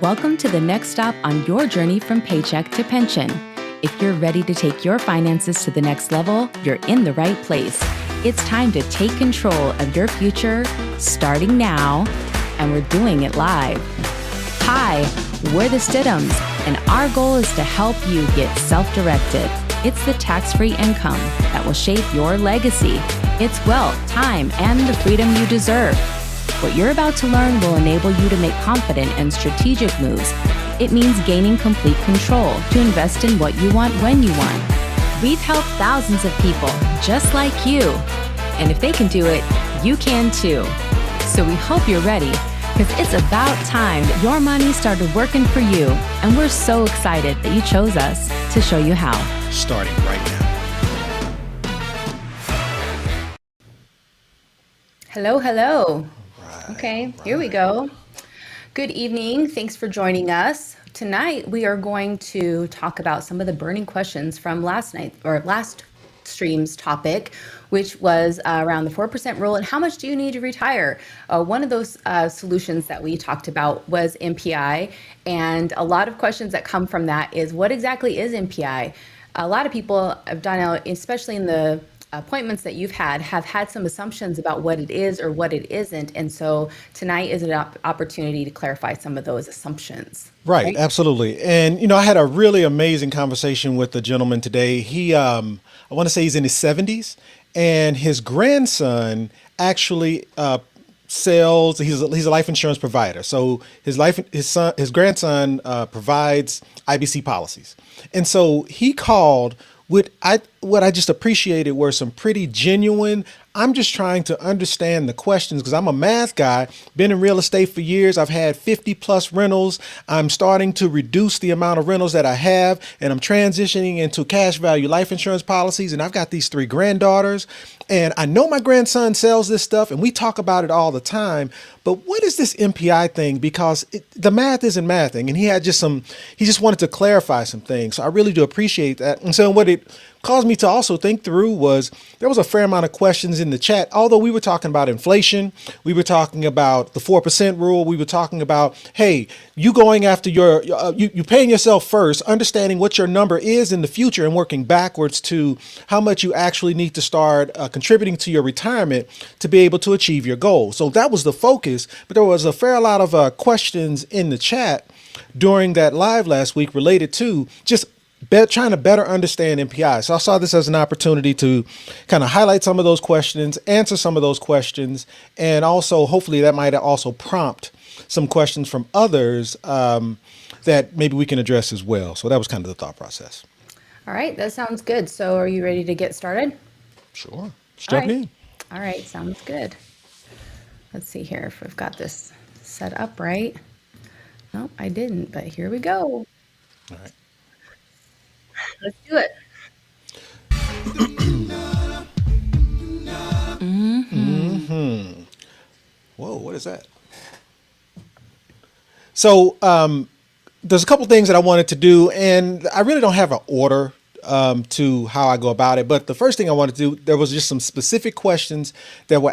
Welcome to the next stop on your journey from paycheck to pension. If you're ready to take your finances to the next level, you're in the right place. It's time to take control of your future, starting now, and we're doing it live. Hi, we're the Stidhams, and our goal is to help you get self-directed. It's the tax-free income that will shape your legacy. It's wealth, time, and the freedom you deserve. What you're about to learn will enable you to make confident and strategic moves. It means gaining complete control to invest in what you want when you want. We've helped thousands of people just like you. And if they can do it, you can too. So we hope you're ready, because it's about time that your money started working for you. And we're so excited that you chose us to show you how. Starting right now. Hello, hello. Okay, here we go. Good evening. Thanks for joining us. Tonight, we are going to talk about some of the burning questions from last stream's topic, which was around the 4% rule and how much do you need to retire? One of those solutions that we talked about was MPI, and a lot of questions that come from that is, what exactly is MPI? A lot of people have done, especially in the appointments that you've have had some assumptions about what it is or what it isn't. And so tonight is an opportunity to clarify some of those assumptions. Right, absolutely. And, I had a really amazing conversation with a gentleman today. I want to say he's in his 70s, and his grandson actually sells, he's a life insurance provider. So his grandson provides IBC policies. And so he called. What I just appreciated were some pretty genuine, I'm just trying to understand the questions because I'm a math guy, been in real estate for years. I've had 50 plus rentals. I'm starting to reduce the amount of rentals that I have, and I'm transitioning into cash value life insurance policies. And I've got these 3 granddaughters, and I know my grandson sells this stuff, and we talk about it all the time. But what is this MPI thing? Because the math isn't mathing, and he just wanted to clarify some things. So I really do appreciate that. And so what it caused me to also think through was there was a fair amount of questions in the chat. Although we were talking about inflation, we were talking about the 4% rule, we were talking about, hey, you going after you paying yourself first, understanding what your number is in the future and working backwards to how much you actually need to start contributing to your retirement to be able to achieve your goals. So that was the focus, but there was a fair lot of questions in the chat during that live last week related to just trying to better understand MPI. So I saw this as an opportunity to kind of highlight some of those questions, answer some of those questions, and also hopefully that might also prompt some questions from others that maybe we can address as well. So that was kind of the thought process. All right, that sounds good. So are you ready to get started? Sure. Jump in. All right, sounds good. Let's see here if we've got this set up right. No, I didn't, but here we go. All right. Let's do it. Whoa, what is that? So there's a couple things that I wanted to do, and I really don't have an order to how I go about it. But the first thing I wanted to do, there was just some specific questions that were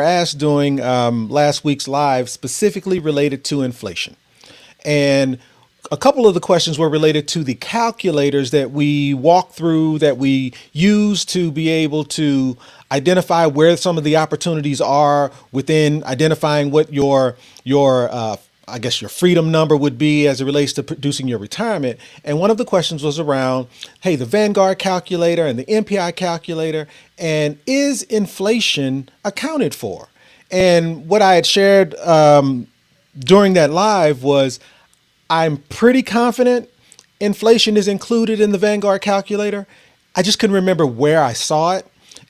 asked during last week's live, specifically related to inflation. And a couple of the questions were related to the calculators that we walk through, that we use to be able to identify where some of the opportunities are within identifying what your I guess your freedom number would be as it relates to producing your retirement. And one of the questions was around, hey, the Vanguard calculator and the MPI calculator, and is inflation accounted for? And what I had shared during that live was, I'm pretty confident inflation is included in the Vanguard calculator. I just couldn't remember where I saw it.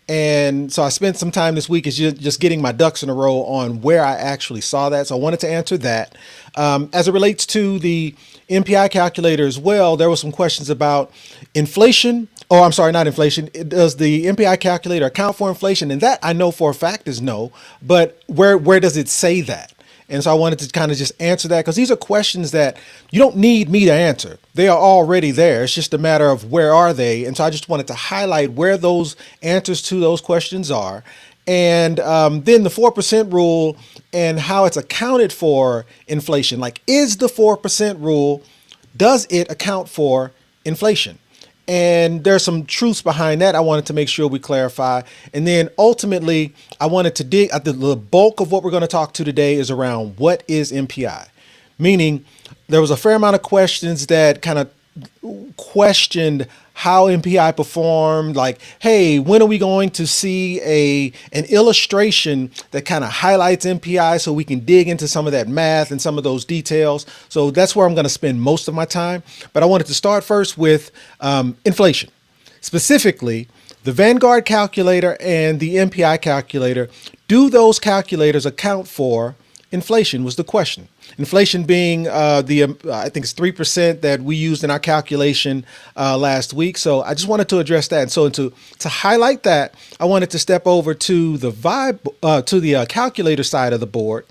And so I spent some time this week just getting my ducks in a row on where I actually saw that. So I wanted to answer that. As it relates to the MPI calculator as well, there were some questions about inflation. Oh, I'm sorry, not inflation. Does the MPI calculator account for inflation? And that I know for a fact is no, but where does it say that? And so I wanted to kind of just answer that, because these are questions that you don't need me to answer. They are already there. It's just a matter of where are they. And so I just wanted to highlight where those answers to those questions are. and then the 4% rule and how it's accounted for inflation. Like, is the 4% rule, does it account for inflation? And there's some truths behind that I wanted to make sure we clarify. And then ultimately, I wanted to dig at the bulk of what we're going to talk to today is around what is MPI, meaning there was a fair amount of questions that kind of questioned how MPI performed, like, hey, when are we going to see an illustration that kind of highlights MPI so we can dig into some of that math and some of those details? So that's where I'm going to spend most of my time. But I wanted to start first with inflation. Specifically, the Vanguard calculator and the MPI calculator. Do those calculators account for inflation was the question. Inflation being I think it's 3% that we used in our calculation last week. So I just wanted to address that. And so to highlight that, I wanted to step over to the calculator side of the board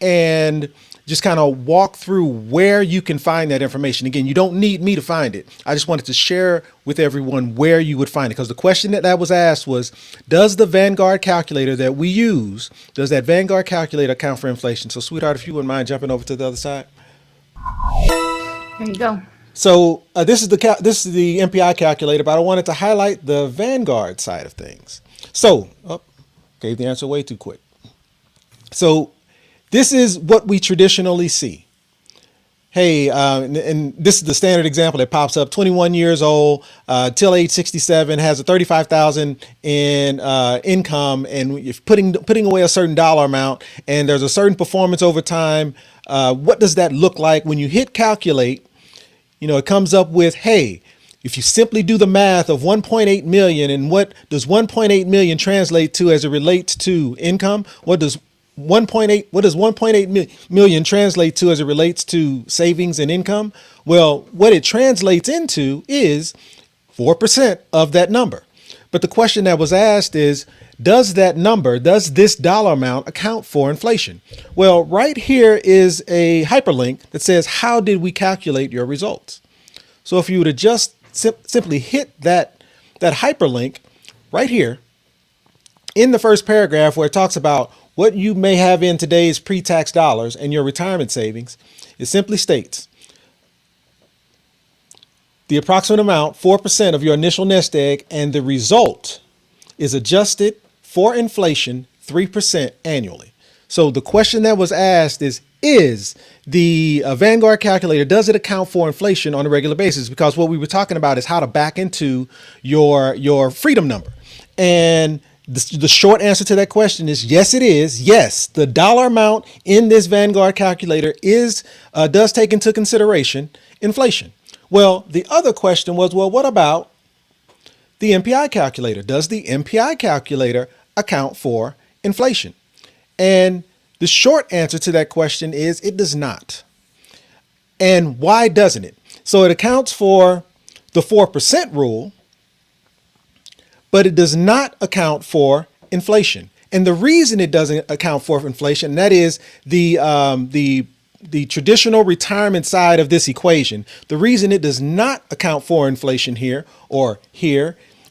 and just kind of walk through where you can find that information. Again, you don't need me to find it. I just wanted to share with everyone where you would find it, because the question that was asked was, does the Vanguard calculator that we use, does that Vanguard calculator account for inflation? So sweetheart, if you wouldn't mind jumping over to the other side. There you go. So this is the MPI calculator, but I wanted to highlight the Vanguard side of things. So, gave the answer way too quick. So this is what we traditionally see. Hey, and this is the standard example that pops up. 21 years old, till age 67, has a 35,000 in income, and if putting away a certain dollar amount, and there's a certain performance over time. What does that look like when you hit calculate? It comes up with, hey, if you simply do the math of 1.8 million, and what does 1.8 million translate to as it relates to income? What does 1.8 million translate to as it relates to savings and income? Well, what it translates into is 4% of that number. But the question that was asked is, does this dollar amount account for inflation? Well, right here is a hyperlink that says, how did we calculate your results? So if you would have just simply hit that hyperlink right here in the first paragraph where it talks about what you may have in today's pre-tax dollars and your retirement savings, it simply states the approximate amount, 4% of your initial nest egg, and the result is adjusted for inflation 3% annually. So the question that was asked is the Vanguard calculator, does it account for inflation on a regular basis? Because what we were talking about is how to back into your freedom number. And the short answer to that question is yes, it is. Yes, the dollar amount in this Vanguard calculator does take into consideration inflation. Well, the other question was, well, what about the MPI calculator? Does the MPI calculator account for inflation? And the short answer to that question is it does not. And why doesn't it? So it accounts for the 4% rule, but it does not account for inflation. And the reason it doesn't account for inflation, that is the traditional retirement side of this equation, the reason it does not account for inflation here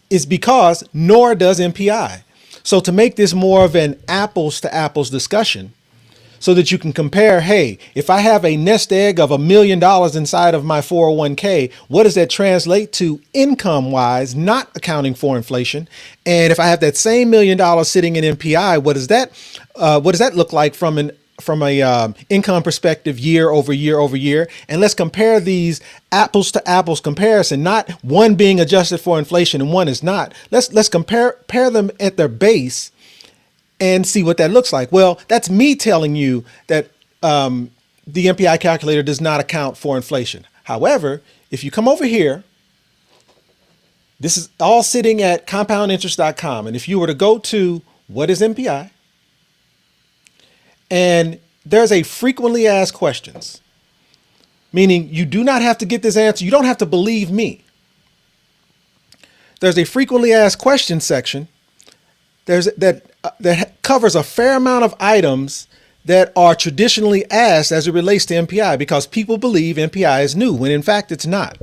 is because nor does MPI. So to make this more of an apples to apples discussion, so that you can compare, hey, if I have a nest egg of $1 million inside of my 401k, what does that translate to income wise, not accounting for inflation? And if I have that same $1 million sitting in MPI, what does that look like from a income perspective year over year over year? And let's compare these apples to apples comparison, not one being adjusted for inflation and one is not. Let's compare them at their base and see what that looks like. Well, that's me telling you that the MPI calculator does not account for inflation. However, if you come over here, this is all sitting at compoundinterest.com. And if you were to go to what is MPI, and there's a frequently asked questions, meaning you do not have to get this answer. You don't have to believe me. There's a frequently asked questions section. That covers a fair amount of items that are traditionally asked as it relates to MPI, because people believe MPI is new when in fact it's not.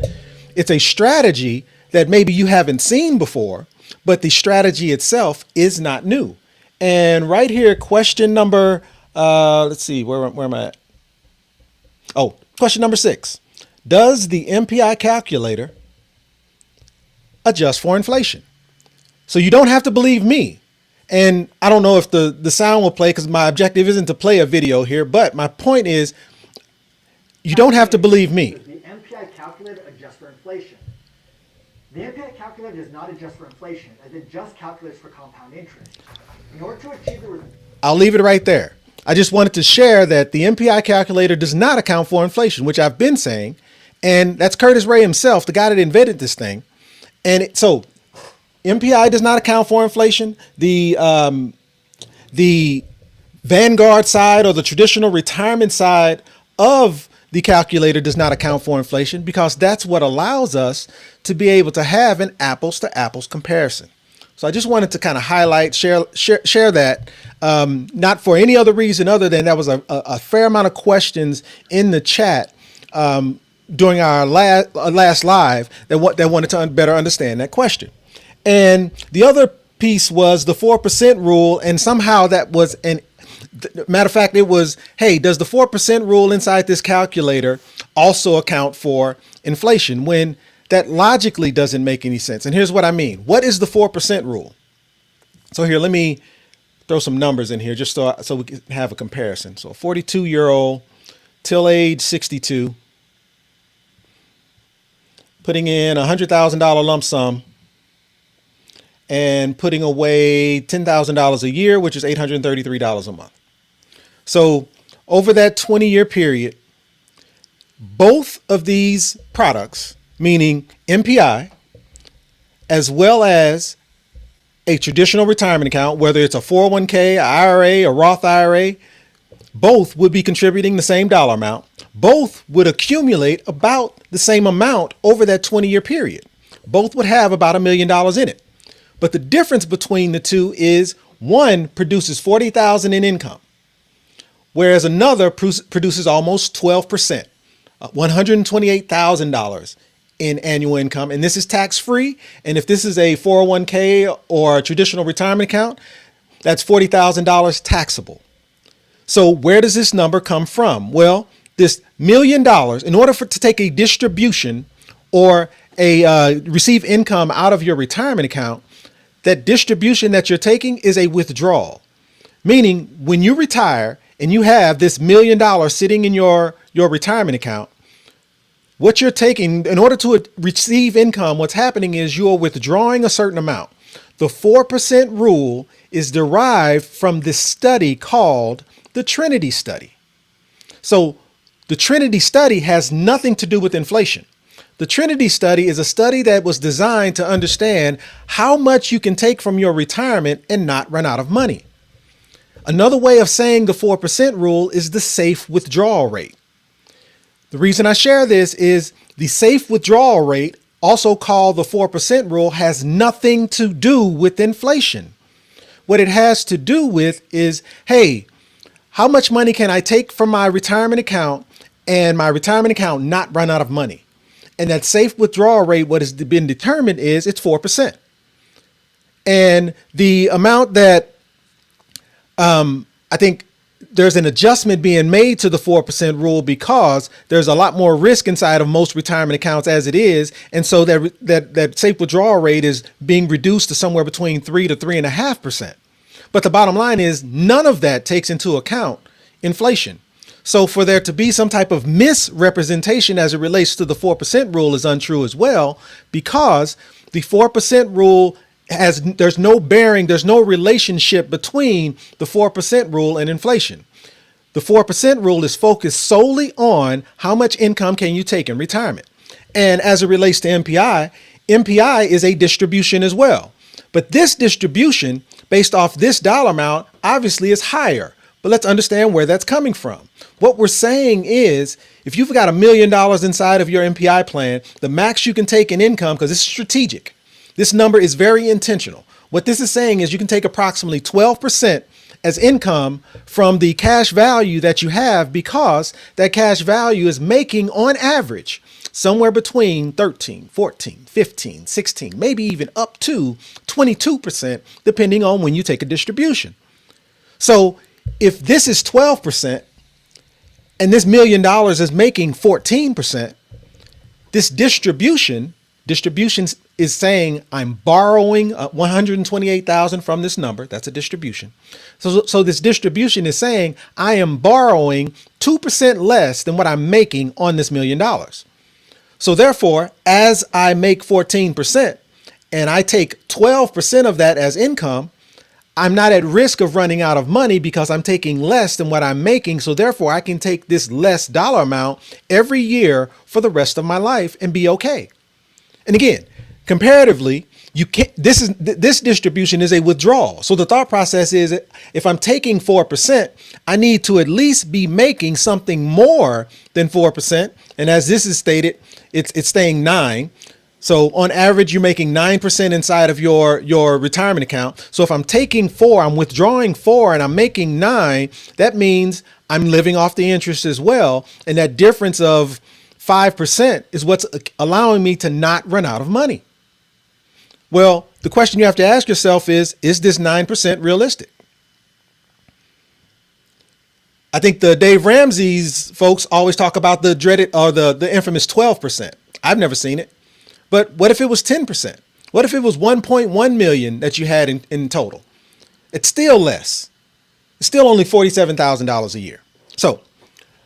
It's a strategy that maybe you haven't seen before, but the strategy itself is not new. And right here, question number, let's see, where am I at? Oh, question number 6. Does the MPI calculator adjust for inflation? So you don't have to believe me. And I don't know if the sound will play because my objective isn't to play a video here, but my point is you don't have to believe me. The MPI calculator adjusts for inflation. The MPI calculator does not adjust for inflation, as it just calculates for compound interest. In order to achieve the I'll leave it right there. I just wanted to share that the MPI calculator does not account for inflation, which I've been saying. And that's Curtis Ray himself, the guy that invented this thing. And so MPI does not account for inflation. The Vanguard side or the traditional retirement side of the calculator does not account for inflation because that's what allows us to be able to have an apples to apples comparison. So I just wanted to kind of highlight, share that, not for any other reason other than that was a fair amount of questions in the chat during our last live that wanted to better understand that question. And the other piece was the 4% rule, and somehow that was matter of fact, it was, hey, does the 4% rule inside this calculator also account for inflation? When that logically doesn't make any sense. And here's what I mean. What is the 4% rule? So here, let me throw some numbers in here just so we can have a comparison. So a 42-year-old till age 62, putting in $100,000 lump sum and putting away $10,000 a year, which is $833 a month. So over that 20-year period, both of these products, meaning MPI, as well as a traditional retirement account, whether it's a 401k, a IRA, a Roth IRA, both would be contributing the same dollar amount. Both would accumulate about the same amount over that 20-year period. Both would have about $1 million in it. But the difference between the two is one produces $40,000 in income, whereas another produces almost 12%, $128,000 in annual income. And this is tax-free. And if this is a 401k or a traditional retirement account, that's $40,000 taxable. So where does this number come from? Well, this $1 million, in order to take a distribution or receive income out of your retirement account, that distribution that you're taking is a withdrawal. Meaning when you retire and you have this $1 million sitting in your retirement account, what you're taking in order to receive income, what's happening is you're withdrawing a certain amount. The 4% rule is derived from this study called the Trinity study. So the Trinity study has nothing to do with inflation. The Trinity study is a study that was designed to understand how much you can take from your retirement and not run out of money. Another way of saying the 4% rule is the safe withdrawal rate. The reason I share this is the safe withdrawal rate, also called the 4% rule, has nothing to do with inflation. What it has to do with is, hey, how much money can I take from my retirement account and my retirement account not run out of money? And that safe withdrawal rate, what has been determined is it's 4%. And the amount that I think there's an adjustment being made to the 4% rule because there's a lot more risk inside of most retirement accounts as it is. And so that safe withdrawal rate is being reduced to somewhere between 3 to 3.5%. But the bottom line is none of that takes into account inflation. So for there to be some type of misrepresentation as it relates to the 4% rule is untrue as well, because the 4% rule there's no bearing, there's no relationship between the 4% rule and inflation. The 4% rule is focused solely on how much income can you take in retirement. And as it relates to MPI, MPI is a distribution as well. But this distribution based off this dollar amount obviously is higher. But let's understand where that's coming from. What we're saying is if you've got $1 million inside of your MPI plan, the max you can take in income, because it's strategic, this number is very intentional. What this is saying is you can take approximately 12% as income from the cash value that you have, because that cash value is making on average somewhere between 13, 14, 15, 16, maybe even up to 22%, depending on when you take a distribution. So if this is 12% and this $1 million is making 14%, this distribution is saying I'm borrowing 128,000 from this number. That's a distribution. So this distribution is saying I am borrowing 2% less than what I'm making on this $1 million. So therefore, as I make 14% and I take 12% of that as income, I'm not at risk of running out of money because I'm taking less than what I'm making. So therefore, I can take this less dollar amount every year for the rest of my life and be okay. And again, comparatively, you can't, this distribution is a withdrawal. So the thought process is if I'm taking 4%, I need to at least be making something more than 4%. And as this is stated, it's staying 9. So on average, you're making 9% inside of your retirement account. So if I'm taking 4, I'm withdrawing 4 and I'm making 9, that means I'm living off the interest as well. And that difference of 5% is what's allowing me to not run out of money. Well, the question you have to ask yourself is this 9% realistic? I think the Dave Ramsey's folks always talk about the dreaded or the infamous 12%. I've never seen it. But what if it was 10%? What if it was 1.1 million that you had in total? It's still less. It's still only $47,000 a year. So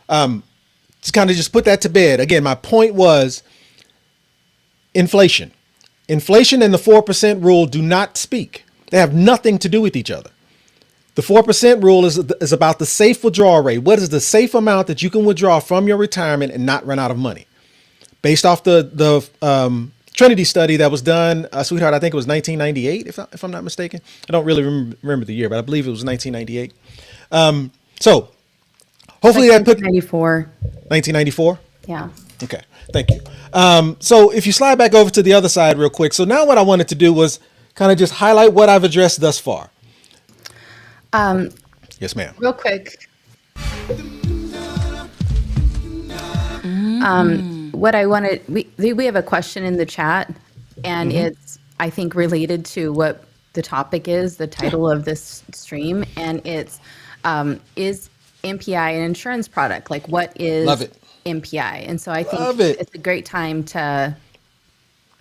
to kind of just put that to bed. Again, my point was inflation. Inflation and the 4% rule do not speak. They have nothing to do with each other. The 4% rule is about the safe withdrawal rate. What is the safe amount that you can withdraw from your retirement and not run out of money? Based off the Trinity study that was done, sweetheart, I think it was 1998, if I'm not mistaken. I don't really remember the year, but I believe it was 1998. So hopefully like that put 1994. 1994. Yeah. Okay, thank you. So if you slide back over to the other side real quick. So now what I wanted to do was kind of just highlight what I've addressed thus far. Yes, ma'am. Real quick. What I wanted, we have a question in the chat, and it's, I think, related to what the topic is, the title of this stream, and it's, is MPI an insurance product? Like, what is Love it. MPI? And so I think Love it. it's a great time to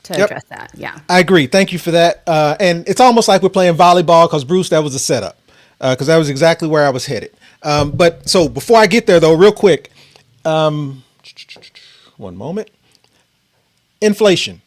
Yep. address that. Yeah. I agree. Thank you for that. And it's almost like we're playing volleyball because, Bruce, that was a setup because that was exactly where I was headed. But so before I get there, though, real quick, one moment. Inflation.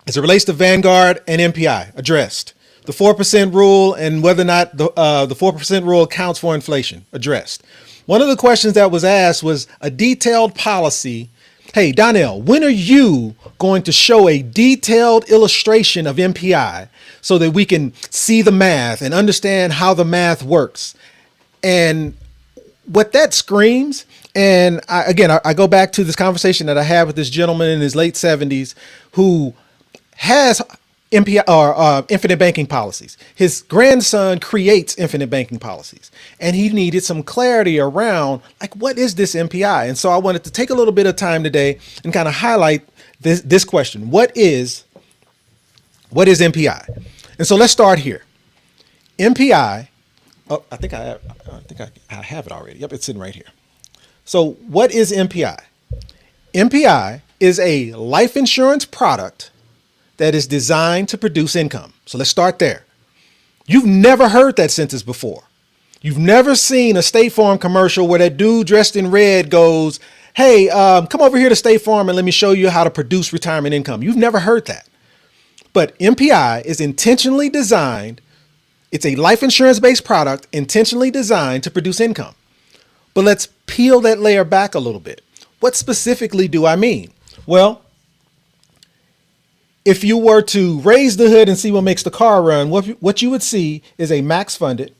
As it relates to Vanguard and MPI, addressed. The 4% rule and whether or not the 4% rule accounts for inflation, addressed. One of the questions that was asked was a detailed policy. Hey, Donnell, when are you going to show a detailed illustration of MPI so that we can see the math and understand how the math works? And what that screams, and I go back to this conversation that I had with this gentleman in his late 70s who has MPI or infinite banking policies. His grandson creates infinite banking policies, and he needed some clarity around like, what is this MPI? And so I wanted to take a little bit of time today and kind of highlight this question. What is MPI? And so let's start here. MPI. Oh, I think I have it already. Yep, it's sitting right here. So what is MPI? MPI is a life insurance product that is designed to produce income. So let's start there. You've never heard that sentence before. You've never seen a State Farm commercial where that dude dressed in red goes, hey, come over here to State Farm and let me show you how to produce retirement income. You've never heard that. But MPI is intentionally designed. It's a life insurance-based product intentionally designed to produce income. But let's peel that layer back a little bit. What specifically do I mean? Well, if you were to raise the hood and see what makes the car run, what you would see is a max funded,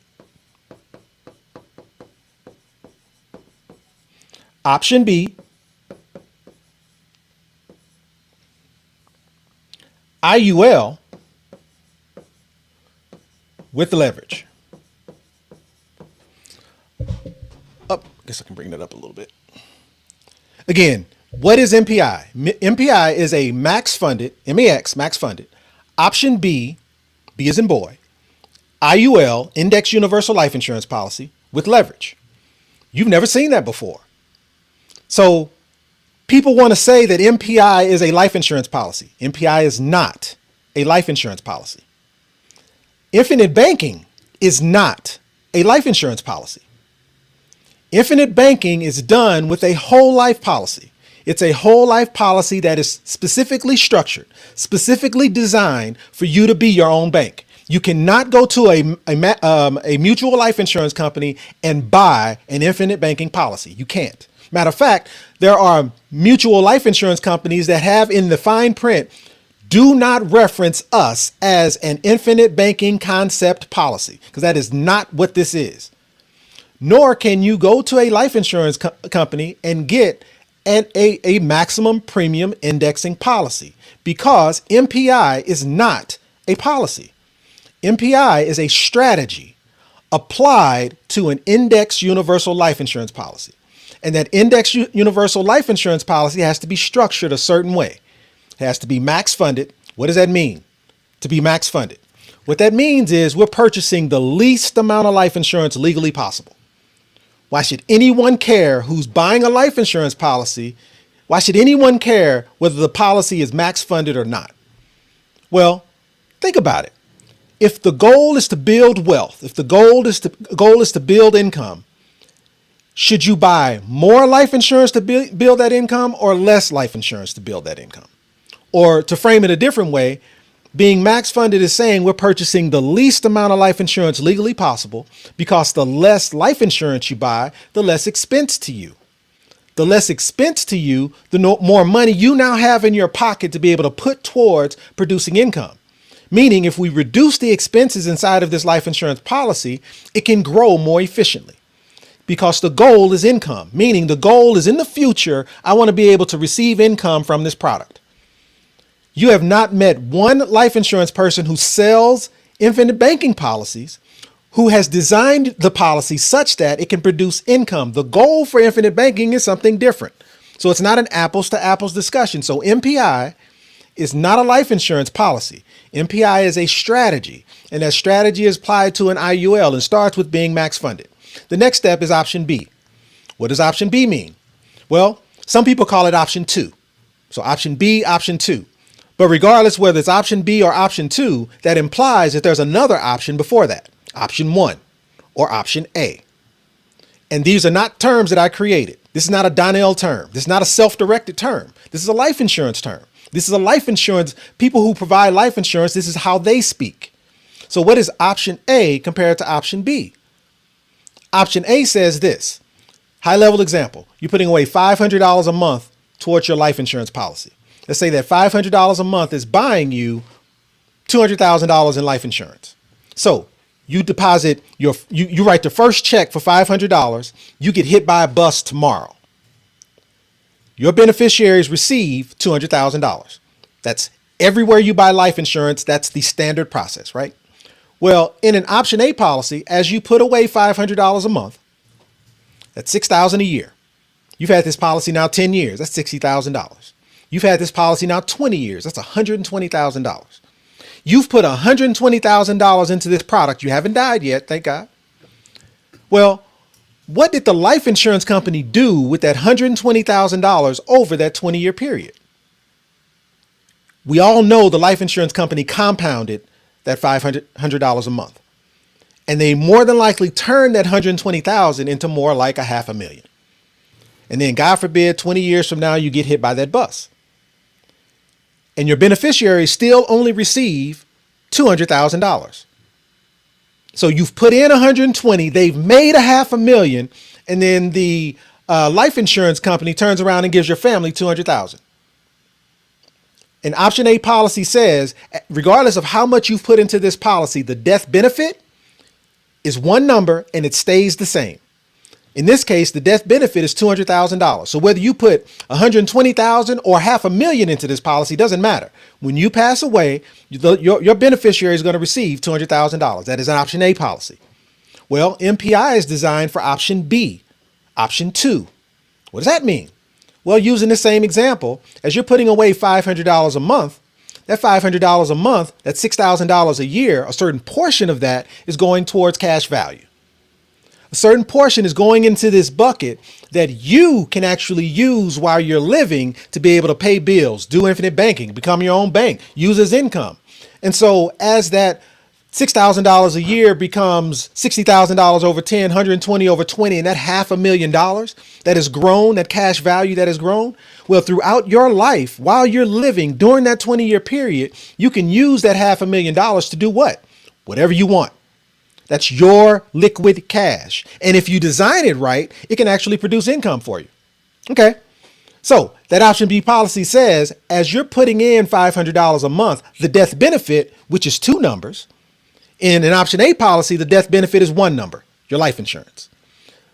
option B, IUL with leverage. Up, I guess I can bring that up a little bit. Again, what is MPI? MPI is a max funded, MAX, max funded, option B, B as in boy, IUL, Index Universal Life Insurance Policy, with leverage. You've never seen that before. So people want to say that MPI is a life insurance policy. MPI is not a life insurance policy. Infinite banking is not a life insurance policy. Infinite banking is done with a whole life policy. It's a whole life policy that is specifically structured, specifically designed for you to be your own bank. You cannot go to a mutual life insurance company and buy an infinite banking policy. You can't. Matter of fact, there are mutual life insurance companies that have in the fine print, do not reference us as an infinite banking concept policy, because that is not what this is. Nor can you go to a life insurance company and get a maximum premium indexing policy, because MPI is not a policy. MPI is a strategy applied to an index universal life insurance policy. And that index universal life insurance policy has to be structured a certain way. It has to be max funded. What does that mean? To be max funded. What that means is we're purchasing the least amount of life insurance legally possible. Why should anyone care who's buying a life insurance policy? Why should anyone care whether the policy is max funded or not? Well, think about it. If the goal is to build wealth, if the goal is to build income, should you buy more life insurance to build that income or less life insurance to build that income? Or to frame it a different way, being max funded is saying we're purchasing the least amount of life insurance legally possible, because the less life insurance you buy, the less expense to you. The less expense to you, the more money you now have in your pocket to be able to put towards producing income. Meaning if we reduce the expenses inside of this life insurance policy, it can grow more efficiently. Because the goal is income, meaning the goal is in the future, I want to be able to receive income from this product. You have not met one life insurance person who sells infinite banking policies who has designed the policy such that it can produce income. The goal for infinite banking is something different. So it's not an apples to apples discussion. So MPI is not a life insurance policy. MPI is a strategy, and that strategy is applied to an IUL and starts with being max funded. The next step is option B. What does option B mean? Well, some people call it option 2. So option B, option 2. But regardless whether it's option B or option 2, that implies that there's another option before that, option 1 or option A. And these are not terms that I created. This is not a Donnell term. This is not a self-directed term. This is a life insurance term. This is a life insurance. People who provide life insurance, this is how they speak. So what is option A compared to option B? Option A says this, high level example. You're putting away $500 a month towards your life insurance policy. Let's say that $500 a month is buying you $200,000 in life insurance. So you deposit you write the first check for $500. You get hit by a bus tomorrow. Your beneficiaries receive $200,000. That's everywhere you buy life insurance. That's the standard process, right? Well, in an option A policy, as you put away $500 a month, that's $6,000 a year. You've had this policy now 10 years. That's $60,000. You've had this policy now 20 years. That's $120,000. You've put $120,000 into this product. You haven't died yet, thank God. Well, what did the life insurance company do with that $120,000 over that 20-year period? We all know the life insurance company compounded that $500 a month. And they more than likely turned that $120,000 into more like $500,000. And then God forbid, 20 years from now, you get hit by that bus. And your beneficiaries still only receive $200,000. So you've put in 120, they've made $500,000, and then the life insurance company turns around and gives your family $200,000. An option A policy says, regardless of how much you've put into this policy, the death benefit is one number and it stays the same. In this case, the death benefit is $200,000. So whether you put $120,000 or $500,000 into this policy doesn't matter. When you pass away, your beneficiary is going to receive $200,000. That is an option A policy. Well, MPI is designed for option B, option 2. What does that mean? Well, using the same example, as you're putting away $500 a month, that $500 a month, that's $6,000 a year, a certain portion of that is going towards cash value. A certain portion is going into this bucket that you can actually use while you're living to be able to pay bills, do infinite banking, become your own bank, use as income. And so as that $6,000 a year becomes $60,000 over 10, 120 over 20, and that $500,000 that has grown, that cash value that has grown, well, throughout your life, while you're living during that 20-year period, you can use that $500,000 to do what? Whatever you want. That's your liquid cash. And if you design it right, it can actually produce income for you. Okay. So that option B policy says, as you're putting in $500 a month, the death benefit, which is 2 numbers, in an option A policy, the death benefit is 1 number, your life insurance.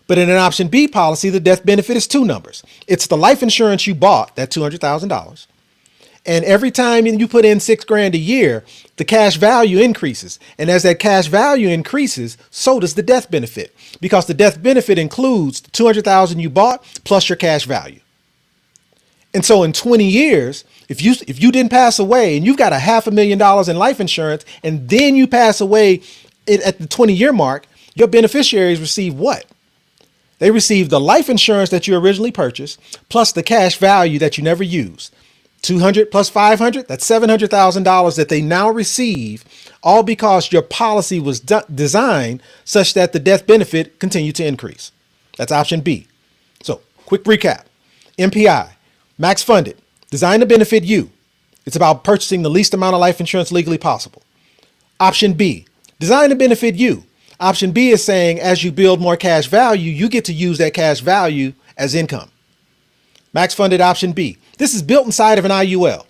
But in an option B policy, the death benefit is 2 numbers. It's the life insurance you bought, that $200,000. And every time you put in $6,000 a year, the cash value increases. And as that cash value increases, so does the death benefit, because the death benefit includes the $200,000 you bought plus your cash value. And so in 20 years, if you didn't pass away and you've got $500,000 in life insurance, and then you pass away at the 20-year mark, your beneficiaries receive what? They receive the life insurance that you originally purchased plus the cash value that you never used. 200 plus 500, that's $700,000 that they now receive, all because your policy was designed such that the death benefit continued to increase. That's option B. So quick recap. MPI, max funded, designed to benefit you. It's about purchasing the least amount of life insurance legally possible. Option B, designed to benefit you. Option B is saying as you build more cash value, you get to use that cash value as income. Max funded option B. This is built inside of an IUL.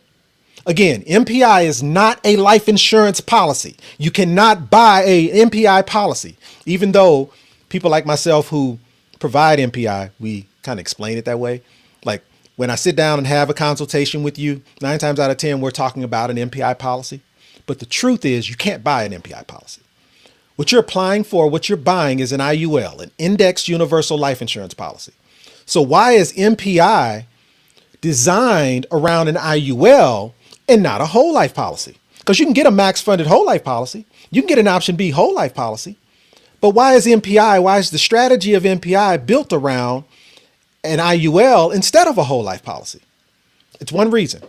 Again, MPI is not a life insurance policy. You cannot buy a MPI policy, even though people like myself who provide MPI, we kind of explain it that way. Like when I sit down and have a consultation with you, 9 times out of 10, we're talking about an MPI policy. But the truth is you can't buy an MPI policy. What you're applying for, what you're buying is an IUL, an indexed universal life insurance policy. So why is MPI designed around an IUL and not a whole life policy? Because you can get a max funded whole life policy. You can get an option B whole life policy. But why is the strategy of MPI built around an IUL instead of a whole life policy? It's one reason.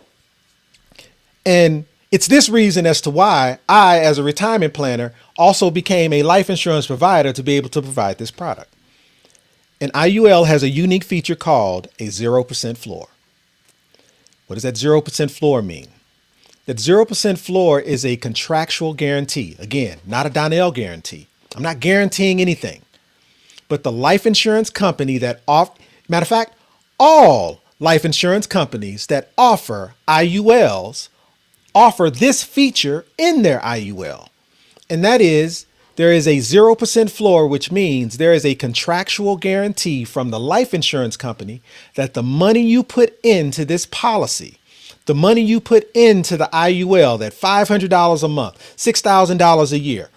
And it's this reason as to why I, as a retirement planner, also became a life insurance provider to be able to provide this product. An IUL has a unique feature called a 0% floor. What does that 0% floor mean? That 0% floor is a contractual guarantee. Again, not a Donnell guarantee. I'm not guaranteeing anything. But the life insurance company matter of fact, all life insurance companies that offer IULs offer this feature in their IUL. And that is, there is a 0% floor, which means there is a contractual guarantee from the life insurance company that the money you put into this policy, the money you put into the IUL, that $500 a month, $6,000 a year,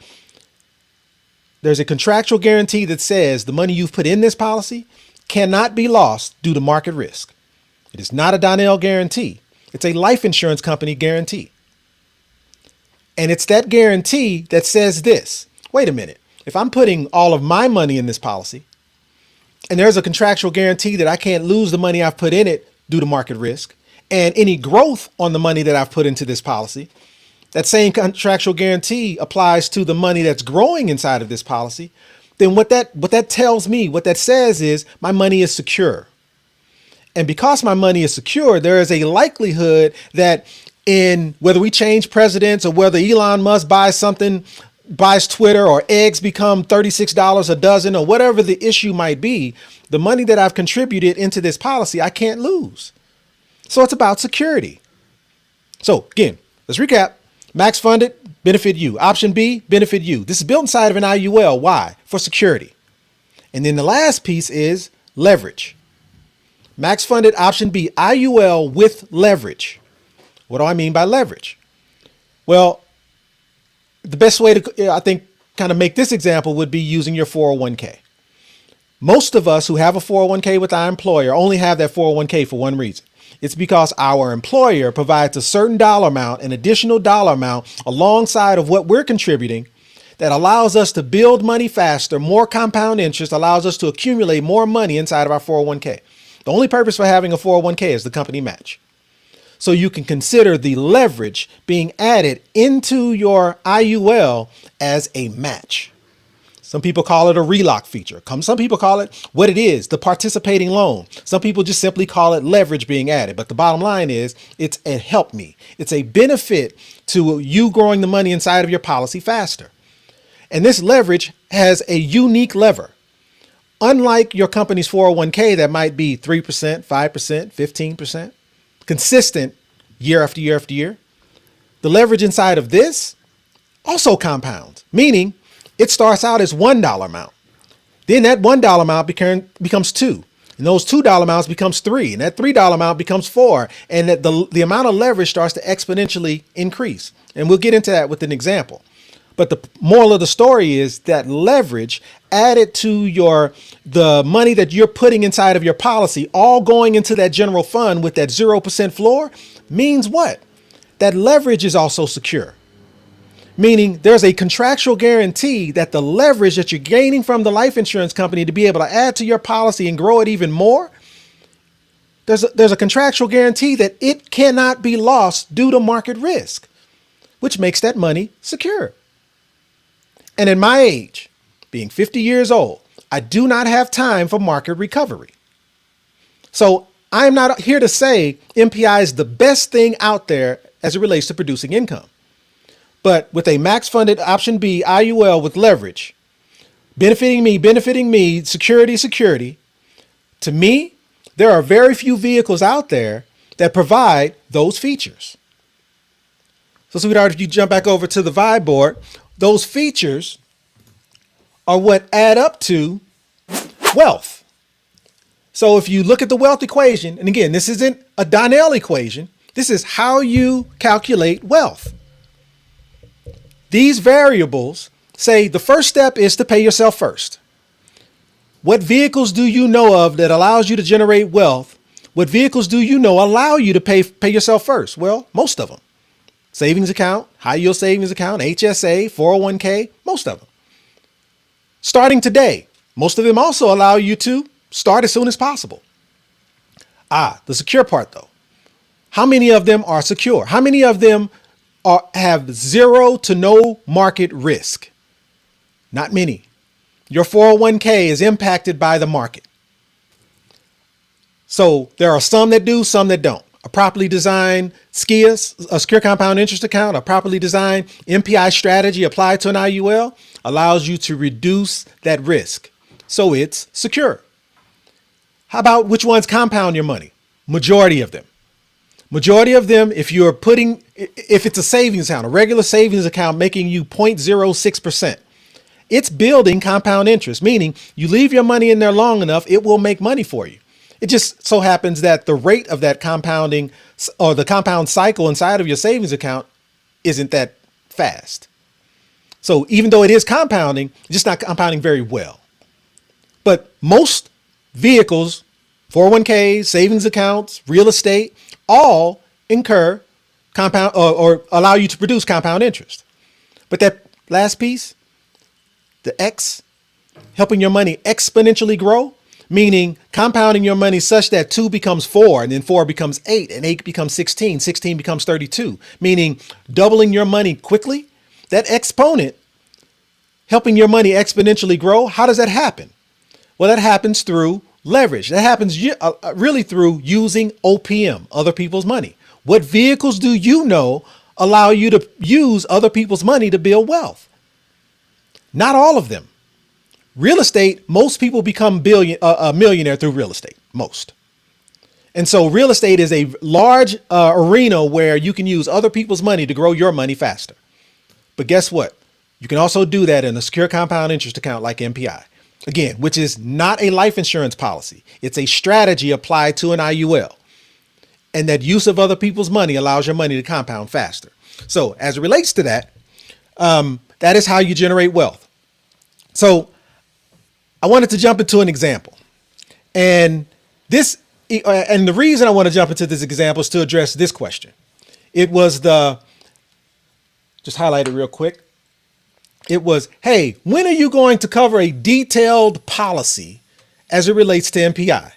there's a contractual guarantee that says the money you've put in this policy cannot be lost due to market risk. It is not a Donnell guarantee. It's a life insurance company guarantee. And it's that guarantee that says this. Wait a minute. If I'm putting all of my money in this policy and there's a contractual guarantee that I can't lose the money I've put in it due to market risk, and any growth on the money that I've put into this policy, that same contractual guarantee applies to the money that's growing inside of this policy, then what that tells me, what that says is my money is secure. And because my money is secure, there is a likelihood that in whether we change presidents or whether Elon Musk buys Twitter or eggs become $36 a dozen or whatever the issue might be, the money that I've contributed into this policy, I can't lose. So it's about security. So again, let's recap. Max funded, benefit you. Option B, benefit you. This is built inside of an IUL. Why? For security. And then the last piece is leverage. Max funded, option B, IUL with leverage. What do I mean by leverage? Well, the best way to, I think, kind of make this example would be using your 401k. Most of us who have a 401k with our employer only have that 401k for one reason. It's because our employer provides a certain dollar amount, an additional dollar amount alongside of what we're contributing that allows us to build money faster, more compound interest, allows us to accumulate more money inside of our 401k. The only purpose for having a 401k is the company match. So you can consider the leverage being added into your IUL as a match. Some people call it a relock feature. Some people call it what it is, the participating loan. Some people just simply call it leverage being added. But the bottom line is it's a help me. It's a benefit to you growing the money inside of your policy faster. And this leverage has a unique lever. Unlike your company's 401k that might be 3%, 5%, 15%, consistent year after year after year, the leverage inside of this also compounds, meaning it starts out as $1 amount. Then that $1 amount becomes $2. And those $2 amounts becomes $3. And that $3 amount becomes $4. And that the amount of leverage starts to exponentially increase. And we'll get into that with an example. But the moral of the story is that leverage added to the money that you're putting inside of your policy, all going into that general fund with that 0% floor, means what? That leverage is also secure. Meaning there's a contractual guarantee that the leverage that you're gaining from the life insurance company to be able to add to your policy and grow it even more, there's a contractual guarantee that it cannot be lost due to market risk, which makes that money secure. And at my age, being 50 years old, I do not have time for market recovery. So I'm not here to say MPI is the best thing out there as it relates to producing income. But with a max funded option B IUL with leverage, benefiting me, security, to me, there are very few vehicles out there that provide those features. So sweetheart, if you jump back over to the Vibe board, those features are what add up to wealth. So if you look at the wealth equation, and again, this isn't a Donnell equation, this is how you calculate wealth. These variables say the first step is to pay yourself first. What vehicles do you know of that allows you to generate wealth? What vehicles do you know allow you to pay yourself first? Well, most of them. Savings account, high yield savings account, HSA, 401k, most of them. Starting today, most of them also allow you to start as soon as possible. The secure part though. How many of them are secure? How many of them have zero to no market risk? Not many. Your 401k is impacted by the market. So there are some that do, some that don't. A properly designed SCIA, a secure compound interest account, a properly designed MPI strategy applied to an IUL allows you to reduce that risk. So it's secure. How about which ones compound your money? Majority of them. Majority of them, if it's a savings account, a regular savings account making you 0.06%, it's building compound interest, meaning you leave your money in there long enough, it will make money for you. It just so happens that the rate of that compounding or the compound cycle inside of your savings account isn't that fast. So even though it is compounding, it's just not compounding very well. But most vehicles, 401ks, savings accounts, real estate, all incur compound or allow you to produce compound interest. But that last piece, the X, helping your money exponentially grow, meaning compounding your money such that 2 becomes 4 and then 4 becomes 8 and 8 becomes 16, 16 becomes 32, meaning doubling your money quickly. That exponent helping your money exponentially grow. How does that happen? Well, that happens through leverage. That happens really through using OPM, other people's money. What vehicles do you know allow you to use other people's money to build wealth? Not all of them. Real estate, most people become a millionaire through real estate, most. And so real estate is a large arena where you can use other people's money to grow your money faster. But guess what? You can also do that in a secure compound interest account like MPI. Again, which is not a life insurance policy. It's a strategy applied to an IUL. And that use of other people's money allows your money to compound faster. So as it relates to that, that is how you generate wealth. So I wanted to jump into an example. And this And the reason I want to jump into this example is to address this question. It was just highlight it real quick. It was, hey, when are you going to cover a detailed policy as it relates to MPI?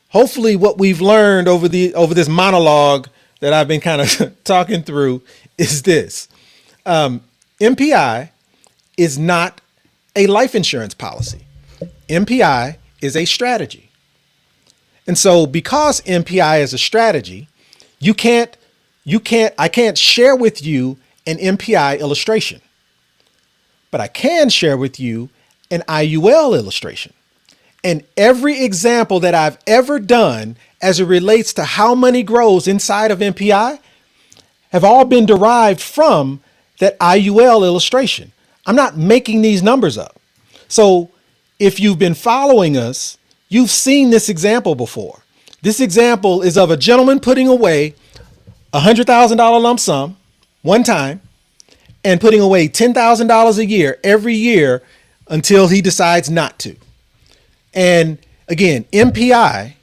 Hopefully what we've learned over this monologue that I've been kind of talking through is this. MPI is not a life insurance policy. MPI is a strategy. And so because MPI is a strategy, I can't share with you an MPI illustration, but I can share with you an IUL illustration. And every example that I've ever done as it relates to how money grows inside of MPI have all been derived from that IUL illustration. I'm not making these numbers up. So if you've been following us, you've seen this example before. This example is of a gentleman putting away a $100,000 lump sum one time and putting away $10,000 a year every year until he decides not to. And again, MPI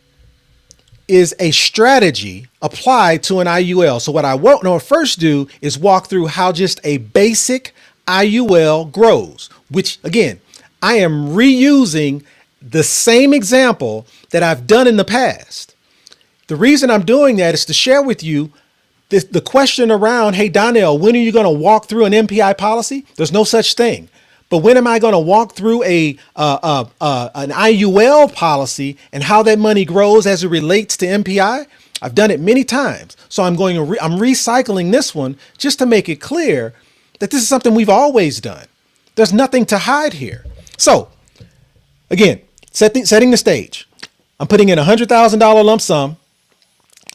is a strategy applied to an IUL. So what I want to first do is walk through how just a basic IUL grows, which again, I am reusing the same example that I've done in the past. The reason I'm doing that is to share with you the question around, hey, Donnell, when are you going to walk through an MPI policy? There's no such thing. But when am I going to walk through an IUL policy and how that money grows as it relates to MPI? I've done it many times. So I'm recycling this one just to make it clear that this is something we've always done. There's nothing to hide here. So again, setting the stage. I'm putting in a $100,000 lump sum.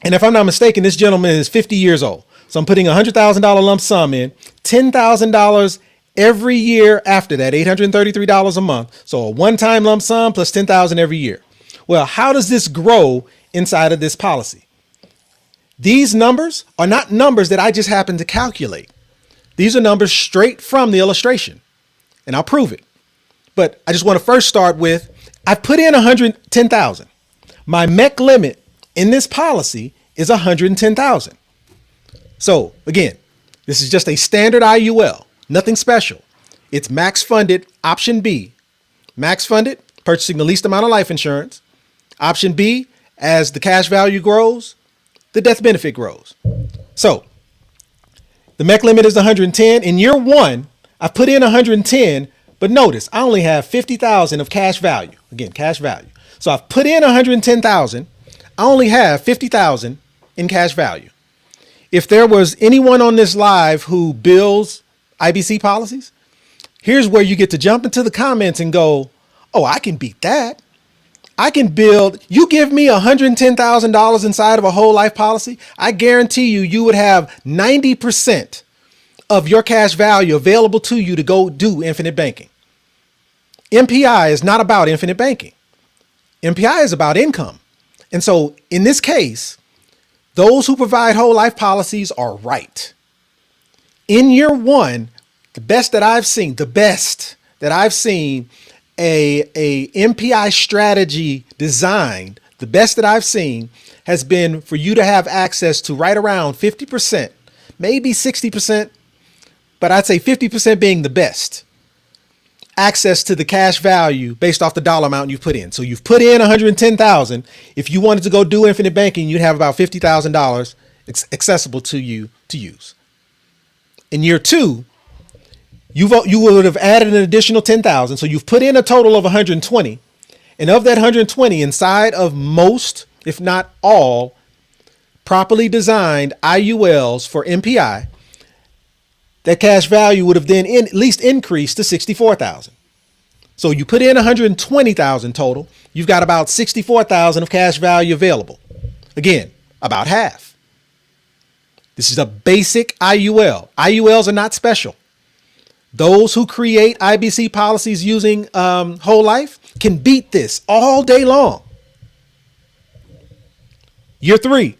And if I'm not mistaken, this gentleman is 50 years old. So I'm putting a $100,000 lump sum in, $10,000 every year after that, $833 a month. So a one-time lump sum plus $10,000 every year. Well, how does this grow inside of this policy? These numbers are not numbers that I just happen to calculate. These are numbers straight from the illustration, and I'll prove it. But I just want to first start with, I put in $110,000. My MEC limit in this policy is $110,000. So again, this is just a standard IUL. Nothing special. It's max funded, option B. Max funded, purchasing the least amount of life insurance. Option B, as the cash value grows, the death benefit grows. So the MEC limit is 110. In year one, I put in 110, but notice I only have 50,000 of cash value. Again, cash value. So I've put in 110,000. I only have 50,000 in cash value. If there was anyone on this live who builds IBC policies, here's where you get to jump into the comments and go, oh, I can beat that. I can build, you give me $110,000 inside of a whole life policy. I guarantee you would have 90% of your cash value available to you to go do infinite banking. MPI is not about infinite banking. MPI is about income. And so in this case, those who provide whole life policies are right. In year one, the best that I've seen, a MPI strategy designed, the best that I've seen has been for you to have access to right around 50%, maybe 60%, but I'd say 50% being the best. Access to the cash value based off the dollar amount you've put in. So you've put in 110,000. If you wanted to go do infinite banking, you'd have about $50,000 accessible to you to use. In year two, you would have added an additional 10,000. So you've put in a total of 120. And of that 120, inside of most, if not all, properly designed IULs for MPI, that cash value would have then at least increased to 64,000. So you put in 120,000 total. You've got about 64,000 of cash value available. Again, about half. This is a basic IUL. IULs are not special. Those who create IBC policies using whole life can beat this all day long. Year three,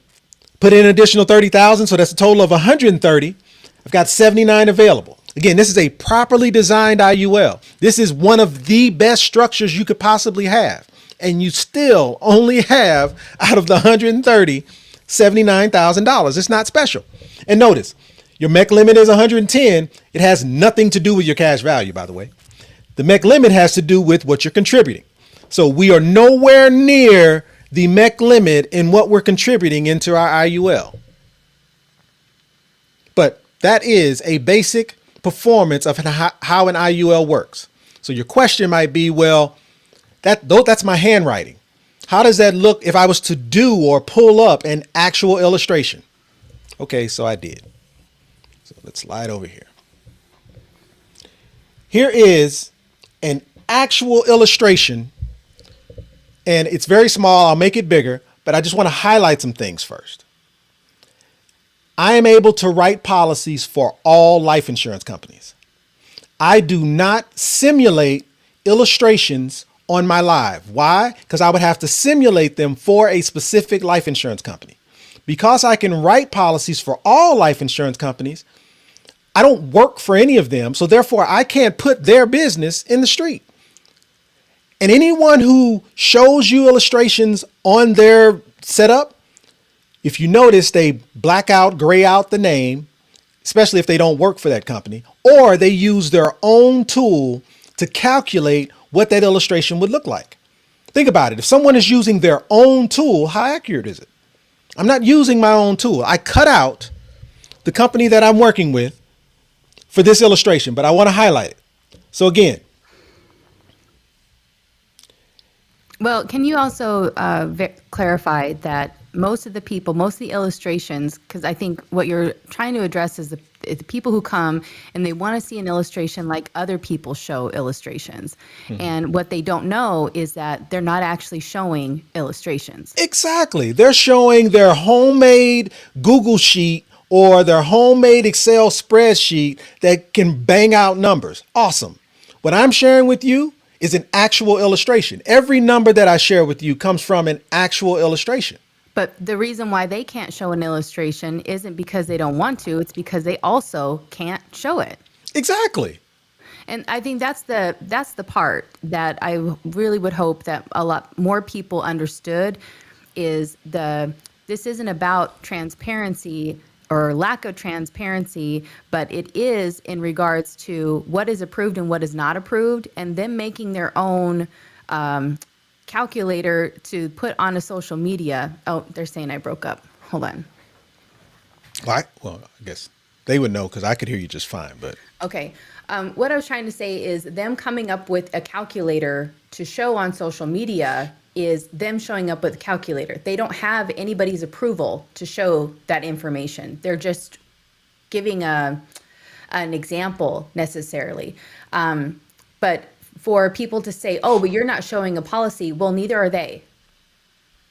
put in an additional 30,000. So that's a total of 130. I've got 79 available. Again, this is a properly designed IUL. This is one of the best structures you could possibly have. and you still only have, out of the 130, $79,000. It's not special. And notice, your MEC limit is 110. It has nothing to do with your cash value, by the way. The MEC limit has to do with what you're contributing. So we are nowhere near the MEC limit in what we're contributing into our IUL. But that is a basic performance of how an IUL works. So your question might be, well, that's my handwriting. How does that look if I was to do or pull up an actual illustration? Okay, so I did. So let's slide over here. Here is an actual illustration, and it's very small. I'll make it bigger, but I just want to highlight some things first. I am able to write policies for all life insurance companies. I do not simulate illustrations on my live. Why? Because I would have to simulate them for a specific life insurance company. Because I can write policies for all life insurance companies, I don't work for any of them, so therefore I can't put their business in the street. And anyone who shows you illustrations on their setup, if you notice, they black out, gray out the name, especially if they don't work for that company, or they use their own tool to calculate what that illustration would look like. Think about it. If someone is using their own tool, how accurate is it? I'm not using my own tool. I cut out the company that I'm working with for this illustration, but I want to highlight it. So again. Well, can you also clarify that most of the illustrations, because I think what you're trying to address is the people who come and they want to see an illustration like other people show illustrations. Mm-hmm. And what they don't know is that they're not actually showing illustrations. Exactly. They're showing their homemade Google sheet or their homemade Excel spreadsheet that can bang out numbers. Awesome. What I'm sharing with you is an actual illustration. Every number that I share with you comes from an actual illustration. But the reason why they can't show an illustration isn't because they don't want to, it's because they also can't show it. Exactly. And I think that's the part that I really would hope that a lot more people understood is this isn't about transparency or lack of transparency, but it is in regards to what is approved and what is not approved, and them making their own calculator to put on a social media. Oh, they're saying I broke up. Hold on. Well, I guess they would know because I could hear you just fine, but. Okay. What I was trying to say is them coming up with a calculator to show on social media is them showing up with a calculator. They don't have anybody's approval to show that information. They're just giving an example necessarily. But for people to say, oh, but you're not showing a policy, well, neither are they.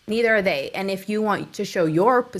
Neither are they. And if you want to show your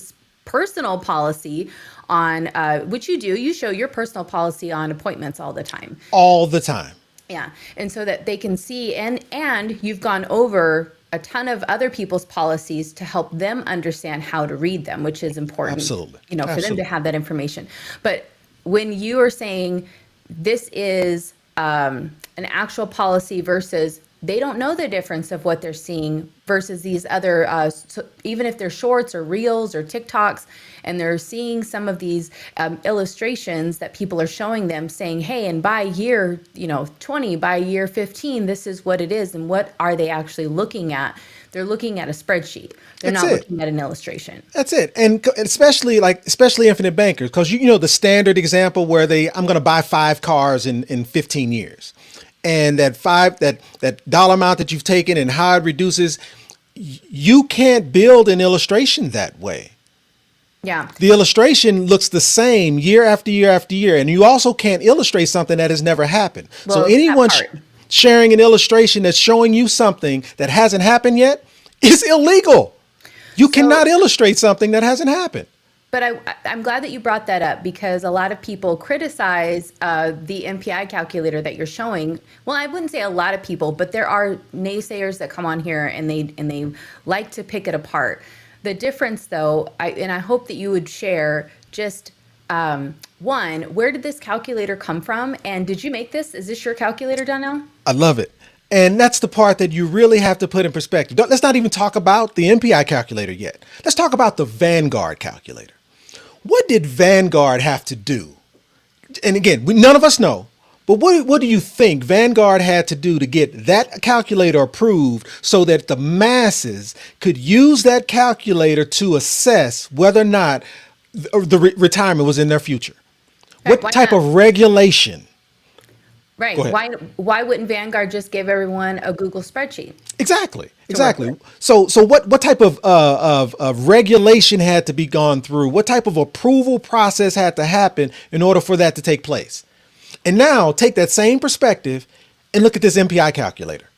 personal policy on, which you do, you show your personal policy on appointments all the time. All the time. Yeah. And so that they can see, and you've gone over a ton of other people's policies to help them understand how to read them, which is important. Absolutely. For them to have that information. But when you are saying this is an actual policy versus they don't know the difference of what they're seeing versus these other, so even if they're shorts or reels or TikToks, and they're seeing some of these illustrations that people are showing them saying, hey, and by year 20, by year 15, this is what it is. And what are they actually looking at? They're looking at a spreadsheet. They're not looking at an illustration. That's it. And especially infinite bankers, because the standard example where I'm going to buy 5 cars in 15 years. And that dollar amount that you've taken and how it reduces, you can't build an illustration that way. Yeah. The illustration looks the same year after year after year. And you also can't illustrate something that has never happened. Well, so anyone sharing an illustration that's showing you something that hasn't happened yet is illegal. You cannot illustrate something that hasn't happened. But I'm glad that you brought that up because a lot of people criticize the MPI calculator that you're showing. Well, I wouldn't say a lot of people, but there are naysayers that come on here and they like to pick it apart. The difference, though, I hope that you would share just one, where did this calculator come from? And did you make this? Is this your calculator, Donnell? I love it. And that's the part that you really have to put in perspective. Let's not even talk about the MPI calculator yet. Let's talk about the Vanguard calculator. What did Vanguard have to do? And again, none of us know, but what do you think Vanguard had to do to get that calculator approved so that the masses could use that calculator to assess whether or not retirement was in their future? Right, What why type not? of regulation? Right. Go ahead. Why wouldn't Vanguard just give everyone a Google spreadsheet? Exactly. To work Exactly. with? So what type of regulation had to be gone through? What type of approval process had to happen in order for that to take place? And now take that same perspective and look at this MPI calculator.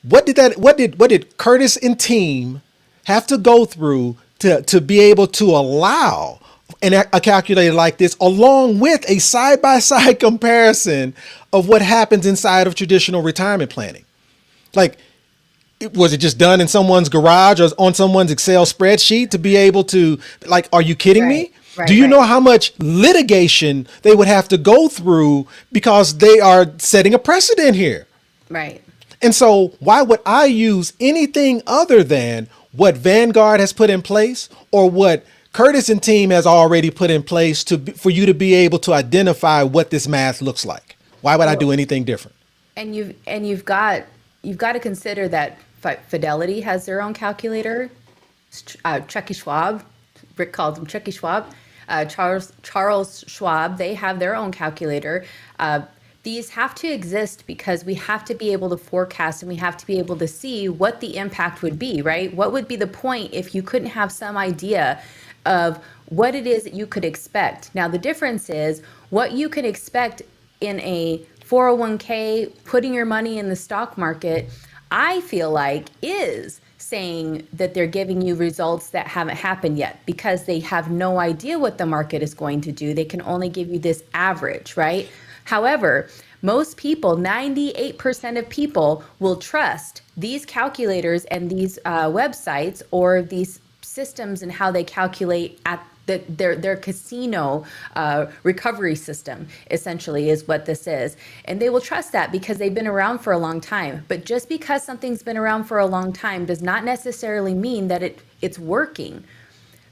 What did Curtis and team have to go through to be able to allow a calculator like this, along with a side-by-side comparison of what happens inside of traditional retirement planning? Like, was it just done in someone's garage or on someone's Excel spreadsheet to be able to, like, are you kidding me? Right. Right. Do you Right. know how much litigation they would have to go through because they are setting a precedent here? Right. And so why would I use anything other than what Vanguard has put in place or what Curtis and team has already put in place for you to be able to identify what this math looks like? Why would I do anything different? And you've got to consider that Fidelity has their own calculator. Chucky Schwab, Rick called him Chucky Schwab. Charles Schwab, they have their own calculator. These have to exist because we have to be able to forecast and we have to be able to see what the impact would be, right? What would be the point if you couldn't have some idea of what it is that you could expect? Now, the difference is what you can expect in a 401k, putting your money in the stock market, I feel like is saying that they're giving you results that haven't happened yet because they have no idea what the market is going to do. They can only give you this average, right? However, most people, 98% of people, will trust these calculators and these websites or these systems and how they calculate at their casino recovery system, essentially, is what this is. And they will trust that because they've been around for a long time. But just because something's been around for a long time does not necessarily mean that it's working.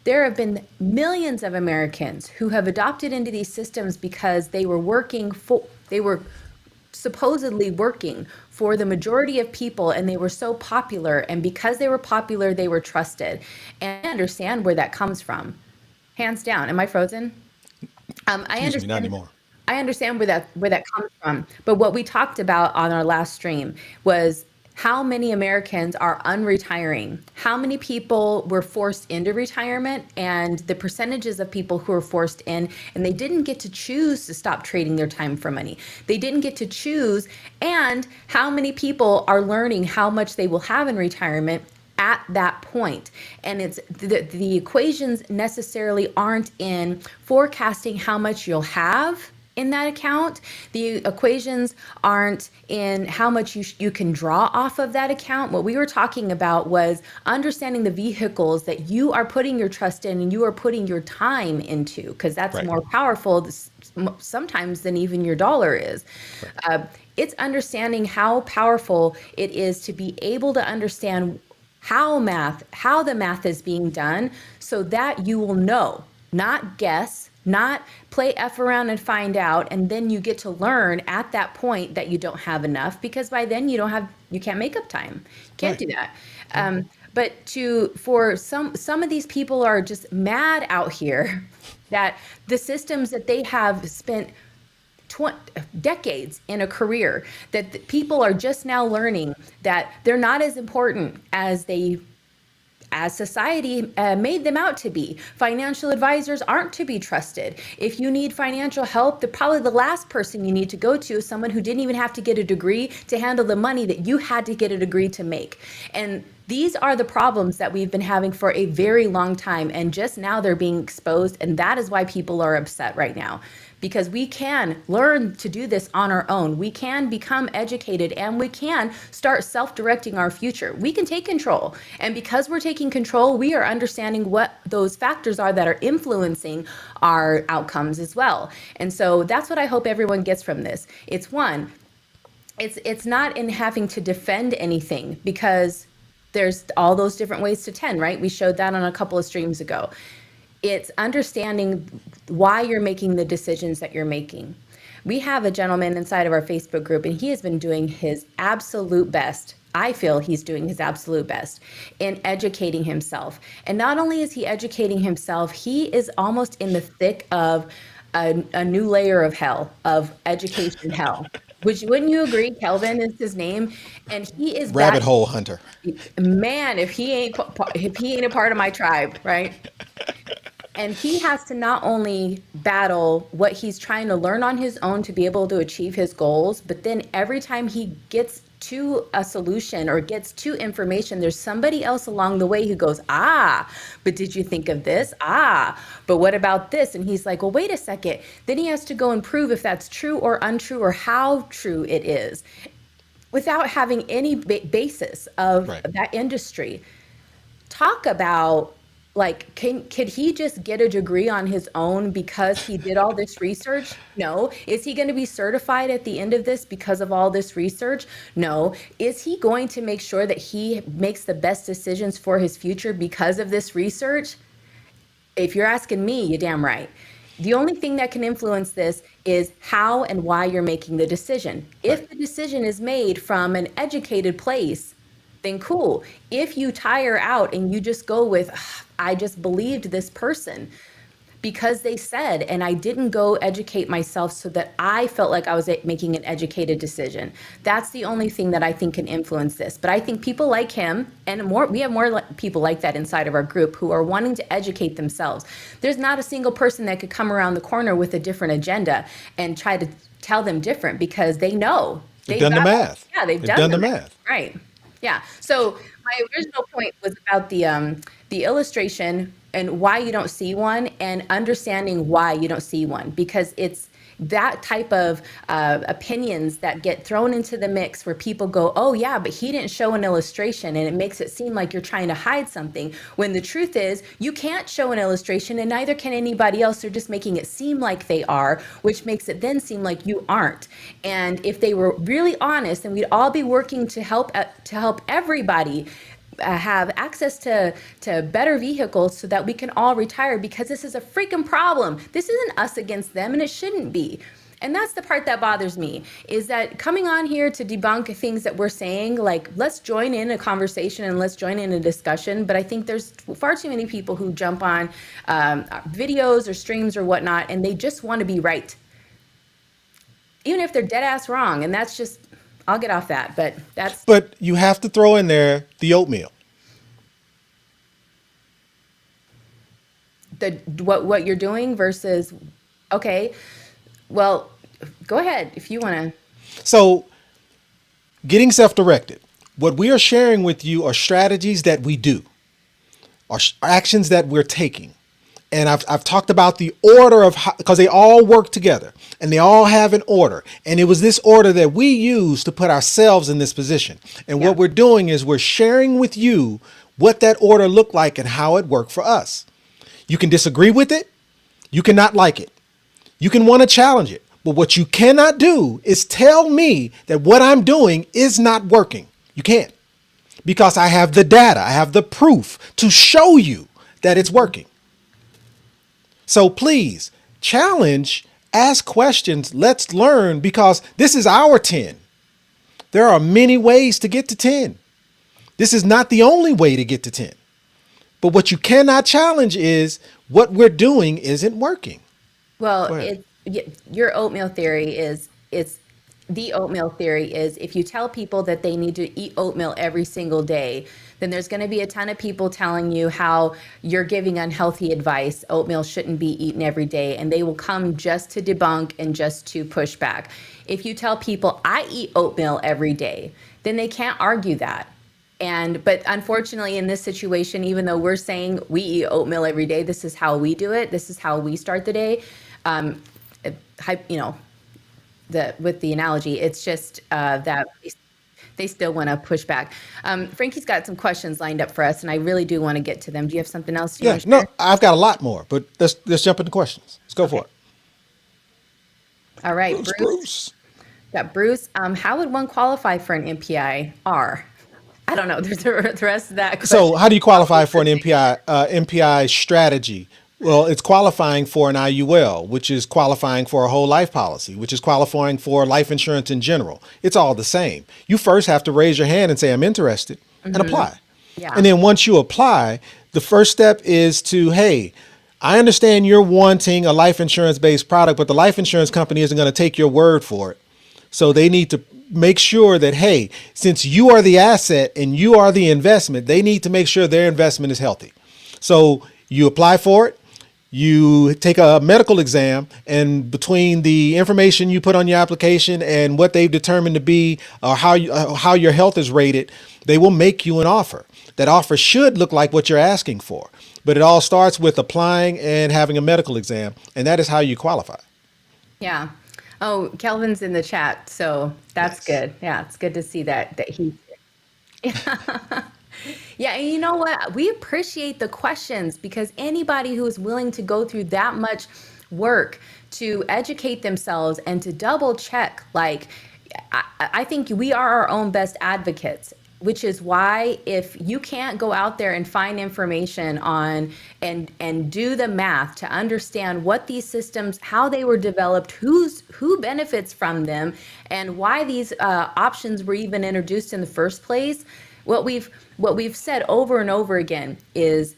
There have been millions of Americans who have adopted into these systems because they were supposedly working for the majority of people and they were so popular. And because they were popular, they were trusted. And I understand where that comes from. Hands down. Am I frozen? I Excuse me, not understand. anymore. I understand where that comes from. But what we talked about on our last stream was how many Americans are unretiring, how many people were forced into retirement, and the percentages of people who were forced in, and they didn't get to choose to stop trading their time for money. They didn't get to choose, and how many people are learning how much they will have in retirement at that point. And it's the equations necessarily aren't in forecasting how much you'll have in that account. The equations aren't in how much you can draw off of that account. What we were talking about was understanding the vehicles that you are putting your trust in and you are putting your time into, because that's Right. more powerful sometimes than even your dollar is. It's understanding how powerful it is to be able to understand how the math is being done so that you will know, not guess, not play F around and find out, and then you get to learn at that point that you don't have enough, because by then you can't make up time. You can't Right. do that. But for some of these people are just mad out here that the systems that they have spent decades in a career, that people are just now learning that they're not as important as society made them out to be. Financial advisors aren't to be trusted. If you need financial help, probably the last person you need to go to is someone who didn't even have to get a degree to handle the money that you had to get a degree to make. And these are the problems that we've been having for a very long time, and just now they're being exposed, and that is why people are upset right now. Because we can learn to do this on our own. We can become educated and we can start self-directing our future. We can take control. And because we're taking control, we are understanding what those factors are that are influencing our outcomes as well. And so that's what I hope everyone gets from this. It's one, it's not in having to defend anything, because there's all those different ways to 10, right? We showed that on a couple of streams ago. It's understanding why you're making the decisions that you're making. We have a gentleman inside of our Facebook group, and he has been doing his absolute best. I feel he's doing his absolute best in educating himself. And not only is he educating himself, he is almost in the thick of a new layer of hell, of education hell. Which, wouldn't you agree? Kelvin is his name, and he is Rabbit hole hunter. man. If he ain't a part of my tribe, right? And he has to not only battle what he's trying to learn on his own to be able to achieve his goals, but then every time he gets to a solution or gets to information, there's somebody else along the way who goes, but did you think of this? But what about this? And he's like, well, wait a second. Then he has to go and prove if that's true or untrue or how true it is without having any basis of Right. that industry. Talk about, like, could he just get a degree on his own because he did all this research? No. Is he going to be certified at the end of this because of all this research? No. Is he going to make sure that he makes the best decisions for his future because of this research? If you're asking me, you're damn right. The only thing that can influence this is how and why you're making the decision. If the decision is made from an educated place, then cool. If you tire out and you just go with, I just believed this person because they said, and I didn't go educate myself so that I felt like I was making an educated decision. That's the only thing that I think can influence this. But I think people like him, and we have more people like that inside of our group who are wanting to educate themselves. There's not a single person that could come around the corner with a different agenda and try to tell them different, because they know. They've done the math. Yeah, they've done the math. Right. Yeah. So my original point was about the illustration and why you don't see one, and understanding why you don't see one, because it's that type of opinions that get thrown into the mix where people go, oh yeah, but he didn't show an illustration, and it makes it seem like you're trying to hide something, when the truth is you can't show an illustration, and neither can anybody else. They're just making it seem like they are, which makes it then seem like you aren't. And if they were really honest, then we'd all be working to help everybody have access to better vehicles so that we can all retire, because this is a freaking problem. This isn't us against them, and it shouldn't be. And that's the part that bothers me, is that coming on here to debunk things that we're saying, like, let's join in a conversation and let's join in a discussion. But I think there's far too many people who jump on videos or streams or whatnot, and they just want to be right, even if they're dead ass wrong. And that's just, I'll get off that, but that's. But you have to throw in there the oatmeal. What you're doing versus, okay, well, go ahead if you want to. So, getting self-directed. What we are sharing with you are strategies that we do, are actions that we're taking. And I've talked about the order of how, because they all work together and they all have an order. And it was this order that we use to put ourselves in this position. And what we're doing is we're sharing with you what that order looked like and how it worked for us. You can disagree with it. You cannot like it. You can want to challenge it. But what you cannot do is tell me that what I'm doing is not working. You can't, because I have the data. I have the proof to show you that it's working. So please challenge, ask questions. Let's learn, because this is our 10. There are many ways to get to 10. This is not the only way to get to 10. But what you cannot challenge is what we're doing isn't working. Well, your oatmeal theory is, the oatmeal theory is, if you tell people that they need to eat oatmeal every single day, then there's going to be a ton of people telling you how you're giving unhealthy advice. Oatmeal shouldn't be eaten every day, and they will come just to debunk and just to push back. If you tell people I eat oatmeal every day, then they can't argue that. But unfortunately, in this situation, even though we're saying we eat oatmeal every day, this is how we do it. This is how we start the day. With the analogy, it's just that they still want to push back. Frankie's got some questions lined up for us, and I really do want to get to them. Do you have something else you want to share? I've got a lot more, but let's jump into questions. Let's go for it. All right, Bruce. Got Bruce. How would one qualify for an MPI? I don't know. There's the rest of that So, question. how do you qualify for an MPI strategy? Well, it's qualifying for an IUL, which is qualifying for a whole life policy, which is qualifying for life insurance in general. It's all the same. You first have to raise your hand and say, I'm interested, and apply. Yeah. And then once you apply, the first step is to, hey, I understand you're wanting a life insurance based product, but the life insurance company isn't going to take your word for it. So they need to make sure that, hey, since you are the asset and you are the investment, they need to make sure their investment is healthy. So you apply for it, you take a medical exam, and between the information you put on your application and what they've determined to be or how your health is rated, they will make you an offer. That offer should look like what you're asking for, but it all starts with applying and having a medical exam, and that is how you qualify. Yeah. Oh, Kelvin's in the chat, so that's Nice. good. Yeah, it's good to see that he. Yeah, and you know what? We appreciate the questions because anybody who is willing to go through that much work to educate themselves and to double check, like, I think we are our own best advocates, which is why if you can't go out there and find information on and do the math to understand what these systems, how they were developed, who benefits from them, and why these options were even introduced in the first place, what we've said over and over again is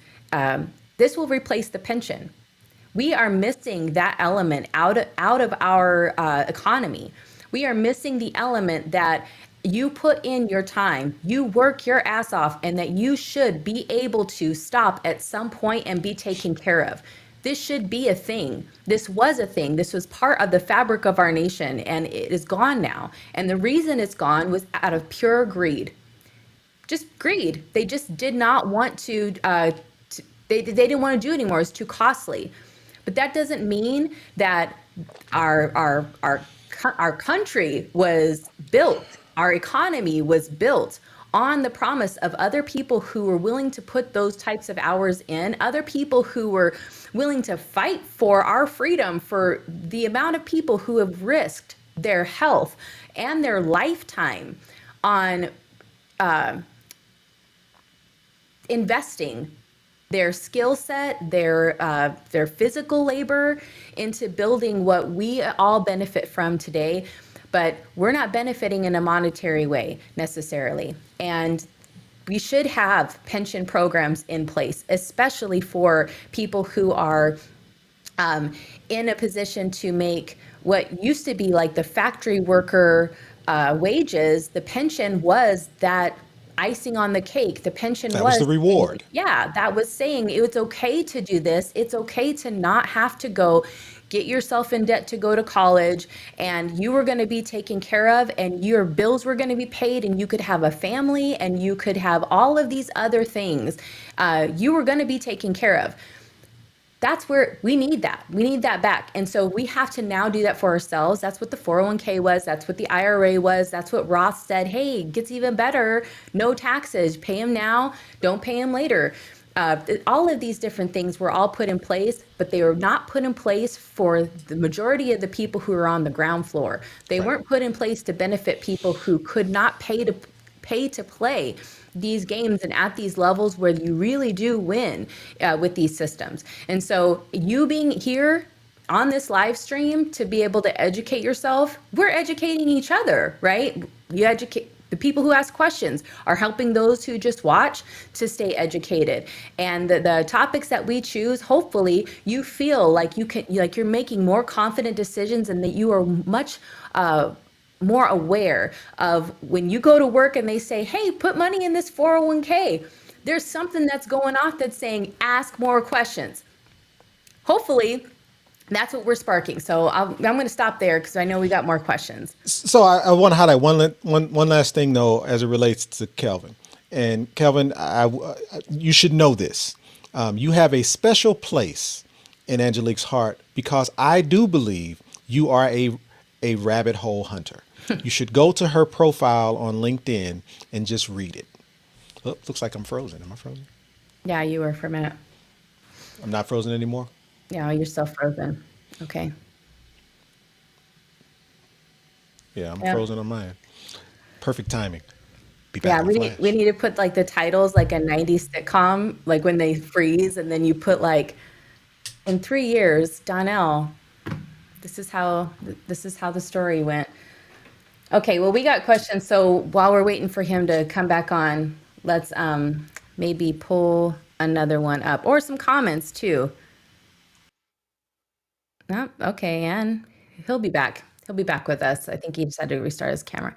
this will replace the pension. We are missing that element out of our economy. We are missing the element that you put in your time, you work your ass off, and that you should be able to stop at some point and be taken care of. This should be a thing. This was a thing. This was part of the fabric of our nation, and it is gone now. And the reason it's gone was out of pure greed, just greed. They just did not want they didn't want to do it anymore. It's too costly. But that doesn't mean that our country was built, our economy was built on the promise of other people who were willing to put those types of hours in, other people who were willing to fight for our freedom, for the amount of people who have risked their health and their lifetime on investing their skill set, their physical labor into building what we all benefit from today, but we're not benefiting in a monetary way necessarily. And we should have pension programs in place, especially for people who are in a position to make what used to be like the factory worker wages. The pension was that icing on the cake. The pension That was was the reward. yeah, that was saying it's okay to do this. It's okay to not have to go get yourself in debt to go to college, and you were going to be taken care of, and your bills were going to be paid, and you could have a family, and you could have all of these other things. You were going to be taken care of. That's where we need that. We need that back. And so we have to now do that for ourselves. That's what the 401k was. That's what the IRA was. That's what Roth said. Hey, it gets even better. No taxes. Pay them now. Don't pay them later. All of these different things were all put in place, but they were not put in place for the majority of the people who are on the ground floor. They weren't put in place to benefit people who could not pay to play these games and at these levels where you really do win with these systems. And so you being here on this live stream to be able to educate yourself, we're educating each other, right? You educate the people who ask questions are helping those who just watch to stay educated. And the topics that we choose, hopefully you feel like you're making more confident decisions and that you are much more aware of when you go to work and they say, hey, put money in this 401k. There's something that's going off that's saying, ask more questions. Hopefully, that's what we're sparking. So I'm going to stop there because I know we got more questions. So I want to highlight one last thing though, as it relates to Kelvin. And Kelvin, you should know this. You have a special place in Angelique's heart because I do believe you are a rabbit hole hunter. You should go to her profile on LinkedIn and just read it. Oh, looks like I'm frozen. Am I frozen? Yeah, you were for a minute. I'm not frozen anymore. Yeah, you're still frozen. Okay. Yeah, I'm Yeah. frozen on mine. Perfect timing. Be back Yeah, in a we flash. need to put like the titles like a 90s sitcom, like when they freeze and then you put like in 3 years, Donnell, this is how the story went. Okay, well, we got questions. So while we're waiting for him to come back on, let's maybe pull another one up or some comments too. No, okay, and he'll be back. He'll be back with us. I think he just had to restart his camera.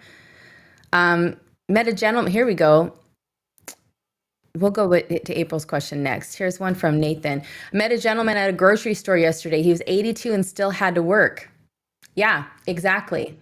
Met a gentleman. Here we go. We'll go to April's question next. Here's one from Nathan. I met a gentleman at a grocery store yesterday. He was 82 and still had to work. Yeah, exactly.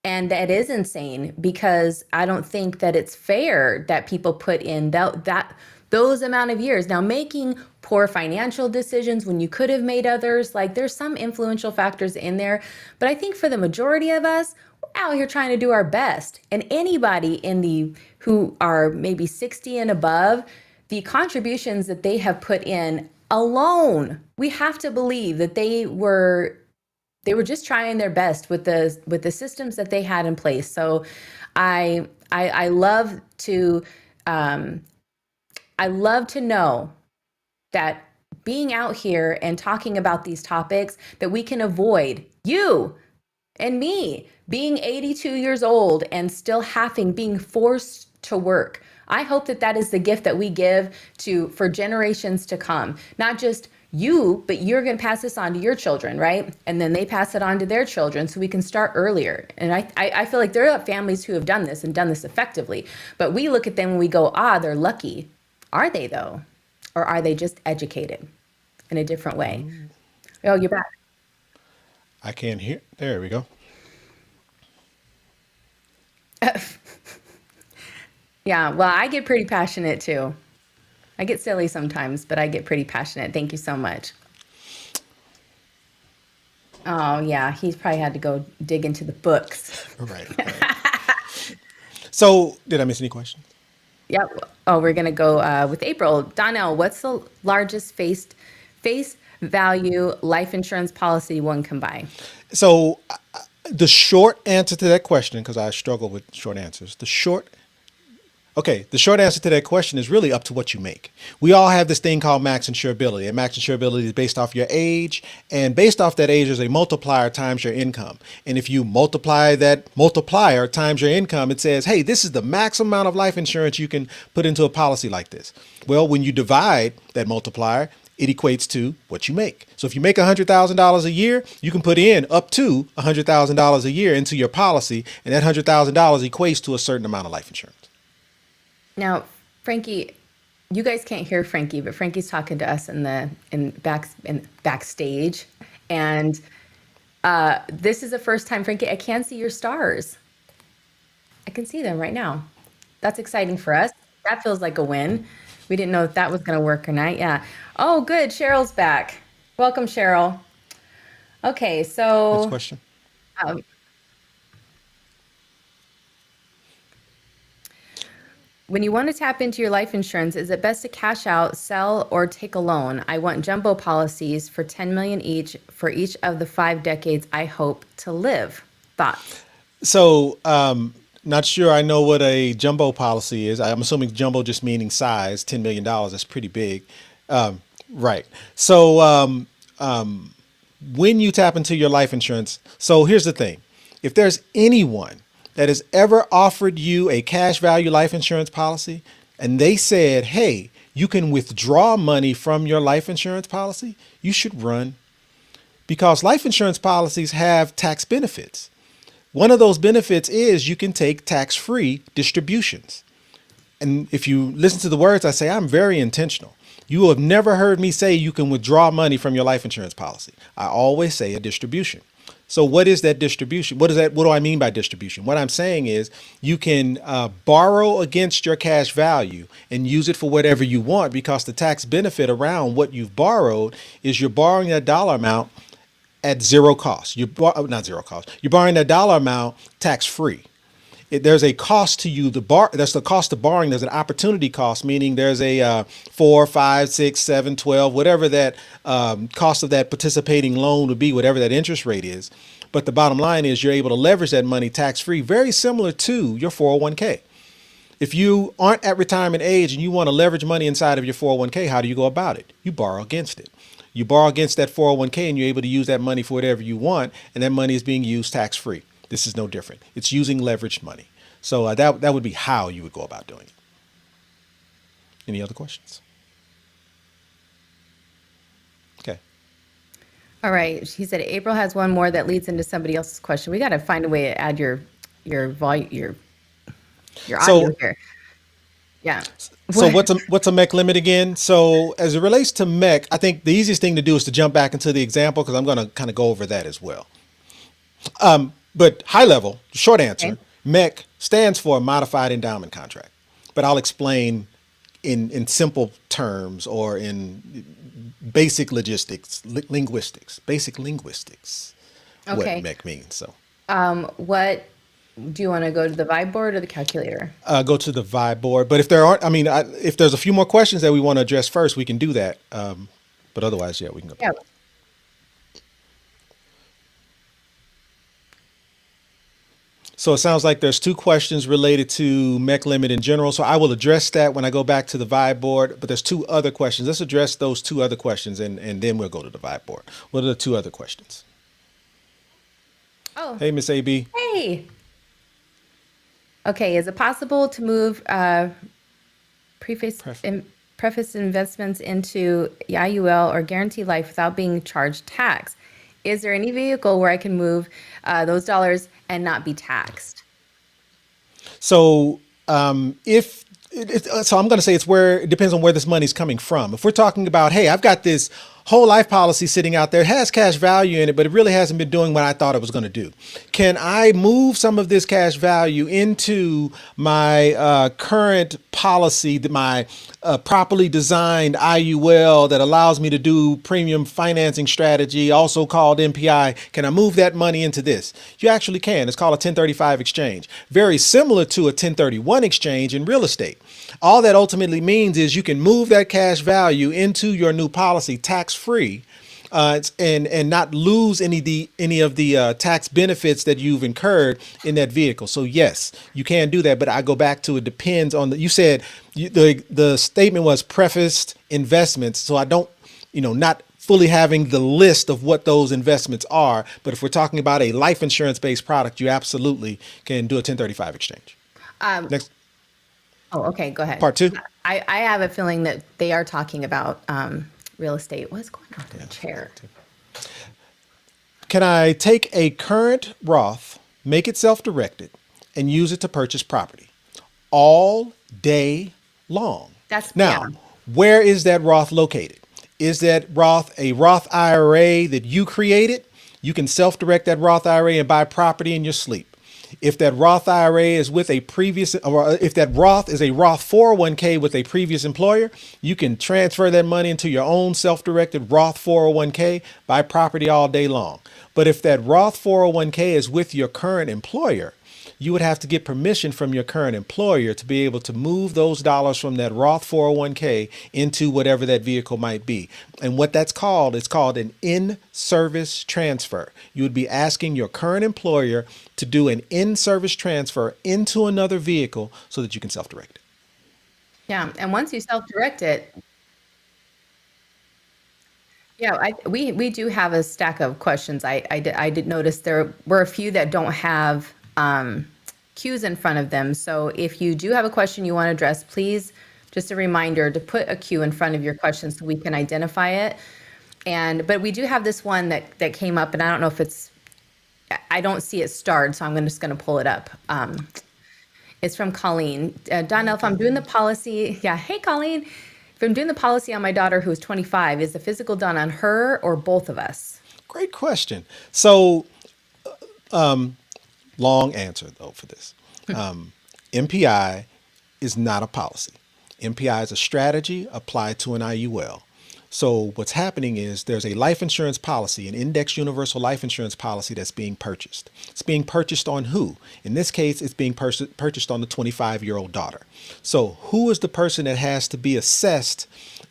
And that is insane because I don't think that it's fair that people put in that those amount of years. Now, making poor financial decisions when you could have made others, like there's some influential factors in there. But I think for the majority of us, we're out here trying to do our best. And anybody in the who are maybe 60 and above, the contributions that they have put in alone, we have to believe that they were just trying their best with the systems that they had in place. So I love to I love to know that being out here and talking about these topics that we can avoid you and me being 82 years old and still being forced to work. I hope that that is the gift that we give to for generations to come, not just you, but you're going to pass this on to your children, right? And then they pass it on to their children so we can start earlier. And I feel like there are families who have done this and done this effectively, but we look at them and we go, they're lucky. Are they though? Or are they just educated in a different way? Oh, you're back. I can't hear. There we go. Yeah, well, I get pretty passionate too. I get silly sometimes, but I get pretty passionate. Thank you so much. Oh, yeah, he's probably had to go dig into the books. Right. So, did I miss any questions? Yep. Oh, we're gonna go with April. Donnell, what's the largest face value life insurance policy one can buy? So, the short answer to that question, because I struggle with short answers, the short answer to that question is really up to what you make. We all have this thing called max insurability, and max insurability is based off your age, and based off that age, there's a multiplier times your income. And if you multiply that multiplier times your income, it says, hey, this is the max amount of life insurance you can put into a policy like this. Well, when you divide that multiplier, it equates to what you make. So if you make $100,000 a year, you can put in up to $100,000 a year into your policy, and that $100,000 equates to a certain amount of life insurance. Now, Frankie, you guys can't hear Frankie, but Frankie's talking to us in backstage, and this is the first time, Frankie, I can see your stars. I can see them right now. That's exciting for us. That feels like a win. We didn't know if that was going to work or not. Yeah. Oh, good. Cheryl's back. Welcome, Cheryl. Okay, Next so question. um, when you want to tap into your life insurance, is it best to cash out, sell, or take a loan? I want jumbo policies for 10 million each for each of the 5 decades I hope to live. Thoughts? So, not sure I know what a jumbo policy is. I'm assuming jumbo just meaning size, $10 million. That's pretty big. Right. So, when you tap into your life insurance, so here's the thing. If there's anyone that has ever offered you a cash value life insurance policy and they said, hey, you can withdraw money from your life insurance policy, you should run, because life insurance policies have tax benefits. One of those benefits is you can take tax-free distributions. And if you listen to the words I say, I'm very intentional. You will have never heard me say you can withdraw money from your life insurance policy. I always say a distribution. So what is that distribution? What do I mean by distribution? What I'm saying is you can borrow against your cash value and use it for whatever you want, because the tax benefit around what you've borrowed is you're borrowing that dollar amount at zero cost. Not zero cost. You're borrowing that dollar amount tax free. There's a cost to you. That's the cost of borrowing. There's an opportunity cost, meaning there's a 4, 5, 6, 7, 12, whatever that cost of that participating loan would be, whatever that interest rate is. But the bottom line is you're able to leverage that money tax-free, very similar to your 401k. If you aren't at retirement age and you want to leverage money inside of your 401k, how do you go about it? You borrow against it. You borrow against that 401k and you're able to use that money for whatever you want, and that money is being used tax-free. This is no different. It's using leveraged money. So that would be how you would go about doing it. Any other questions? Okay. All right. She said April has one more that leads into somebody else's question. We got to find a way to add your volume, your audio here. Yeah. So what's a MEC limit again? So as it relates to MEC, I think the easiest thing to do is to jump back into the example, because I'm going to kind of go over that as well. But high level, short answer, Okay. MEC stands for Modified Endowment Contract. But I'll explain in simple terms or in basic basic linguistics, what Okay. MEC means. So What do you want to go to the vibe board or the calculator? go to the vibe board. But if there aren't, if there's a few more questions that we want to address first, we can do that. But otherwise, yeah, we can go. Yeah. So it sounds like there's two questions related to MEC limit in general. So I will address that when I go back to the vibe board. But there's two other questions. Let's address those two other questions, and then we'll go to the vibe board. What are the two other questions? Oh, Hey, Miss AB. hey. Okay. Is it possible to move preface investments into IUL or guarantee life without being charged tax? Is there any vehicle where I can move those dollars and not be taxed? So so I'm going to say it depends on where this money's coming from. If we're talking about, hey, I've got this whole life policy sitting out there, it has cash value in it, but it really hasn't been doing what I thought it was going to do. Can I move some of this cash value into my current policy, my properly designed IUL that allows me to do premium financing strategy, also called MPI? Can I move that money into this? You actually can. It's called a 1035 exchange. Very similar to a 1031 exchange in real estate. All that ultimately means is you can move that cash value into your new policy tax-free, and not lose any of the tax benefits that you've incurred in that vehicle. So yes, you can do that, but I go back to it depends on you said the statement was prefaced investments. So I don't, not fully having the list of what those investments are. But if we're talking about a life insurance based product, you absolutely can do a 1035 exchange. Next. Oh, okay. Go ahead. Part two. I have a feeling that they are talking about real estate. What's going on with the chair? Can I take a current Roth, make it self-directed, and use it to purchase property all day long? Now, where is that Roth located? Is that Roth a Roth IRA that you created? You can self-direct that Roth IRA and buy property in your sleep. If that Roth IRA is with a previous, or if that Roth is a Roth 401k with a previous employer, you can transfer that money into your own self-directed Roth 401k, buy property all day long. But if that Roth 401k is with your current employer, you would have to get permission from your current employer to be able to move those dollars from that Roth 401k into whatever that vehicle might be. And what that's called, it's called an in-service transfer. You would be asking your current employer to do an in-service transfer into another vehicle so that you can self-direct it. Yeah, and once you self-direct it, we do have a stack of questions. I did notice there were a few that don't have Q's in front of them. So if you do have a question you want to address, please, just a reminder to put a Q in front of your question so we can identify it. But we do have this one that came up, and I don't know if I don't see it starred, so I'm just going to pull it up. It's from Colleen. Donnell, if I'm doing the policy, hey Colleen, if I'm doing the policy on my daughter who's 25, is the physical done on her or both of us? Great question. So, long answer though for this. MPI is not a policy. MPI is a strategy applied to an IUL. So what's happening is there's a life insurance policy, an index universal life insurance policy that's being purchased. It's being purchased on who? In this case, it's being purchased on the 25-year-old daughter. So who is the person that has to be assessed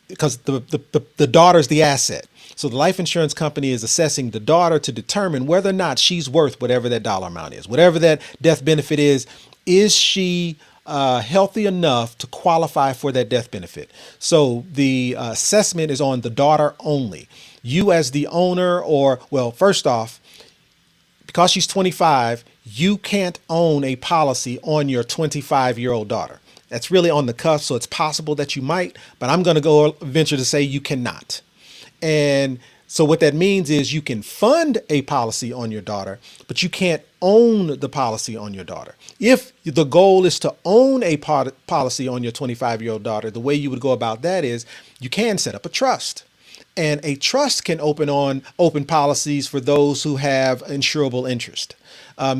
because the daughter's the asset. So the life insurance company is assessing the daughter to determine whether or not she's worth whatever that dollar amount is, whatever that death benefit is. Is she healthy enough to qualify for that death benefit? So the assessment is on the daughter only. You as the owner, or well, first off, because she's 25, you can't own a policy on your 25-year-old daughter. That's really on the cusp, so it's possible that you might, but I'm going to go venture to say you cannot. And so what that means is you can fund a policy on your daughter, but you can't own the policy on your daughter. If the goal is to own a policy on your 25-year-old daughter, the way you would go about that is you can set up a trust. And a trust can open policies for those who have insurable interest.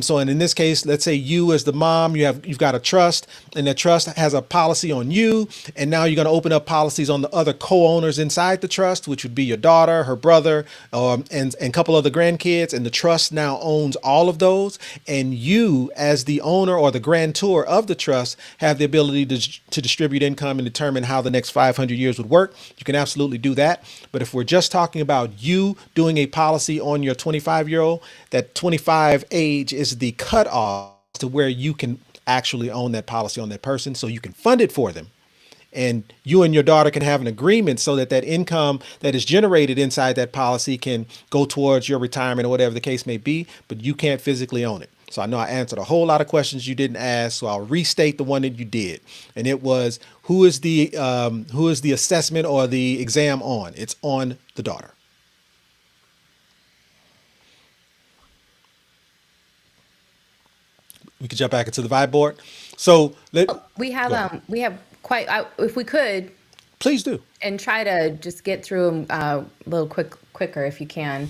So, and in this case, let's say you as the mom, you've got a trust, and that trust has a policy on you, and now you're going to open up policies on the other co-owners inside the trust, which would be your daughter, her brother, and a couple other grandkids, and the trust now owns all of those, and you as the owner or the grantor of the trust have the ability to distribute income and determine how the next 500 years would work. You can absolutely do that. But if we're just talking about you doing a policy on your 25-year-old, that 25 age is the cutoff to where you can actually own that policy on that person, so you can fund it for them. And you and your daughter can have an agreement so that that income that is generated inside that policy can go towards your retirement or whatever the case may be, but you can't physically own it. So I know I answered a whole lot of questions you didn't ask, so I'll restate the one that you did. And it was, who is the assessment or the exam on? It's on the daughter. We could jump back into the vibe board. So We go ahead. have quite, if we could, Please do. and try to just get through them a little quicker if you can.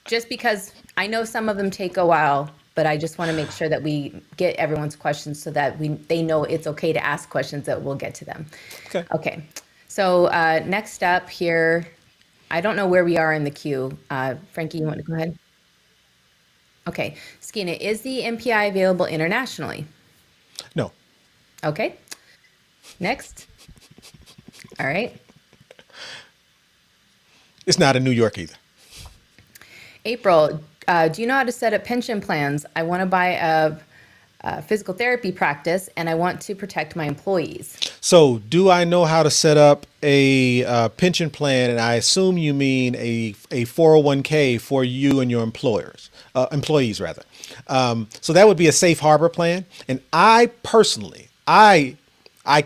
Just because I know some of them take a while, but I just want to make sure that we get everyone's questions so that they know it's okay to ask questions, that we'll get to them. Okay. Okay. So next up here, I don't know where we are in the queue. Frankie, you want to go ahead? Okay. Skeena, is the MPI available internationally? No. Okay. Next. All right. It's not in New York either. April, do you know how to set up pension plans? I want to buy a physical therapy practice and I want to protect my employees. So, do I know how to set up a pension plan? And I assume you mean a 401k for you and your employees rather. So that would be a safe harbor plan. And I personally, I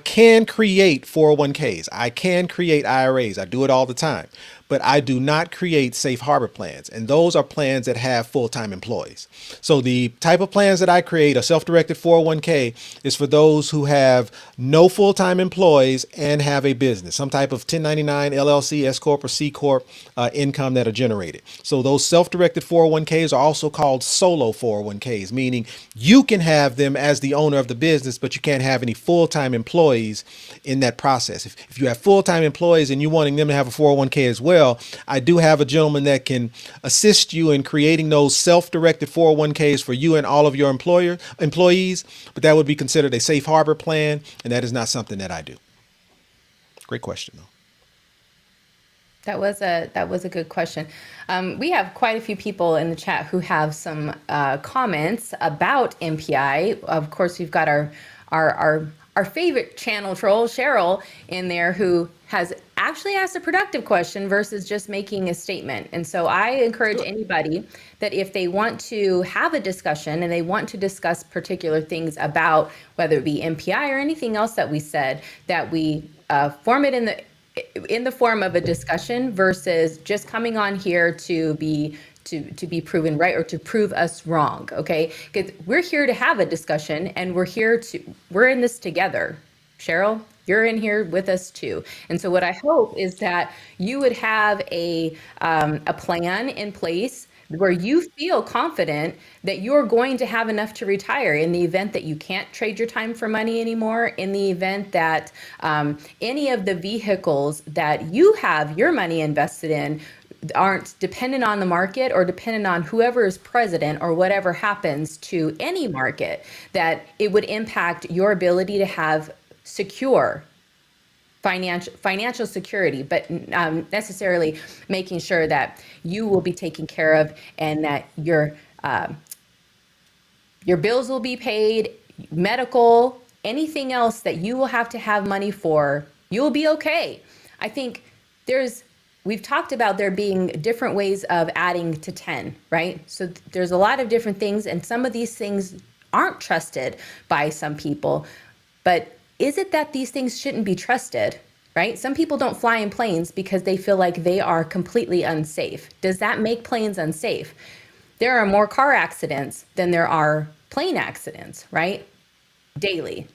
can create 401ks. I can create IRAs. I do it all the time. But I do not create safe harbor plans. And those are plans that have full-time employees. So the type of plans that I create, a self-directed 401k, is for those who have no full-time employees and have a business, some type of 1099, LLC, S Corp, or C Corp income that are generated. So those self-directed 401ks are also called solo 401ks, meaning you can have them as the owner of the business, but you can't have any full-time employees in that process. If you have full-time employees and you're wanting them to have a 401k as well, I do have a gentleman that can assist you in creating those self-directed 401ks for you and all of your employees, but that would be considered a safe harbor plan, and that is not something that I do. Great question, though. That was a good question. We have quite a few people in the chat who have some comments about MPI. Of course, we've got our favorite channel troll, Cheryl, in there, who has actually asked a productive question versus just making a statement. And so I encourage anybody that if they want to have a discussion and they want to discuss particular things about whether it be MPI or anything else that we said, that we form it in the form of a discussion versus just coming on here to be proven right or to prove us wrong. Okay, because we're here to have a discussion and we're in this together. Cheryl, you're in here with us too. And so what I hope is that you would have a plan in place where you feel confident that you're going to have enough to retire in the event that you can't trade your time for money anymore, in the event that any of the vehicles that you have your money invested in aren't dependent on the market or dependent on whoever is president or whatever happens to any market, that it would impact your ability to have secure financial security, but necessarily making sure that you will be taken care of and that your bills will be paid, medical, anything else that you will have to have money for, you will be okay. I think we've talked about there being different ways of adding to 10, right? So there's a lot of different things, and some of these things aren't trusted by some people. But is it that these things shouldn't be trusted, right? Some people don't fly in planes because they feel like they are completely unsafe. Does that make planes unsafe? There are more car accidents than there are plane accidents, right? Daily.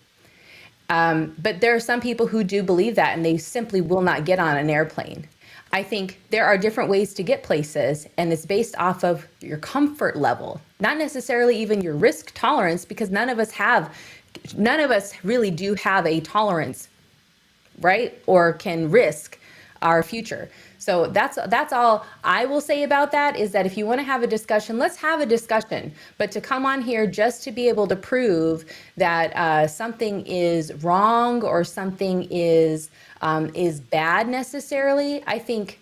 But there are some people who do believe that, and they simply will not get on an airplane. I think there are different ways to get places, and it's based off of your comfort level, not necessarily even your risk tolerance, because none of us really do have a tolerance, right? Or can risk our future. So that's all I will say about that, is that if you want to have a discussion, let's have a discussion. But to come on here just to be able to prove that something is wrong or something is bad necessarily, I think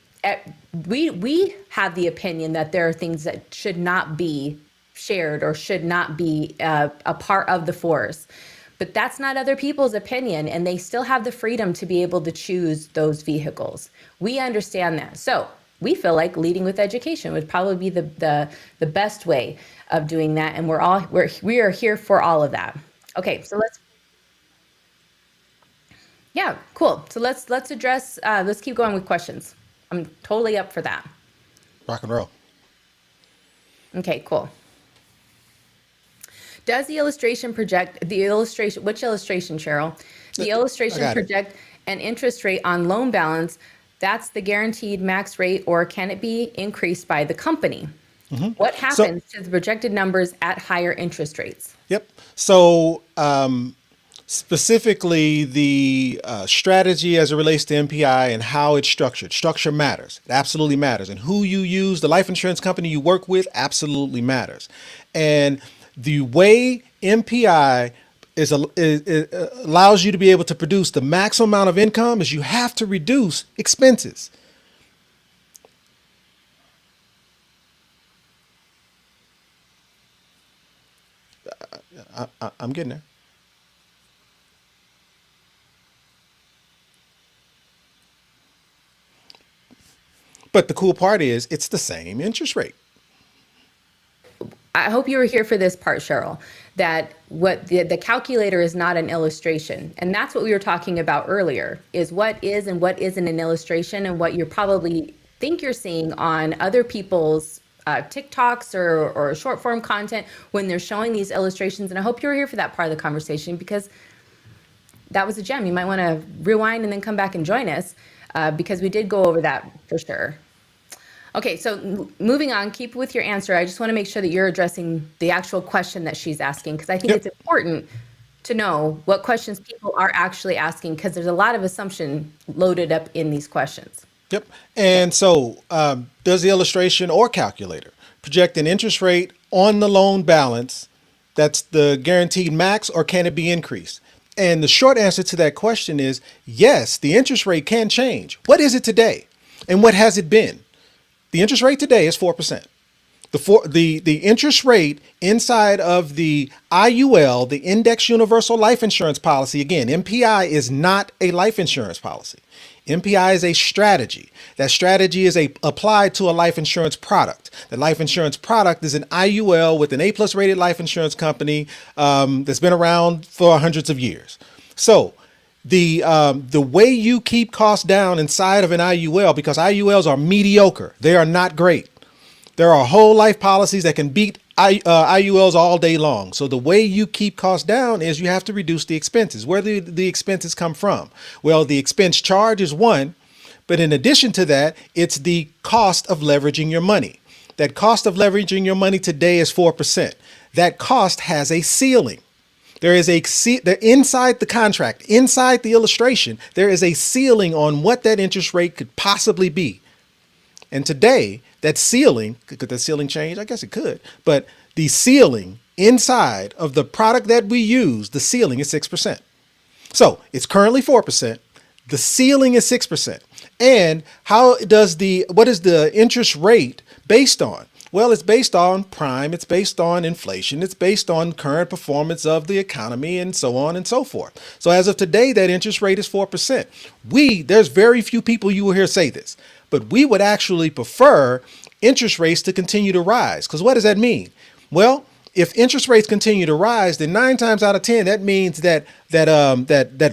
we have the opinion that there are things that should not be shared or should not be a part of the force. But that's not other people's opinion, and they still have the freedom to be able to choose those vehicles. We understand that. So we feel like leading with education would probably be the best way of doing that, and we are here for all of that. Okay, so yeah, cool. So let's address. Let's keep going with questions. I'm totally up for that. Rock and roll. Okay, cool. Does the illustration which illustration, Cheryl? The illustration project an interest rate on loan balance that's the guaranteed max rate, or can it be increased by the company? What happens to the projected numbers at higher interest rates? Yep. So specifically the strategy as it relates to MPI and how it's structured. Structure matters. It absolutely matters. And who you use, the life insurance company you work with, absolutely matters. And the way MPI allows you to be able to produce the maximum amount of income is you have to reduce expenses. I'm getting there. But the cool part is it's the same interest rate. I hope you were here for this part, Cheryl, that what the calculator is not an illustration. And that's what we were talking about earlier, is what is and what isn't an illustration, and what you probably think you're seeing on other people's TikToks or short form content when they're showing these illustrations. And I hope you were here for that part of the conversation, because that was a gem. You might want to rewind and then come back and join us, because we did go over that for sure. Okay, so moving on, keep with your answer. I just want to make sure that you're addressing the actual question that she's asking, because I think it's important to know what questions people are actually asking, because there's a lot of assumption loaded up in these questions. Yep. And so does the illustration or calculator project an interest rate on the loan balance that's the guaranteed max, or can it be increased? And the short answer to that question is yes, the interest rate can change. What is it today? And what has it been? The interest rate today is 4%. The interest rate inside of the IUL, the Index Universal Life Insurance Policy, again, MPI is not a life insurance policy. MPI is a strategy. That strategy is applied to a life insurance product. The life insurance product is an IUL with an A+ rated life insurance company that's been around for hundreds of years. So the way you keep costs down inside of an IUL, because IULs are mediocre, they are not great. There are whole life policies that can beat IULs all day long. So the way you keep costs down is you have to reduce the expenses. Where do the expenses come from? Well, the expense charge is one, but in addition to that, it's the cost of leveraging your money. That cost of leveraging your money today is 4%. That cost has a ceiling. There is inside the contract, inside the illustration, there is a ceiling on what that interest rate could possibly be. And today, that ceiling, could the ceiling change? I guess it could. But the ceiling inside of the product that we use, the ceiling is 6%. So it's currently 4%. The ceiling is 6%. And what is the interest rate based on? Well, it's based on prime, it's based on inflation, it's based on current performance of the economy, and so on and so forth. So as of today, that interest rate is 4%. There's very few people you will hear say this, but we would actually prefer interest rates to continue to rise. Because what does that mean? Well, if interest rates continue to rise, then 9 times out of 10, that means that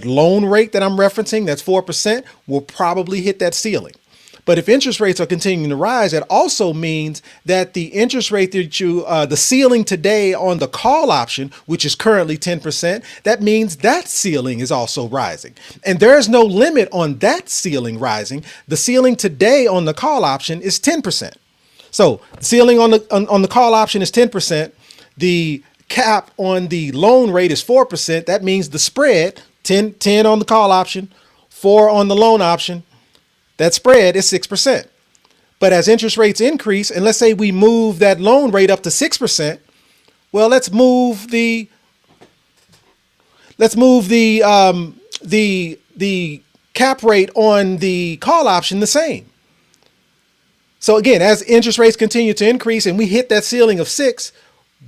loan rate that I'm referencing, that's 4%, will probably hit that ceiling. But if interest rates are continuing to rise, that also means that the interest rate that the ceiling today on the call option, which is currently 10%, that means that ceiling is also rising. And there is no limit on that ceiling rising. The ceiling today on the call option is 10%. So the ceiling on the call option is 10%. The cap on the loan rate is 4%. That means the spread, 10 on the call option, 4 on the loan option, that spread is 6%. But as interest rates increase, and let's say we move that loan rate up to 6%, well, let's move the cap rate on the call option the same. So again, as interest rates continue to increase and we hit that ceiling of 6,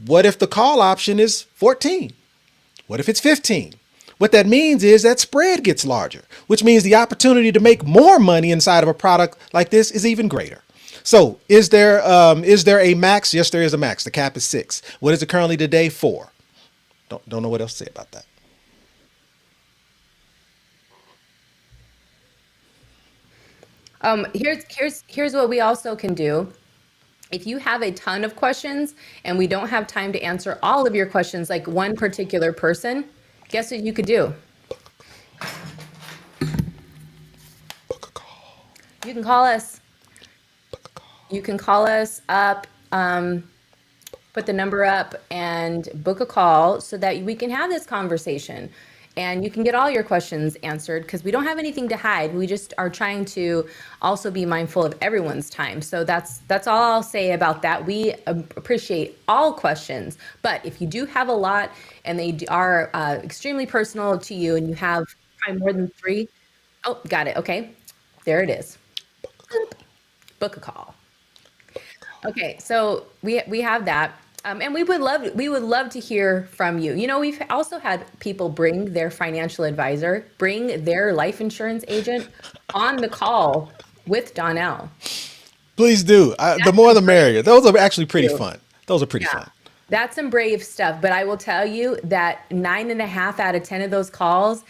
what if the call option is 14? What if it's 15? What that means is that spread gets larger, which means the opportunity to make more money inside of a product like this is even greater. So is there a max? Yes, there is a max. The cap is 6. What is it currently today? 4. Don't know what else to say about that. Here's what we also can do. If you have a ton of questions and we don't have time to answer all of your questions, like one particular person, guess what you could do? Book a call. You can call us. Book a call. You can call us up, put the number up and book a call so that we can have this conversation. And you can get all your questions answered because we don't have anything to hide. We just are trying to also be mindful of everyone's time. So that's all I'll say about that. We appreciate all questions, but if you do have a lot and they are extremely personal to you and you have probably more than 3, oh, got it. Okay, there it is. Book a call. Okay, so we have that. And we would love to hear from you. You know, we've also had people bring their financial advisor, bring their life insurance agent on the call with Donnell. Please do. The more the merrier. Those are actually pretty fun. Those are pretty fun. That's some brave stuff. But I will tell you that 9.5 out of 10 of those calls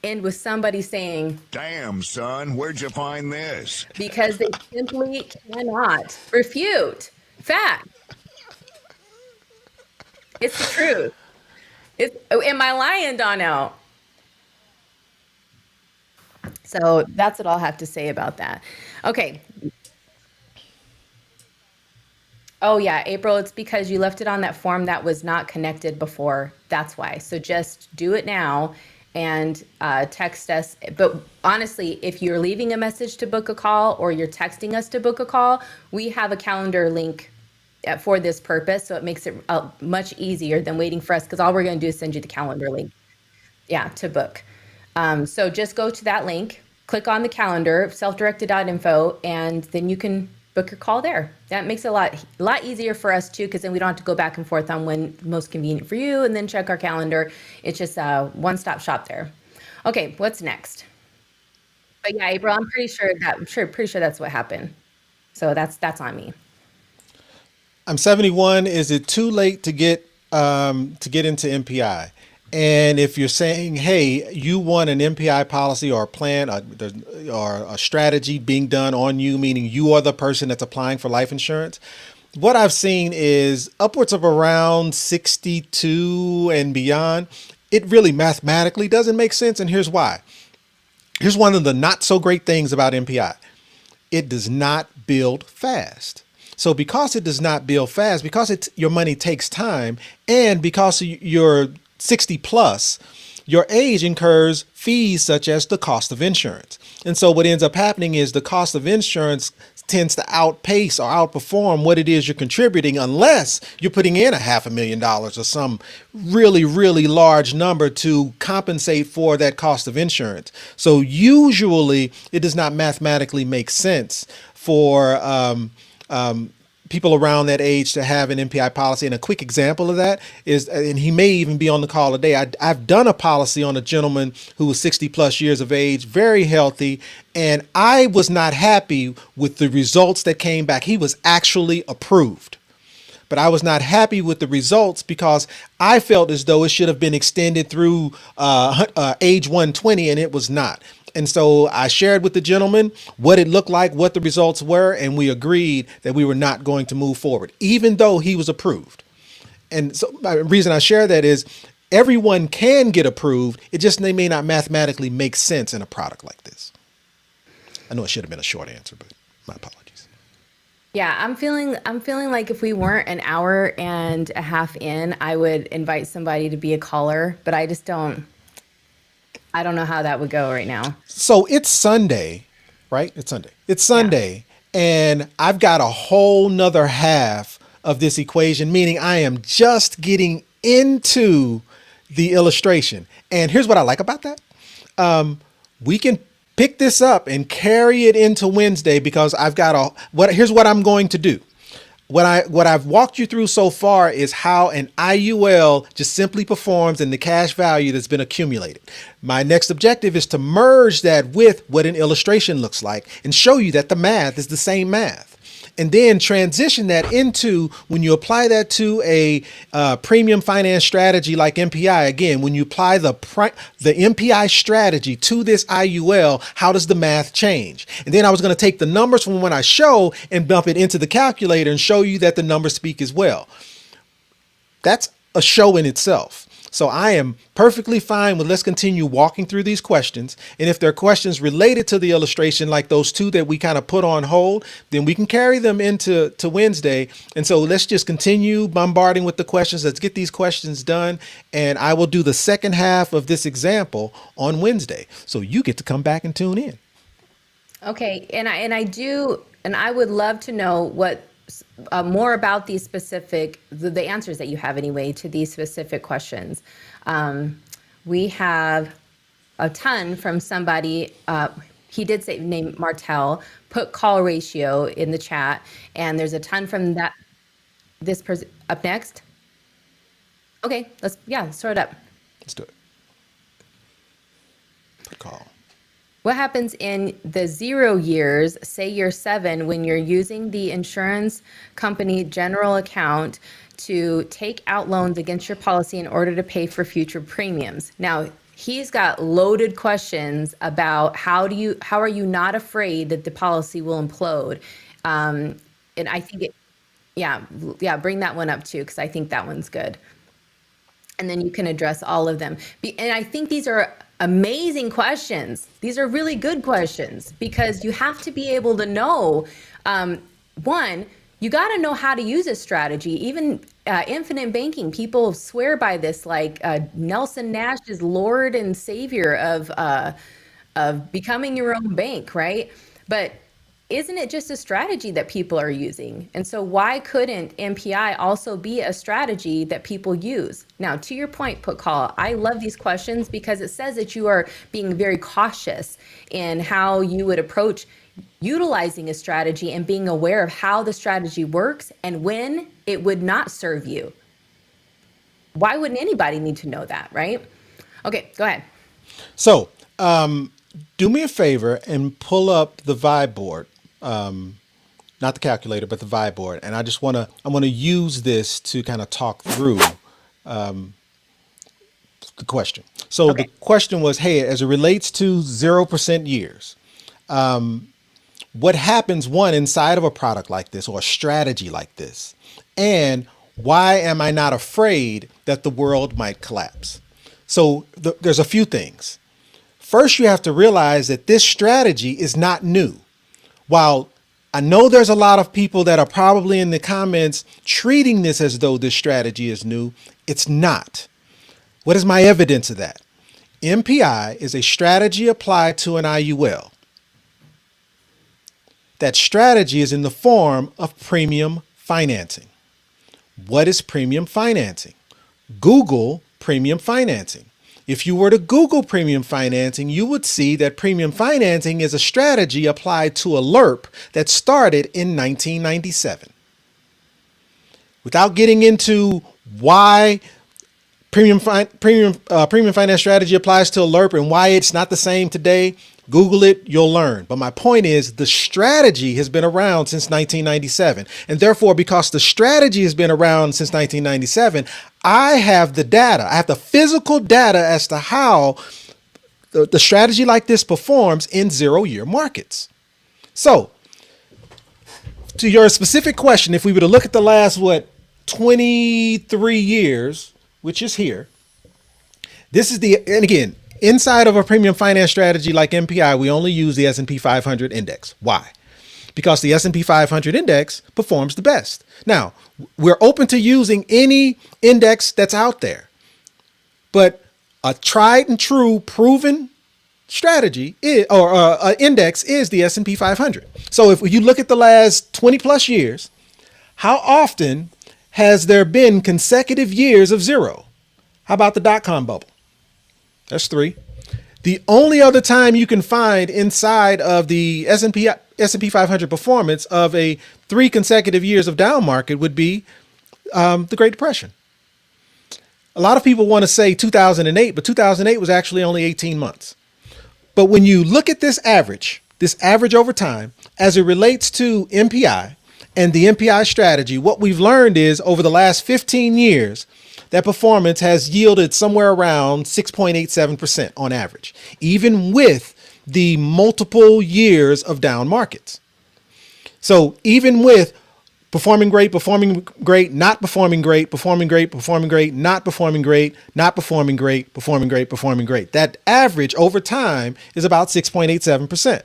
end with somebody saying, "Damn, son, where'd you find this?" Because they simply cannot refute fact. It's the truth. Am I lying, Donnell? So that's what I'll have to say about that. Okay. Oh yeah, April, it's because you left it on that form that was not connected before. That's why. So just do it now and text us. But honestly, if you're leaving a message to book a call or you're texting us to book a call, we have a calendar link for this purpose. So it makes it much easier than waiting for us because all we're going to do is send you the calendar link. Yeah, to book. So just go to that link, click on the calendar, selfdirected.info, and then you can book your call there. That makes it a lot easier for us too, because then we don't have to go back and forth on when most convenient for you and then check our calendar. It's just a one-stop shop there. Okay, what's next? But yeah, April, I'm pretty sure that's what happened. So that's on me. I'm 71. Is it too late to get into MPI? And if you're saying, hey, you want an MPI policy or a plan or a strategy being done on you, meaning you are the person that's applying for life insurance, what I've seen is upwards of around 62 and beyond. It really mathematically doesn't make sense. And here's why. Here's one of the not so great things about MPI. It does not build fast. So because it does not build fast, because your money takes time, and because you're 60 plus, your age incurs fees such as the cost of insurance. And so what ends up happening is the cost of insurance tends to outpace or outperform what it is you're contributing, unless you're putting in $500,000 or some really, really large number to compensate for that cost of insurance. So usually it does not mathematically make sense for people around that age to have an MPI policy. And a quick example of that is, and he may even be on the call today, I've done a policy on a gentleman who was 60 plus years of age, very healthy, and I was not happy with the results that came back. He was actually approved, but I was not happy with the results because I felt as though it should have been extended through age 120, and it was not. And so I shared with the gentleman what it looked like, what the results were, and we agreed that we were not going to move forward, even though he was approved. And so the reason I share that is everyone can get approved. It just may not mathematically make sense in a product like this. I know it should have been a short answer, but my apologies. Yeah, I'm feeling like if we weren't an hour and a half in, I would invite somebody to be a caller, but I don't know how that would go right now. So it's Sunday, right? It's Sunday. And I've got a whole nother half of this equation, meaning I am just getting into the illustration. And here's what I like about that. We can pick this up and carry it into Wednesday because here's what I'm going to do. What I've walked you through so far is how an IUL just simply performs in the cash value that's been accumulated. My next objective is to merge that with what an illustration looks like and show you that the math is the same math. And then transition that into, when you apply that to a premium finance strategy like MPI, again, when you apply the MPI strategy to this IUL, how does the math change? And then I was going to take the numbers from when I show and bump it into the calculator and show you that the numbers speak as well. That's a show in itself. So I am perfectly fine with let's continue walking through these questions. And if there are questions related to the illustration, like those two that we kind of put on hold, then we can carry them into Wednesday. And so let's just continue bombarding with the questions. Let's get these questions done. And I will do the second half of this example on Wednesday. So you get to come back and tune in. Okay, and I would love to know what more about these specific, the answers that you have anyway to these specific questions. We have a ton from somebody, he did say name Martel, put call ratio in the chat, and there's a ton from this person. Up next? Okay, let's sort it up. Let's do it. Good call. What happens in the 0 years, say year 7, when you're using the insurance company general account to take out loans against your policy in order to pay for future premiums? Now, he's got loaded questions about how are you not afraid that the policy will implode? And I think bring that one up too, because I think that one's good. And then you can address all of them. And I think these are amazing questions. These are really good questions because you have to be able to know, one, you got to know how to use a strategy. Even infinite banking, people swear by this, like Nelson Nash is Lord and Savior of becoming your own bank, right? But isn't it just a strategy that people are using? And so why couldn't MPI also be a strategy that people use? Now, to your point, Put Call, I love these questions because it says that you are being very cautious in how you would approach utilizing a strategy and being aware of how the strategy works and when it would not serve you. Why wouldn't anybody need to know that, right? Okay, go ahead. So do me a favor and pull up the vibe board. Not the calculator, but the vibe board. And I want to use this to kind of talk through the question. So The question was, hey, as it relates to 0% years, what happens inside of a product like this or a strategy like this? And why am I not afraid that the world might collapse? So there's a few things. First, you have to realize that this strategy is not new. While I know there's a lot of people that are probably in the comments treating this as though this strategy is new, it's not. What is my evidence of that? MPI is a strategy applied to an IUL. That strategy is in the form of premium financing. What is premium financing? Google premium financing. If you were to Google premium financing, you would see that premium financing is a strategy applied to a LERP that started in 1997. Without getting into why premium finance strategy applies to a LERP and why it's not the same today, Google it, you'll learn. But my point is the strategy has been around since 1997. And therefore, because the strategy has been around since 1997, I have the data. I have the physical data as to how the strategy like this performs in 0-year markets. So to your specific question, if we were to look at the last, 23 years, which is here, this is and again, inside of a premium finance strategy like MPI, we only use the S&P 500 index. Why? Because the S&P 500 index performs the best. Now, we're open to using any index that's out there, but a tried and true proven strategy index is the S&P 500. So if you look at the last 20 plus years, how often has there been consecutive years of zero? How about the dot-com bubble? That's 3. The only other time you can find inside of the S&P 500 performance of a 3 consecutive years of down market would be the Great Depression. A lot of people want to say 2008, but 2008 was actually only 18 months. But when you look at this average over time, as it relates to MPI and the MPI strategy, what we've learned is over the last 15 years, that performance has yielded somewhere around 6.87% on average, even with the multiple years of down markets. So even with performing great, not performing great, performing great, performing great, not performing great, not performing great, performing great, performing great, that average over time is about 6.87%.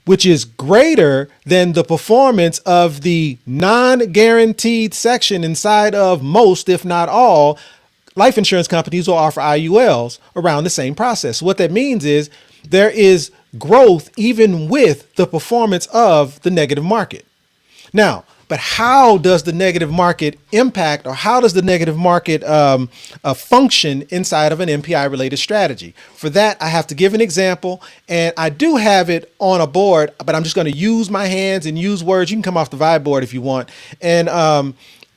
Which is greater than the performance of the non-guaranteed section inside of most, if not all, life insurance companies will offer IULs around the same process. What that means is there is growth even with the performance of the negative market. Now, but how does the negative market impact, or how does the negative market function inside of an MPI related strategy? For that, I have to give an example, and I do have it on a board, but I'm just going to use my hands and use words. You can come off the Vibe board if you want, and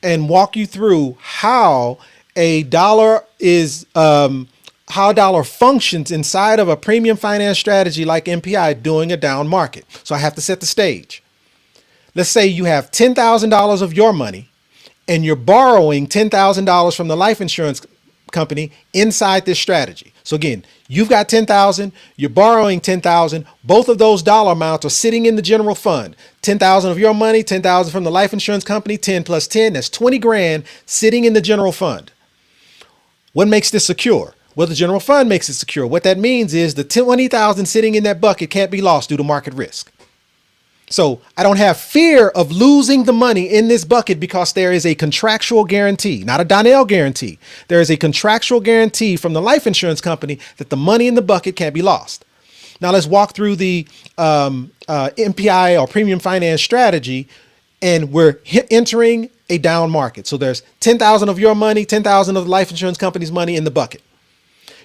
walk you through how a dollar is how a dollar functions inside of a premium finance strategy like MPI during a down market. So I have to set the stage. Let's say you have $10,000 of your money and you're borrowing $10,000 from the life insurance company inside this strategy. So again, you've got $10,000, you're borrowing $10,000. Both of those dollar amounts are sitting in the general fund. $10,000 of your money, $10,000 from the life insurance company, 10 plus 10, that's 20 grand sitting in the general fund. What makes this secure? Well, the general fund makes it secure. What that means is the 20,000 sitting in that bucket can't be lost due to market risk. So I don't have fear of losing the money in this bucket because there is a contractual guarantee, not a Donnell guarantee. There is a contractual guarantee from the life insurance company that the money in the bucket can't be lost. Now let's walk through the MPI or premium finance strategy, and we're entering a down market. So there's 10,000 of your money, 10,000 of the life insurance company's money in the bucket.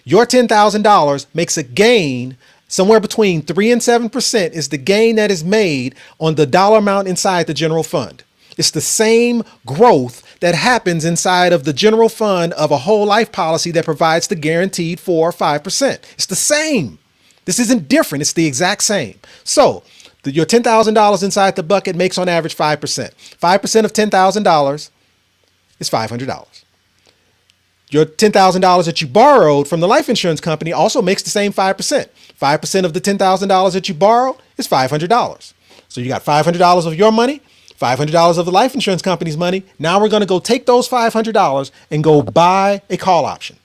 Your $10,000 makes a gain somewhere between 3 and 7% is the gain that is made on the dollar amount inside the general fund. It's the same growth that happens inside of the general fund of a whole life policy that provides the guaranteed 4 or 5%. It's the same. This isn't different. It's the exact same. So your $10,000 inside the bucket makes on average 5%. 5% of $10,000 is $500. Your $10,000 that you borrowed from the life insurance company also makes the same 5%. 5% of the $10,000 that you borrowed is $500. So you got $500 of your money, $500 of the life insurance company's money. Now we're going to go take those $500 and go buy a call option.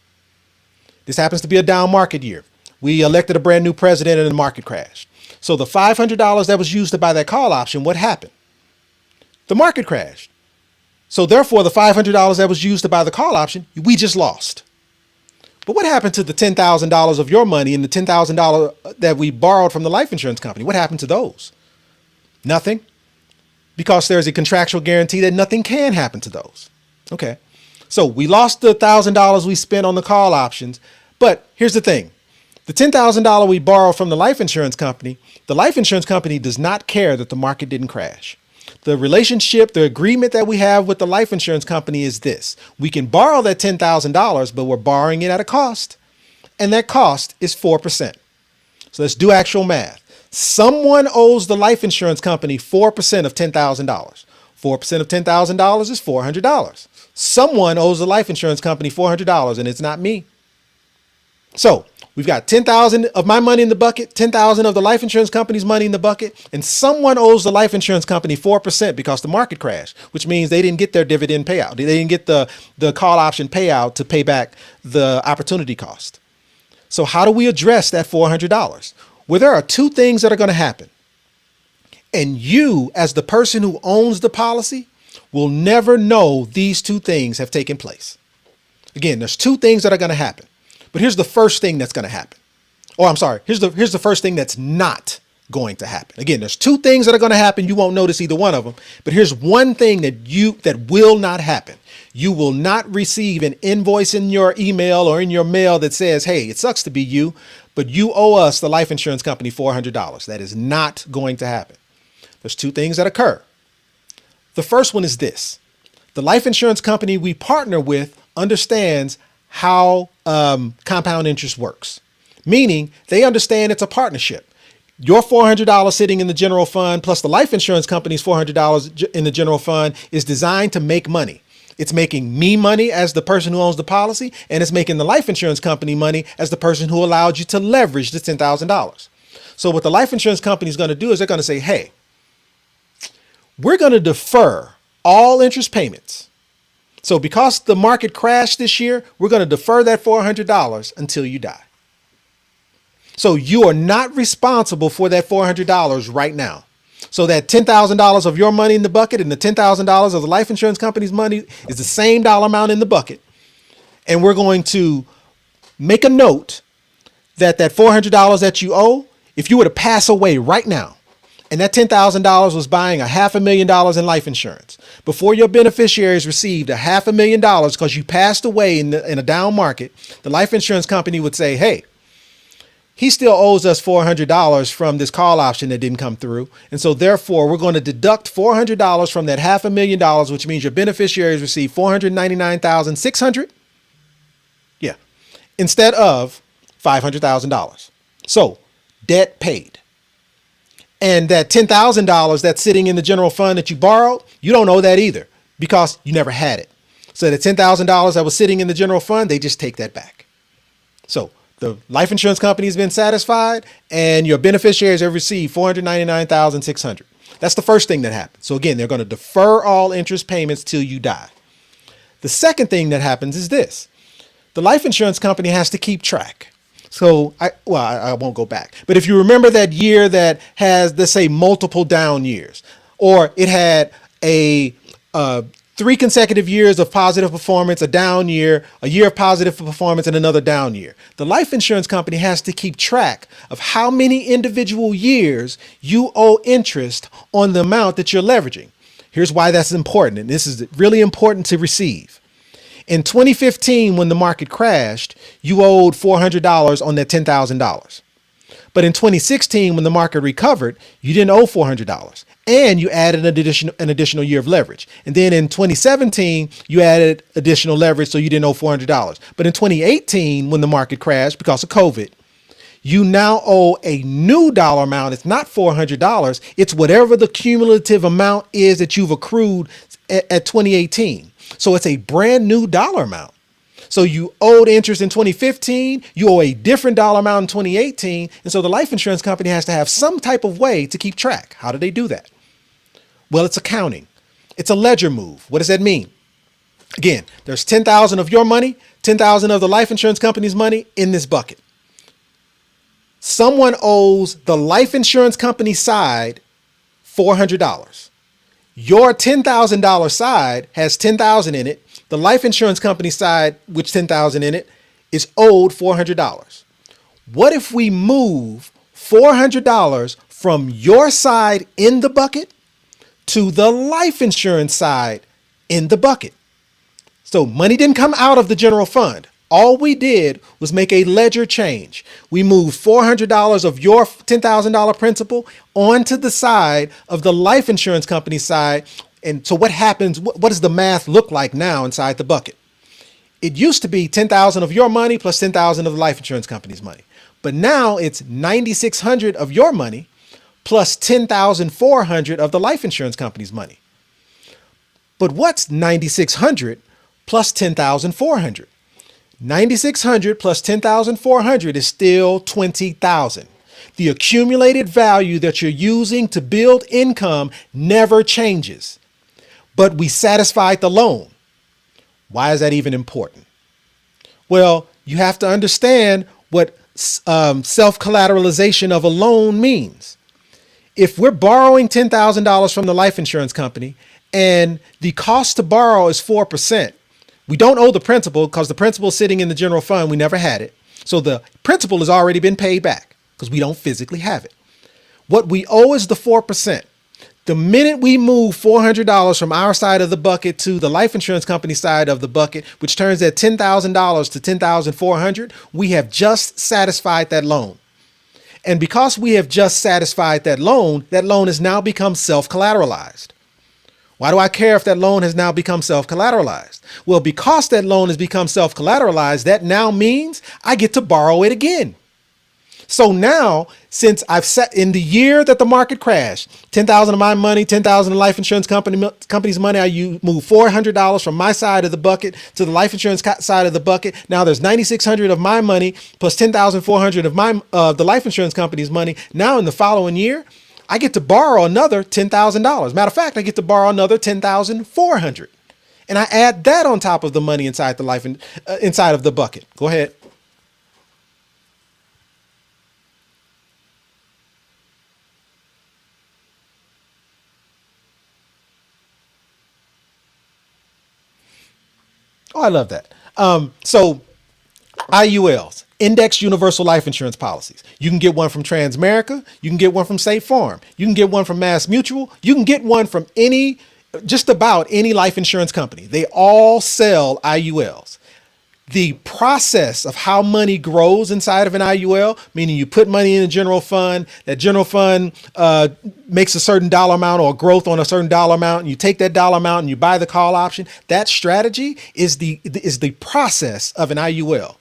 This happens to be a down market year. We elected a brand new president and the market crashed. So the $500 that was used to buy that call option, what happened? The market crashed. So therefore, the $500 that was used to buy the call option, we just lost. But what happened to the $10,000 of your money and the $10,000 that we borrowed from the life insurance company? What happened to those? Nothing. Because there's a contractual guarantee that nothing can happen to those. Okay. So we lost the $1,000 we spent on the call options. But here's the thing. The $10,000 we borrowed from the life insurance company does not care that the market didn't crash. The relationship, the agreement that we have with the life insurance company is this. We can borrow that $10,000, but we're borrowing it at a cost. And that cost is 4%. So let's do actual math. Someone owes the life insurance company 4% of $10,000. 4% of $10,000 is $400. Someone owes the life insurance company $400, and it's not me. So we've got 10,000 of my money in the bucket, 10,000 of the life insurance company's money in the bucket, and someone owes the life insurance company 4% because the market crashed, which means they didn't get their dividend payout. They didn't get the call option payout to pay back the opportunity cost. So how do we address that $400? Well, there are two things that are going to happen. And you, as the person who owns the policy, will never know these two things have taken place. Again, there's two things that are going to happen. But here's the first thing that's going to happen. Oh, I'm sorry. Here's the first thing that's not going to happen. Again, there's two things that are going to happen. You won't notice either one of them. But here's one thing that will not happen. You will not receive an invoice in your email or in your mail that says, hey, it sucks to be you, but you owe us, the life insurance company, $400. That is not going to happen. There's two things that occur. The first one is this. The life insurance company we partner with understands how compound interest works, meaning they understand it's a partnership. Your $400 sitting in the general fund plus the life insurance company's $400 in the general fund is designed to make money. It's making me money as the person who owns the policy, and it's making the life insurance company money as the person who allowed you to leverage the $10,000. So what the life insurance company is going to do is they're going to say, hey, we're going to defer all interest payments. So because the market crashed this year, we're going to defer that $400 until you die. So you are not responsible for that $400 right now. So that $10,000 of your money in the bucket and the $10,000 of the life insurance company's money is the same dollar amount in the bucket. And we're going to make a note that that $400 that you owe, if you were to pass away right now, and that $10,000 was buying $500,000 in life insurance, before your beneficiaries received $500,000 because you passed away in a down market, the life insurance company would say, hey, he still owes us $400 from this call option that didn't come through. And so therefore, we're going to deduct $400 from that $500,000, which means your beneficiaries receive $499,600. Yeah. Instead of $500,000. So debt paid. And that $10,000 that's sitting in the general fund that you borrowed, you don't owe that either because you never had it. So the $10,000 that was sitting in the general fund, they just take that back. So the life insurance company has been satisfied and your beneficiaries have received $499,600. That's the first thing that happens. So again, they're going to defer all interest payments till you die. The second thing that happens is this. The life insurance company has to keep track. So I won't go back. But if you remember that year that has, let's say, multiple down years, or it had a 3 consecutive years of positive performance, a down year, a year of positive performance, and another down year. The life insurance company has to keep track of how many individual years you owe interest on the amount that you're leveraging. Here's why that's important, and this is really important to receive. In 2015, when the market crashed, you owed $400 on that $10,000. But in 2016, when the market recovered, you didn't owe $400. And you added an additional year of leverage. And then in 2017, you added additional leverage, so you didn't owe $400. But in 2018, when the market crashed because of COVID, you now owe a new dollar amount. It's not $400. It's whatever the cumulative amount is that you've accrued at 2018. So it's a brand new dollar amount. So you owed interest in 2015, you owe a different dollar amount in 2018. And so the life insurance company has to have some type of way to keep track. How do they do that? Well, it's accounting. It's a ledger move. What does that mean? Again, there's 10,000 of your money, 10,000 of the life insurance company's money in this bucket. Someone owes the life insurance company side $400. Your $10,000 side has $10,000 in it. The life insurance company side, which $10,000 in it, is owed $400. What if we move $400 from your side in the bucket to the life insurance side in the bucket? So money didn't come out of the general fund. All we did was make a ledger change. We moved $400 of your $10,000 principal onto the side of the life insurance company side. And so what happens? What does the math look like now inside the bucket? It used to be 10,000 of your money plus 10,000 of the life insurance company's money. But now it's 9,600 of your money plus 10,400 of the life insurance company's money. But what's 9,600 plus 10,400? 9,600 plus 10,400 is still 20,000. The accumulated value that you're using to build income never changes. But we satisfied the loan. Why is that even important? Well, you have to understand what self-collateralization of a loan means. If we're borrowing $10,000 from the life insurance company and the cost to borrow is 4%, we don't owe the principal because the principal is sitting in the general fund. We never had it. So the principal has already been paid back because we don't physically have it. What we owe is the 4%. The minute we move $400 from our side of the bucket to the life insurance company side of the bucket, which turns at $10,000 to $10,400, we have just satisfied that loan. And because we have just satisfied that loan has now become self-collateralized. Why do I care if that loan has now become self-collateralized? Well, because that loan has become self-collateralized, that now means I get to borrow it again. So now, since I've set in the year that the market crashed, 10,000 of my money, 10,000 of life insurance company's money, I move $400 from my side of the bucket to the life insurance side of the bucket. Now there's 9,600 of my money plus 10,400 of the life insurance company's money. Now in the following year, I get to borrow another $10,000. Matter of fact, I get to borrow another $10,400, and I add that on top of the money inside the inside of the bucket. Go ahead. Oh, I love that. So IULs, Index Universal Life Insurance Policies. You can get one from Transamerica. You can get one from State Farm. You can get one from Mass Mutual. You can get one from just about any life insurance company. They all sell IULs. The process of how money grows inside of an IUL, meaning you put money in a general fund, that general fund makes a certain dollar amount or growth on a certain dollar amount, and you take that dollar amount and you buy the call option. That strategy is the process of an IUL.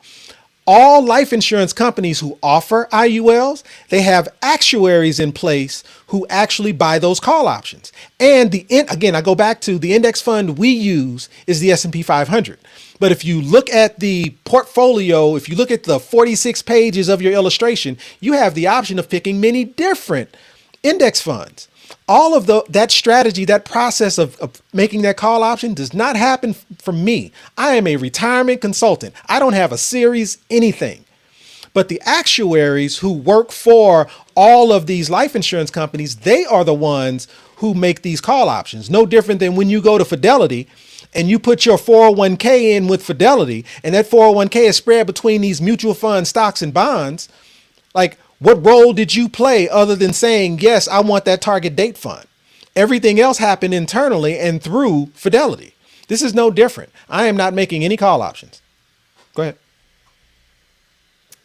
All life insurance companies who offer IULs, they have actuaries in place who actually buy those call options. And again, I go back to the index fund we use is the S&P 500. But if you look at the portfolio, if you look at the 46 pages of your illustration, you have the option of picking many different index funds. All of that strategy, that process of making that call option does not happen from me. I am a retirement consultant. I don't have a series, anything. But the actuaries who work for all of these life insurance companies, they are the ones who make these call options. No different than when you go to Fidelity and you put your 401k in with Fidelity, and that 401k is spread between these mutual funds, stocks, and bonds. Like, what role did you play other than saying, yes, I want that target date fund? Everything else happened internally and through Fidelity. This is no different. I am not making any call options. Go ahead.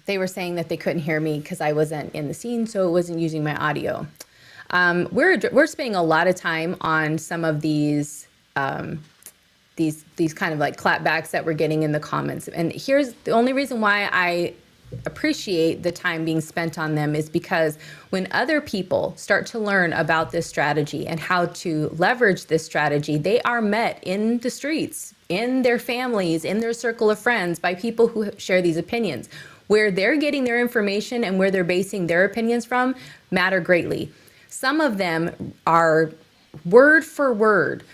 They were saying that they couldn't hear me because I wasn't in the scene, so it wasn't using my audio. We're spending a lot of time on some of these kind of like clapbacks that we're getting in the comments. And here's the only reason why I appreciate the time being spent on them is because when other people start to learn about this strategy and how to leverage this strategy, they are met in the streets, in their families, in their circle of friends by people who share these opinions. Where they're getting their information and where they're basing their opinions from matter greatly. Some of them are word for word,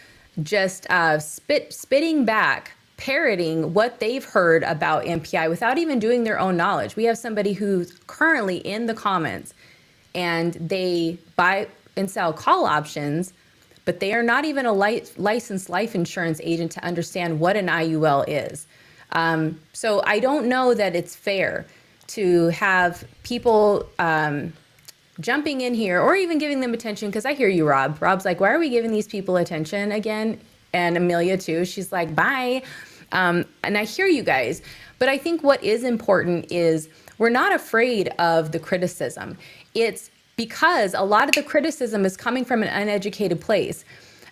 just spitting back, parroting what they've heard about MPI without even doing their own knowledge. We have somebody who's currently in the comments and they buy and sell call options, but they are not even a licensed life insurance agent to understand what an IUL is. So I don't know that it's fair to have people jumping in here or even giving them attention, because I hear you, Rob. Rob's like, why are we giving these people attention again? And Amelia too. She's like, bye. And I hear you guys. But I think what is important is we're not afraid of the criticism. It's because a lot of the criticism is coming from an uneducated place.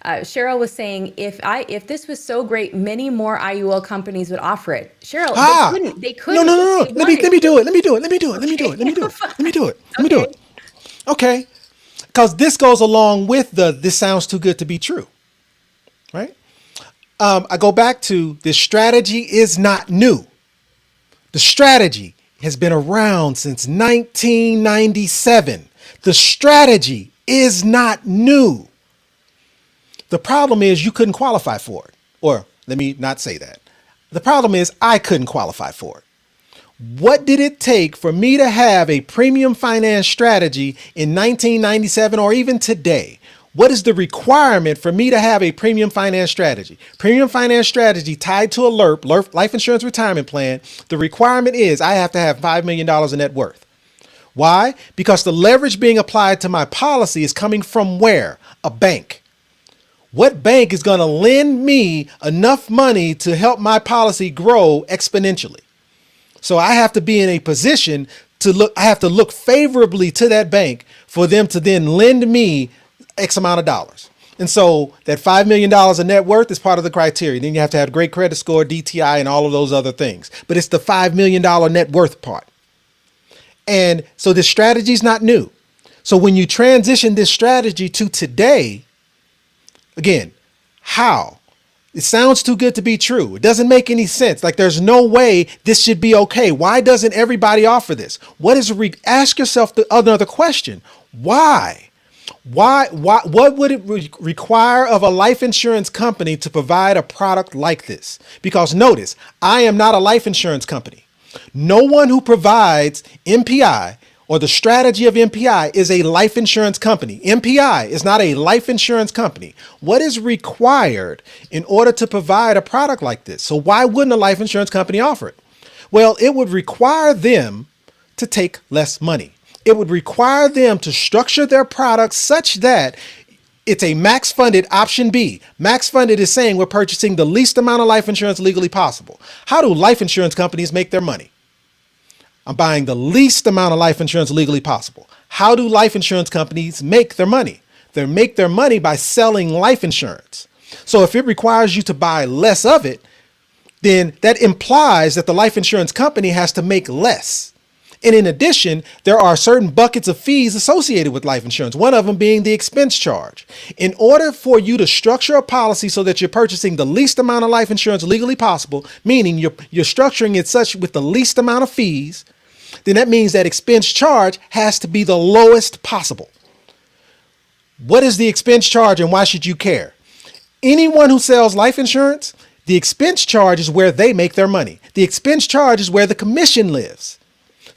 Cheryl was saying, if this was so great, many more IUL companies would offer it. Cheryl, they couldn't. No. if they Let me wanted do it. Let me do it. Okay. Because this goes along with this sounds too good to be true, right? I go back to this strategy is not new. The strategy has been around since 1997. The strategy is not new. The problem is you couldn't qualify for it. Or let me not say that. The problem is I couldn't qualify for it. What did it take for me to have a premium finance strategy in 1997 or even today? What is the requirement for me to have a premium finance strategy? Premium finance strategy tied to a LIRP, life insurance retirement plan. The requirement is I have to have $5 million in net worth. Why? Because the leverage being applied to my policy is coming from where? A bank. What bank is going to lend me enough money to help my policy grow exponentially? So I have to be in a position I have to look favorably to that bank for them to then lend me X amount of dollars. And so that $5 million in net worth is part of the criteria. Then you have to have great credit score, DTI, and all of those other things. But it's the $5 million net worth part. And so this strategy is not new. So when you transition this strategy to today, again, how? It sounds too good to be true. It doesn't make any sense. Like there's no way this should be okay. Why doesn't everybody offer this? Ask yourself another question. Why? What would it require of a life insurance company to provide a product like this? Because notice, I am not a life insurance company. No one who provides MPI or the strategy of MPI is a life insurance company. MPI is not a life insurance company. What is required in order to provide a product like this? So why wouldn't a life insurance company offer it? Well, it would require them to take less money. It would require them to structure their products such that it's a max funded option B. Max funded is saying we're purchasing the least amount of life insurance legally possible. How do life insurance companies make their money? I'm buying the least amount of life insurance legally possible. How do life insurance companies make their money? They make their money by selling life insurance. So if it requires you to buy less of it, then that implies that the life insurance company has to make less. And in addition, there are certain buckets of fees associated with life insurance, one of them being the expense charge. In order for you to structure a policy so that you're purchasing the least amount of life insurance legally possible, meaning you're structuring it such with the least amount of fees, then that means that expense charge has to be the lowest possible. What is the expense charge and why should you care? Anyone who sells life insurance, the expense charge is where they make their money. The expense charge is where the commission lives.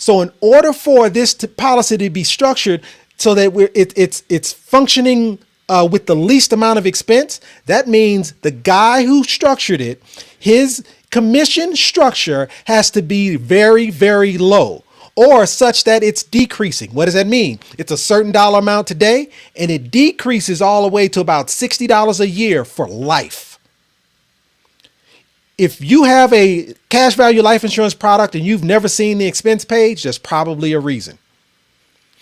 So in order for this policy to be structured so that it's functioning with the least amount of expense, that means the guy who structured it, his commission structure has to be very, very low or such that it's decreasing. What does that mean? It's a certain dollar amount today and it decreases all the way to about $60 a year for life. If you have a cash value life insurance product and you've never seen the expense page, there's probably a reason.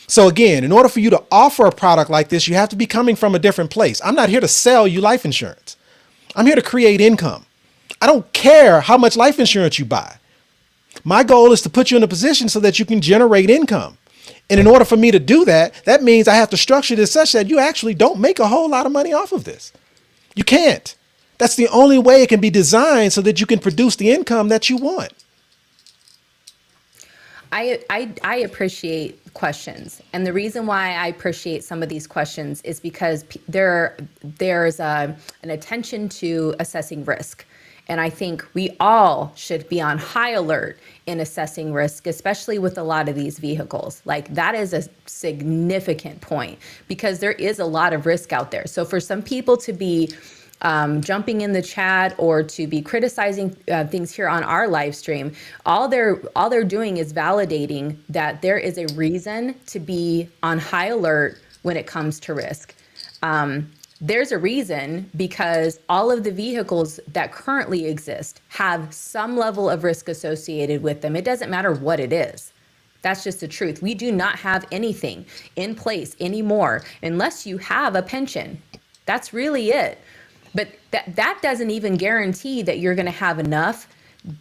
So again, in order for you to offer a product like this, you have to be coming from a different place. I'm not here to sell you life insurance. I'm here to create income. I don't care how much life insurance you buy. My goal is to put you in a position so that you can generate income. And in order for me to do that, that means I have to structure this such that you actually don't make a whole lot of money off of this. You can't. That's the only way it can be designed so that you can produce the income that you want. I appreciate questions. And the reason why I appreciate some of these questions is because there's an attention to assessing risk. And I think we all should be on high alert in assessing risk, especially with a lot of these vehicles. Like that is a significant point because there is a lot of risk out there. So for some people to be jumping in the chat or to be criticizing things here on our live stream, all they're doing is validating that there is a reason to be on high alert when it comes to risk. There's a reason, because all of the vehicles that currently exist have some level of risk associated with them. It doesn't matter what it is. That's just the truth. We do not have anything in place anymore unless you have a pension. That's really it. But that doesn't even guarantee that you're going to have enough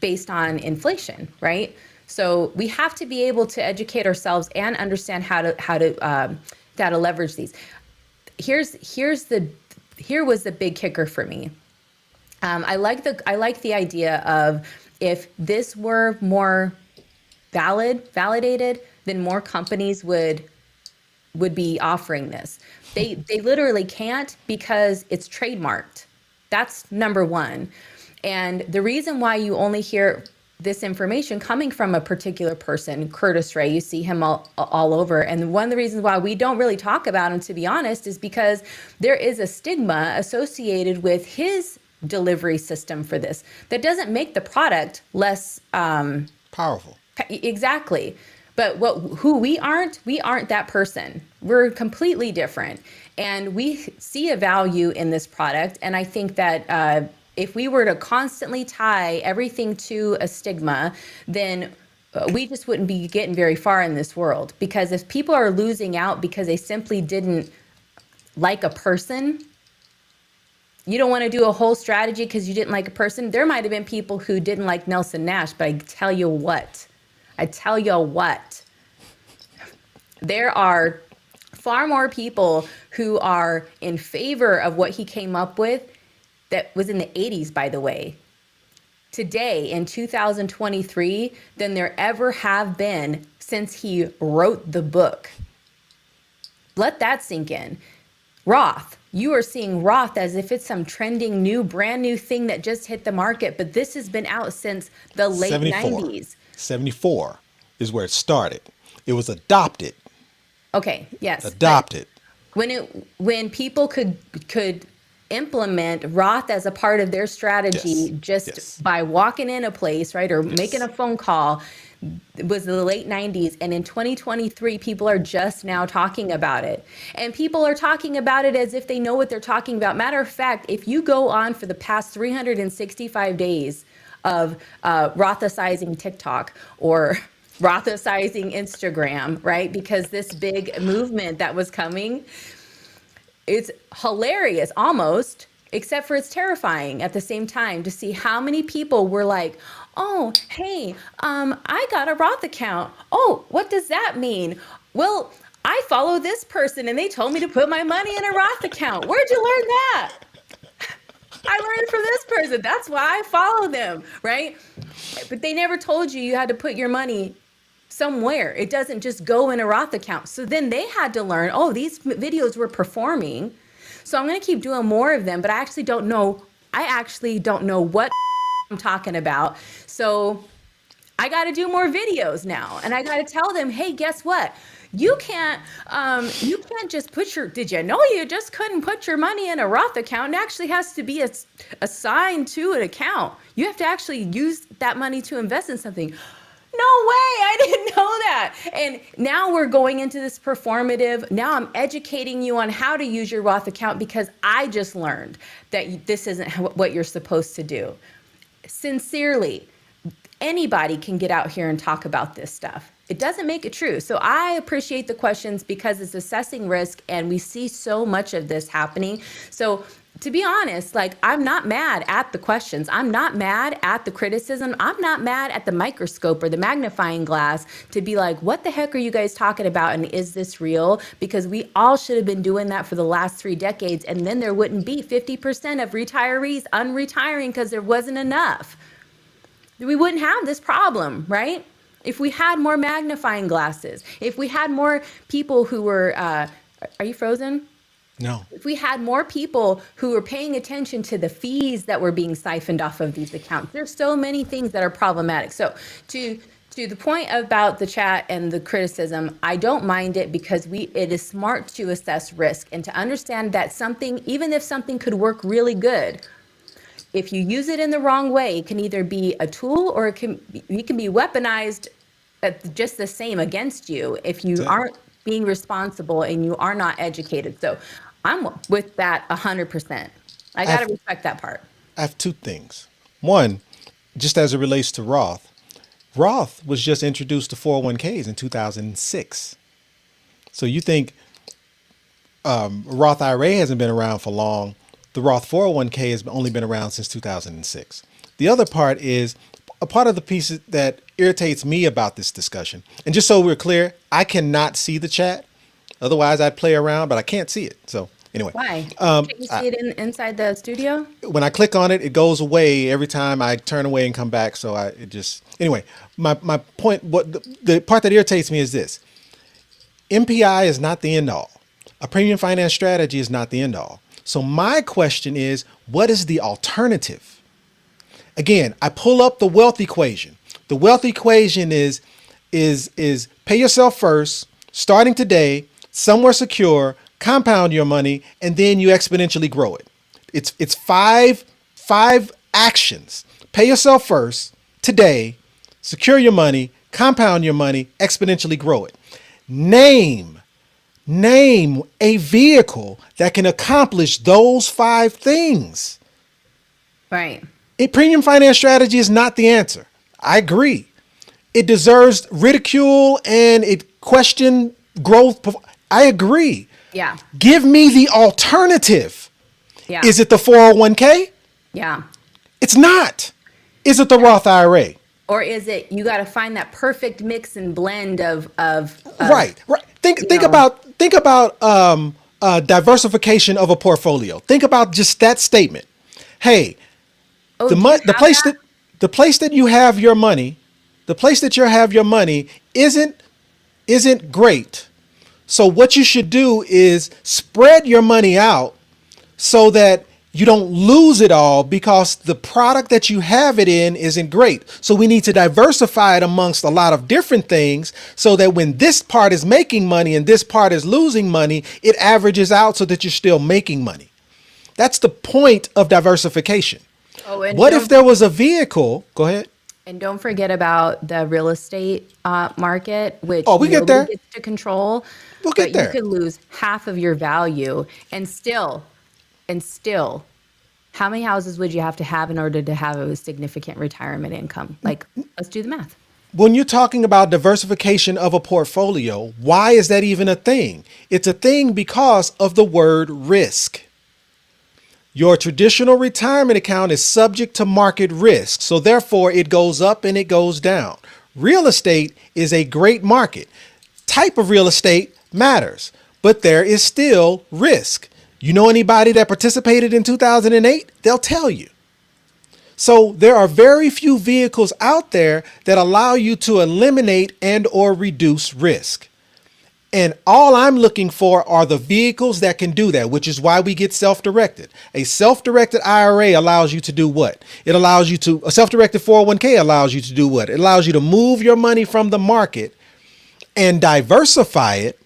based on inflation, right? So we have to be able to educate ourselves and understand how to leverage these. Here was the big kicker for me. I like the idea of, if this were more validated, then more companies would be offering this. They literally can't, because it's trademarked. That's number one. And the reason why you only hear this information coming from a particular person, Curtis Ray, you see him all over. And one of the reasons why we don't really talk about him, to be honest, is because there is a stigma associated with his delivery system for this. That doesn't make the product less Powerful. Exactly. But who we aren't that person. We're completely different. And we see a value in this product. And I think that if we were to constantly tie everything to a stigma, then we just wouldn't be getting very far in this world. Because if people are losing out because they simply didn't like a person, you don't want to do a whole strategy because you didn't like a person. There might have been people who didn't like Nelson Nash, but I tell you what, there are far more people who are in favor of what he came up with, that was in the 80s, by the way, today in 2023, than there ever have been since he wrote the book. Let that sink in. Roth, you are seeing Roth as if it's some trending brand new thing that just hit the market, but this has been out since the late 90s. 74 is where it started. It was adopted. Okay, yes. Adopted. When people could implement Roth as a part of their strategy, by walking in a place, right, or making a phone call, it was the late 90s. And in 2023, people are just now talking about it. And people are talking about it as if they know what they're talking about. Matter of fact, if you go on for the past 365 days of Rothicizing TikTok or Rothicizing Instagram, right? Because this big movement that was coming, it's hilarious almost, except for it's terrifying at the same time to see how many people were like, oh, hey, I got a Roth account. Oh, what does that mean? Well, I follow this person and they told me to put my money in a Roth account. Where'd you learn that? I learned from this person. That's why I follow them, right? But they never told you had to put your money somewhere. It doesn't just go in a Roth account. So then they had to learn, oh, these videos were performing, so I'm going to keep doing more of them, but I actually don't know what I'm talking about. So I got to do more videos now, and I got to tell them, hey, guess what? You can't just did you know you just couldn't put your money in a Roth account? It actually has to be assigned to an account. You have to actually use that money to invest in something. No way, I didn't know that. And now we're going into this performative. Now I'm educating you on how to use your Roth account because I just learned that this isn't what you're supposed to do. Sincerely, anybody can get out here and talk about this stuff. It doesn't make it true. So I appreciate the questions because it's assessing risk and we see so much of this happening. So to be honest, I'm not mad at the questions. I'm not mad at the criticism. I'm not mad at the microscope or the magnifying glass to be like, what the heck are you guys talking about? And is this real? Because we all should have been doing that for the last 3 decades. And then there wouldn't be 50% of retirees unretiring because there wasn't enough. We wouldn't have this problem, right? If we had more magnifying glasses, if we had more people who were, are you frozen? No. If we had more people who were paying attention to the fees that were being siphoned off of these accounts, there's so many things that are problematic. So to To the point about the chat and the criticism, I don't mind it because it is smart to assess risk and to understand that something, even if something could work really good, if you use it in the wrong way, it can either be a tool or it can be weaponized just the same against you if you Exactly. aren't being responsible and you are not educated. So I'm with that 100%. I got to I've, respect that part. I have two things. One, just as it relates to Roth, Roth was just introduced to 401ks in 2006. So you think Roth IRA hasn't been around for long. The Roth 401k has only been around since 2006. The other part is a part of the piece that irritates me about this discussion. And just so we're clear, I cannot see the chat. Otherwise, I'd play around, but I can't see it. So anyway, Why? Can't you see it inside the studio? when I click on it, it goes away every time I turn away and come back. So anyway, my point, the part that irritates me is this. MPI is not the end all. A premium finance strategy is not the end all. So my question is, what is the alternative? Again, I pull up the wealth equation. The wealth equation is pay yourself first, starting today, somewhere secure, compound your money, and then you exponentially grow it. It's five actions. Pay yourself first, today, secure your money, compound your money, exponentially grow it. Name a vehicle that can accomplish those 5 things. Right. A premium finance strategy is not the answer. I agree. It deserves ridicule and it questioned growth. I agree. Yeah. Give me the alternative. Yeah. Is it the 401k? Yeah. It's not. Is it the Roth IRA? Or is it you got to find that perfect mix and blend of Right. Think about diversification of a portfolio. Think about just that statement. Hey, Oh, the do you have that? the place that you have your money, the place that you have your money isn't great. So what you should do is spread your money out so that you don't lose it all because the product that you have it in isn't great. So we need to diversify it amongst a lot of different things so that when this part is making money and this part is losing money, it averages out so that you're still making money. That's the point of diversification. Oh, and What if there was a vehicle? Go ahead. And don't forget about the real estate market, which Oh, we get nobody there. gets to control. We'll get But there. you could lose half of your value, and still, how many houses would you have to have in order to have a significant retirement income? Like, let's do the math. When you're talking about diversification of a portfolio, why is that even a thing? It's a thing because of the word risk. Your traditional retirement account is subject to market risk, so therefore it goes up and it goes down. Real estate is a great market. Type of real estate matters, but there is still risk. You know anybody that participated in 2008? They'll tell you. So there are very few vehicles out there that allow you to eliminate and or reduce risk. And all I'm looking for are the vehicles that can do that, which is why we get self-directed. A self-directed IRA allows you to do what? A self-directed 401k allows you to do what? It allows you to move your money from the market and diversify it,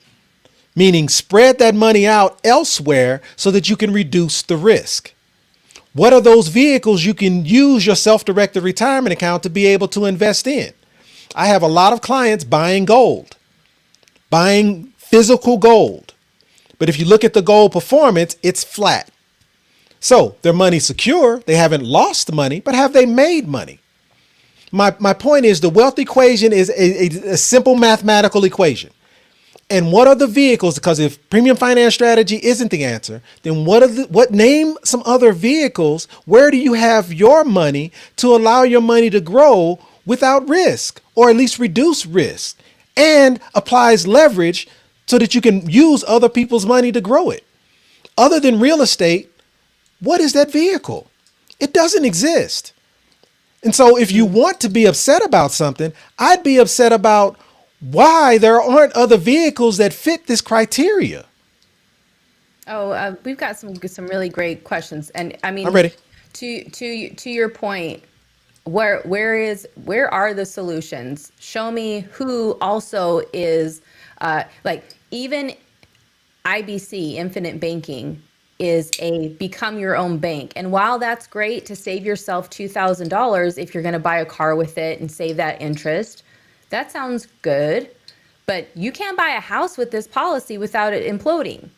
meaning spread that money out elsewhere so that you can reduce the risk. What are those vehicles you can use your self-directed retirement account to be able to invest in? I have a lot of clients buying gold. Buying physical gold. But if you look at the gold performance, it's flat. So their money's secure. They haven't lost money, but have they made money? My point is the wealth equation is a simple mathematical equation. And what are the vehicles? Because if premium finance strategy isn't the answer, then name some other vehicles. Where do you have your money to allow your money to grow without risk, or at least reduce risk? And applies leverage so that you can use other people's money to grow it. Other than real estate, what is that vehicle? It doesn't exist. And so if you want to be upset about something, I'd be upset about why there aren't other vehicles that fit this criteria. Oh, we've got some really great questions, and I mean, I'm ready. To your point, where are the solutions? Show me who also is like even IBC, Infinite Banking, is a become your own bank. And while that's great to save yourself $2,000 if you're going to buy a car with it and save that interest, that sounds good. But you can't buy a house with this policy without it imploding.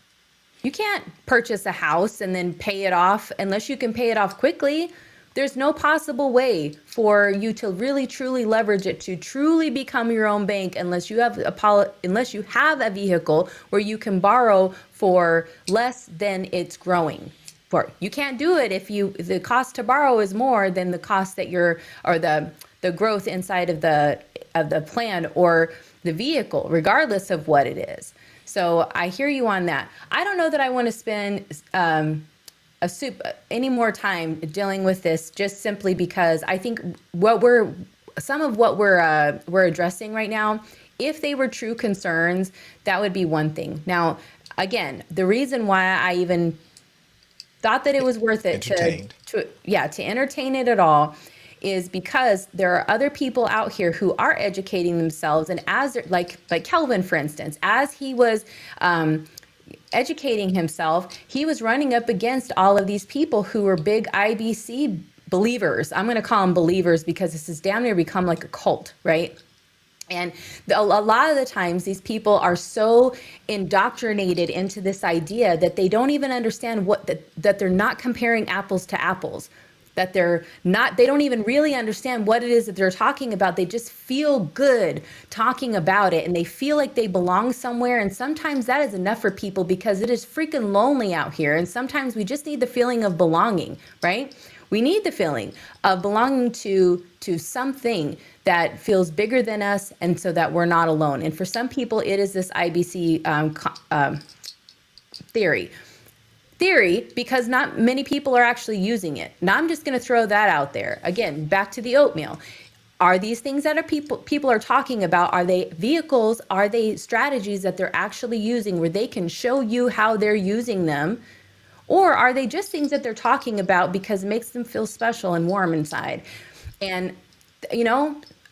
You can't purchase a house and then pay it off unless you can pay it off quickly. There's no possible way for you to really truly leverage it to truly become your own bank unless you have a vehicle where you can borrow for less than it's growing for. You can't do it if the cost to borrow is more than the cost that the growth inside of the plan or the vehicle, regardless of what it is. So I hear you on that. I don't know that I want to spend any more time dealing with this, just simply because I think some of what we're addressing right now, if they were true concerns, that would be one thing. Now, again, the reason why I even thought that it was worth it to entertain it at all is because there are other people out here who are educating themselves, and as like Kelvin, for instance, as he was educating himself, he was running up against all of these people who were big IBC believers. I'm going to call them believers because this has damn near become like a cult, right? And a lot of the times these people are so indoctrinated into this idea that they don't even understand that they're not comparing apples to apples, that they don't even really understand what it is that they're talking about. They just feel good talking about it and they feel like they belong somewhere. And sometimes that is enough for people because it is freaking lonely out here. And sometimes we just need the feeling of belonging, right? We need the feeling of belonging to something that feels bigger than us, and so that we're not alone. And for some people, it is this IBC theory because not many people are actually using it. Now I'm just going to throw that out there. Again, back to the oatmeal. Are these things that people are talking about, are they vehicles, are they strategies that they're actually using where they can show you how they're using them? Or are they just things that they're talking about because it makes them feel special and warm inside? And,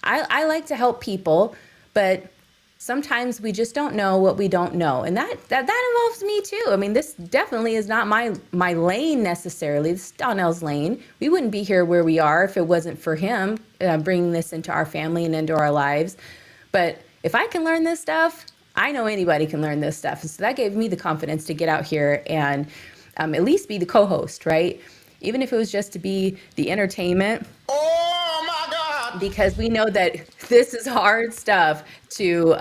I like to help people, but sometimes we just don't know what we don't know. And that involves me too. I mean, this definitely is not my lane necessarily. This is Donnell's lane. We wouldn't be here where we are if it wasn't for him bringing this into our family and into our lives. But if I can learn this stuff, I know anybody can learn this stuff. And so that gave me the confidence to get out here and at least be the co-host, right? Even if it was just to be the entertainment. Oh my God! Because we know that this is hard stuff to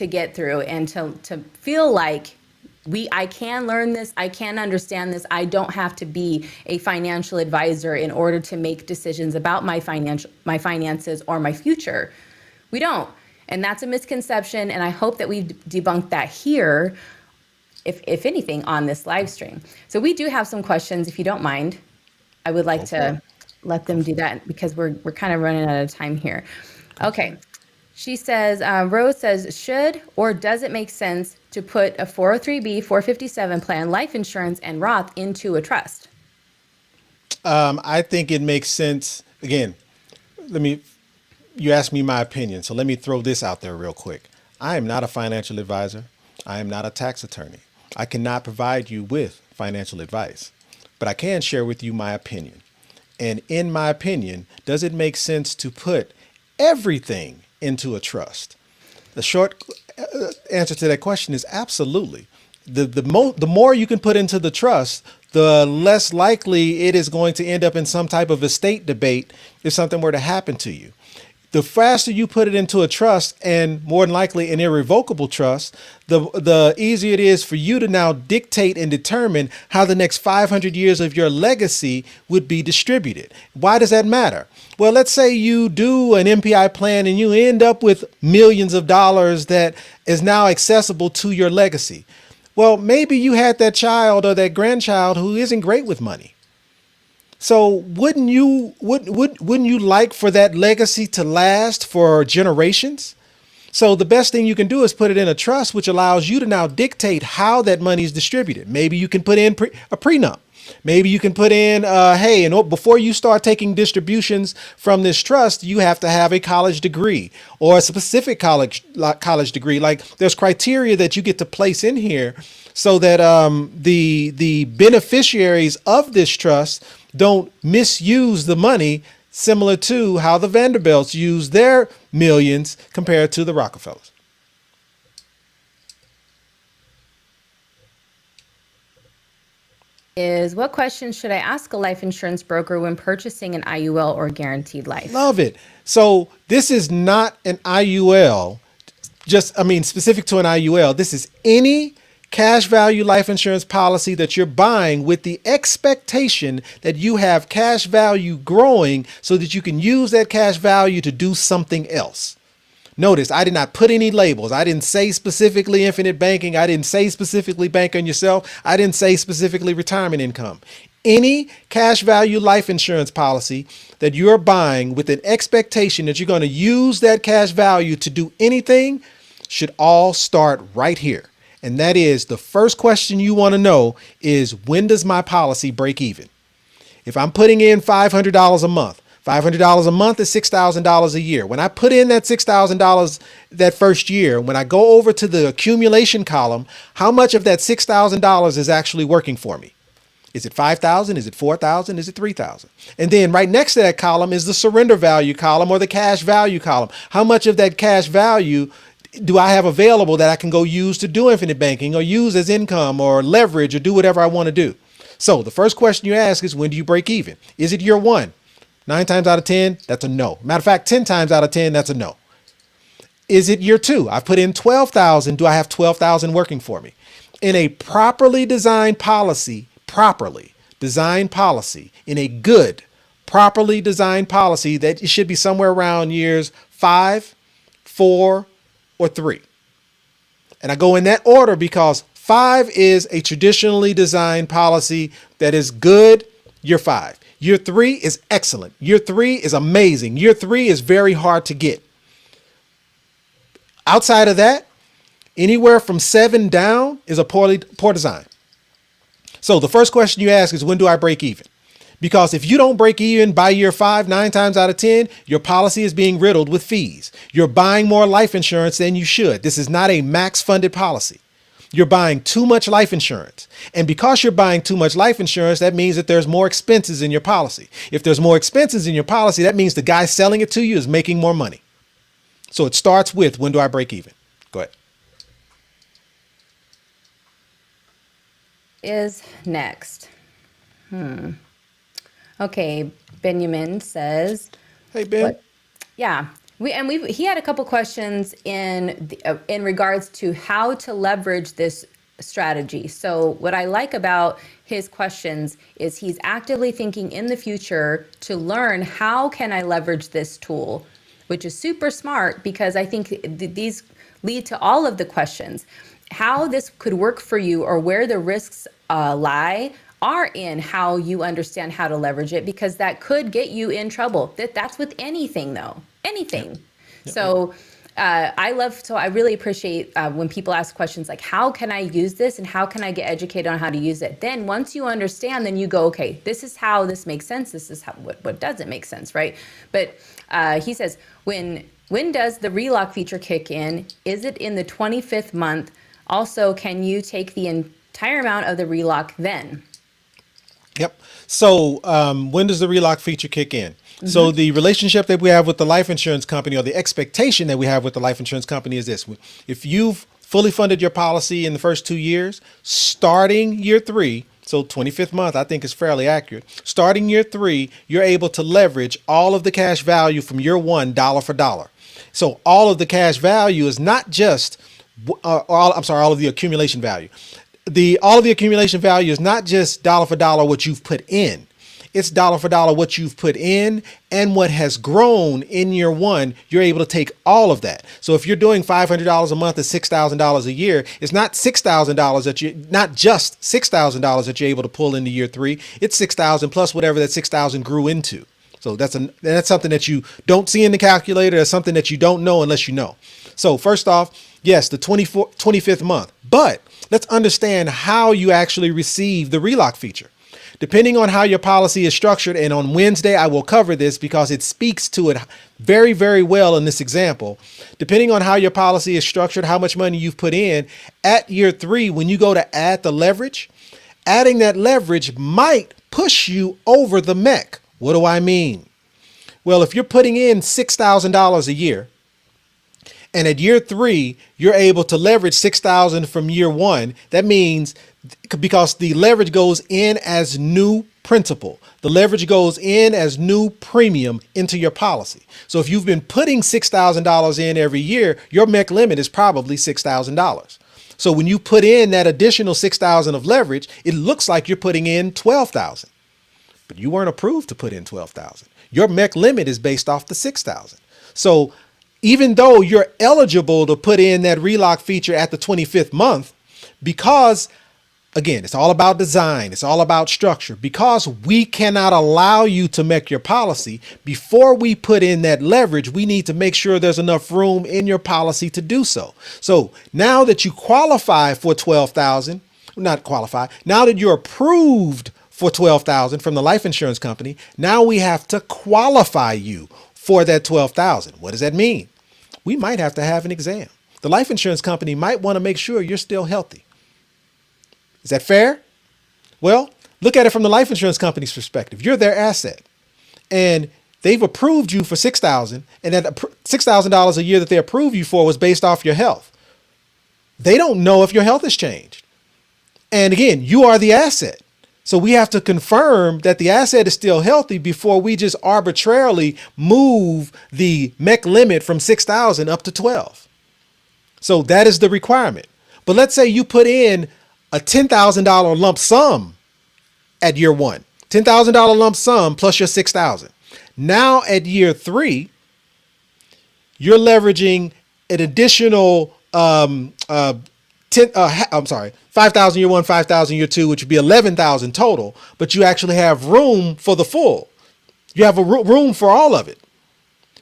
get through, and to feel like I can learn this, I can understand this. I don't have to be a financial advisor in order to make decisions about my finances or my future. We don't, and that's a misconception. And I hope that we've debunked that here, if anything, on this live stream. So we do have some questions, if you don't mind. I would like to let them do that because we're kind of running out of time here. Okay. She says, Rose says, should or does it make sense to put a 403B, 457 plan, life insurance, and Roth into a trust? I think it makes sense. Again, you asked me my opinion, so let me throw this out there real quick. I am not a financial advisor. I am not a tax attorney. I cannot provide you with financial advice, but I can share with you my opinion. And in my opinion, does it make sense to put everything into a trust? The short answer to that question is absolutely. The more you can put into the trust, the less likely it is going to end up in some type of estate debate if something were to happen to you. The faster you put it into a trust, and more than likely an irrevocable trust, the easier it is for you to now dictate and determine how the next 500 years of your legacy would be distributed. Why does that matter? Well, let's say you do an MPI plan and you end up with millions of dollars that is now accessible to your legacy. Well, maybe you had that child or that grandchild who isn't great with money. So wouldn't you like for that legacy to last for generations? So the best thing you can do is put it in a trust, which allows you to now dictate how that money is distributed. Maybe you can put in a prenup. Maybe you can put in, hey, and before you start taking distributions from this trust, you have to have a college degree or a specific college degree. Like there's criteria that you get to place in here so that the beneficiaries of this trust don't misuse the money, similar to how the Vanderbilts use their millions compared to the Rockefellers. Is what questions should I ask a life insurance broker when purchasing an IUL or guaranteed life? Love it. So this is not an IUL, specific to an IUL. This is any cash value life insurance policy that you're buying with the expectation that you have cash value growing so that you can use that cash value to do something else. Notice I did not put any labels. I didn't say specifically infinite banking. I didn't say specifically bank on yourself. I didn't say specifically retirement income. Any cash value life insurance policy that you're buying with an expectation that you're going to use that cash value to do anything should all start right here. And that is the first question you want to know is, when does my policy break even? If I'm putting in $500 a month, $500 a month is $6,000 a year. When I put in that $6,000 that first year, when I go over to the accumulation column, how much of that $6,000 is actually working for me? Is it 5,000? Is it 4,000? Is it 3,000? And then right next to that column is the surrender value column or the cash value column. How much of that cash value do I have available that I can go use to do infinite banking or use as income or leverage or do whatever I want to do? So the first question you ask is, when do you break even? Is it year one? 9 times out of 10, that's a no. Matter of fact, 10 times out of 10, that's a no. Is it year two? I've put in 12,000. Do I have 12,000 working for me? In a properly designed policy, in a good, properly designed policy, that it should be somewhere around years 5, 4, or 3. And I go in that order because 5 is a traditionally designed policy that is good. Year 5. Year 3 is excellent. Year 3 is amazing. Year 3 is very hard to get. Outside of that, anywhere from 7 down is a poor design. So the first question you ask is, when do I break even? Because if you don't break even by year 5, 9 times out of 10, your policy is being riddled with fees. You're buying more life insurance than you should. This is not a max funded policy. You're buying too much life insurance. And because you're buying too much life insurance, that means that there's more expenses in your policy. If there's more expenses in your policy, that means the guy selling it to you is making more money. So it starts with, when do I break even? Go ahead. Is next. Okay, Benjamin says. Hey, Ben. Yeah. He had a couple questions in regards to how to leverage this strategy. So what I like about his questions is he's actively thinking in the future to learn, how can I leverage this tool, which is super smart, because I think these lead to all of the questions. How this could work for you, or where the risks lie, are in how you understand how to leverage it, because that could get you in trouble. That's with anything, though. Anything. Yep. So I really appreciate when people ask questions like, how can I use this and how can I get educated on how to use it? Then once you understand, then you go, okay, this is how this makes sense. This is how what doesn't make sense, right? But he says, when does the relock feature kick in? Is it in the 25th month? Also, can you take the entire amount of the relock then? Yep. So when does the relock feature kick in? Mm-hmm. So the relationship that we have with the life insurance company, or the expectation that we have with the life insurance company, is this. If you've fully funded your policy in the first 2 years, starting year 3, so 25th month, I think is fairly accurate. Starting year 3, you're able to leverage all of the cash value from year 1, dollar for dollar. So all of the cash value is not just, all of the accumulation value. All of the accumulation value is not just dollar for dollar what you've put in. It's dollar for dollar what you've put in and what has grown in year 1. You're able to take all of that. So if you're doing $500 a month at $6,000 a year, it's not $6,000 not just $6,000 that you're able to pull into year 3. It's $6,000 plus whatever that $6,000 grew into. So that's something that you don't see in the calculator. That's something that you don't know unless you know. So first off, yes, the 25th month, but let's understand how you actually receive the relock feature. Depending on how your policy is structured, and on Wednesday I will cover this because it speaks to it very, very well in this example. Depending on how your policy is structured, how much money you've put in, at year 3, when you go to add the leverage, adding that leverage might push you over the MEC. What do I mean? Well, if you're putting in $6,000 a year, and at year 3, you're able to leverage 6,000 from year 1. That means because the leverage goes in as new principal, the leverage goes in as new premium into your policy. So if you've been putting $6,000 in every year, your MEC limit is probably $6,000. So when you put in that additional 6,000 of leverage, it looks like you're putting in 12,000, but you weren't approved to put in 12,000. Your MEC limit is based off the 6,000. So even though you're eligible to put in that relock feature at the 25th month, because again, it's all about design, it's all about structure, because we cannot allow you to make your policy, before we put in that leverage, we need to make sure there's enough room in your policy to do so. So now that you qualify for 12,000, not qualify, now that you're approved for 12,000 from the life insurance company, now we have to qualify you for that 12,000. What does that mean? We might have to have an exam. The life insurance company might want to make sure you're still healthy. Is that fair? Well, look at it from the life insurance company's perspective. You're their asset, and they've approved you for 6,000, and that $6,000 a year that they approved you for was based off your health. They don't know if your health has changed. And again, you are the asset. So we have to confirm that the asset is still healthy before we just arbitrarily move the MEC limit from 6,000 up to 12. So that is the requirement. But let's say you put in a $10,000 lump sum at year 1, $10,000 lump sum plus your 6,000. Now at year 3, you're leveraging an additional 5,000 year 1, 5,000 year 2, which would be 11,000 total, but you actually have room for the full. You have a room for all of it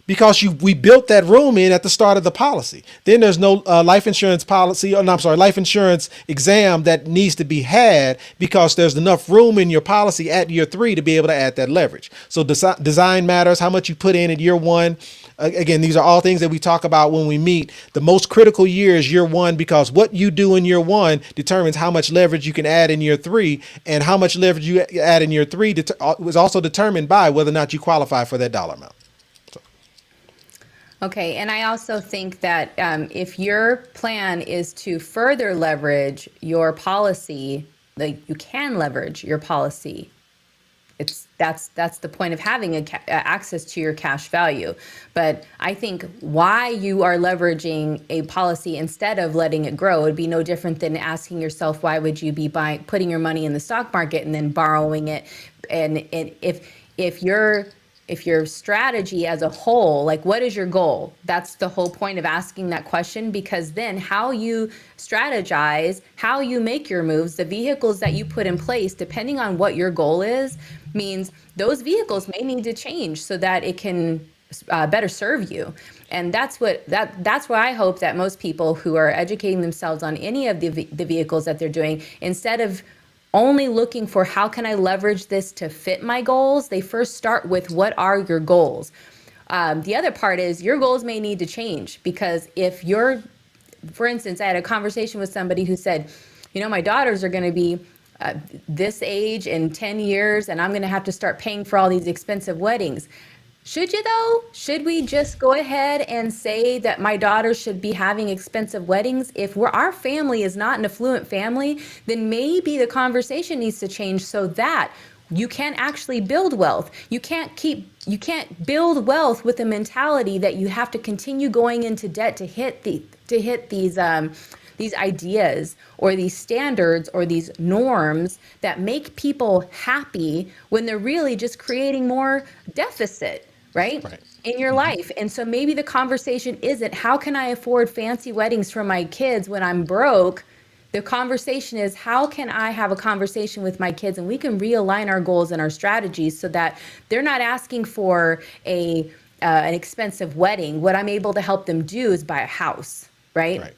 because we built that room in at the start of the policy. Then there's no life insurance policy, life insurance exam that needs to be had because there's enough room in your policy at year 3 to be able to add that leverage. So design matters, how much you put in at year 1. Again, these are all things that we talk about when we meet. The most critical year is year 1 because what you do in year 1 determines how much leverage you can add in year 3, and how much leverage you add in year 3 was also determined by whether or not you qualify for that dollar amount. Okay, and I also think that if your plan is to further leverage your policy, like you can leverage your policy. That's the point of having access to your cash value. But I think why you are leveraging a policy instead of letting it grow would be no different than asking yourself, why would you be putting your money in the stock market and then borrowing it? And if your strategy as a whole, like what is your goal? That's the whole point of asking that question, because then how you strategize, how you make your moves, the vehicles that you put in place, depending on what your goal is, means those vehicles may need to change so that it can better serve you. And that's why I hope that most people who are educating themselves on any of the vehicles that they're doing, instead of only looking for how can I leverage this to fit my goals, they first start with what are your goals. The other part is your goals may need to change, because if you're, for instance, I had a conversation with somebody who said, my daughters are going to be this age in 10 years and I'm going to have to start paying for all these expensive weddings. Should you though? Should we just go ahead and say that my daughter should be having expensive weddings? If our family is not an affluent family, then maybe the conversation needs to change so that you can actually build wealth. You can't build wealth with a mentality that you have to continue going into debt to hit these ideas or these standards or these norms that make people happy when they're really just creating more deficit, right? In your life. And so maybe the conversation isn't how can I afford fancy weddings for my kids when I'm broke? The conversation is how can I have a conversation with my kids and we can realign our goals and our strategies so that they're not asking for an expensive wedding. What I'm able to help them do is buy a house, right?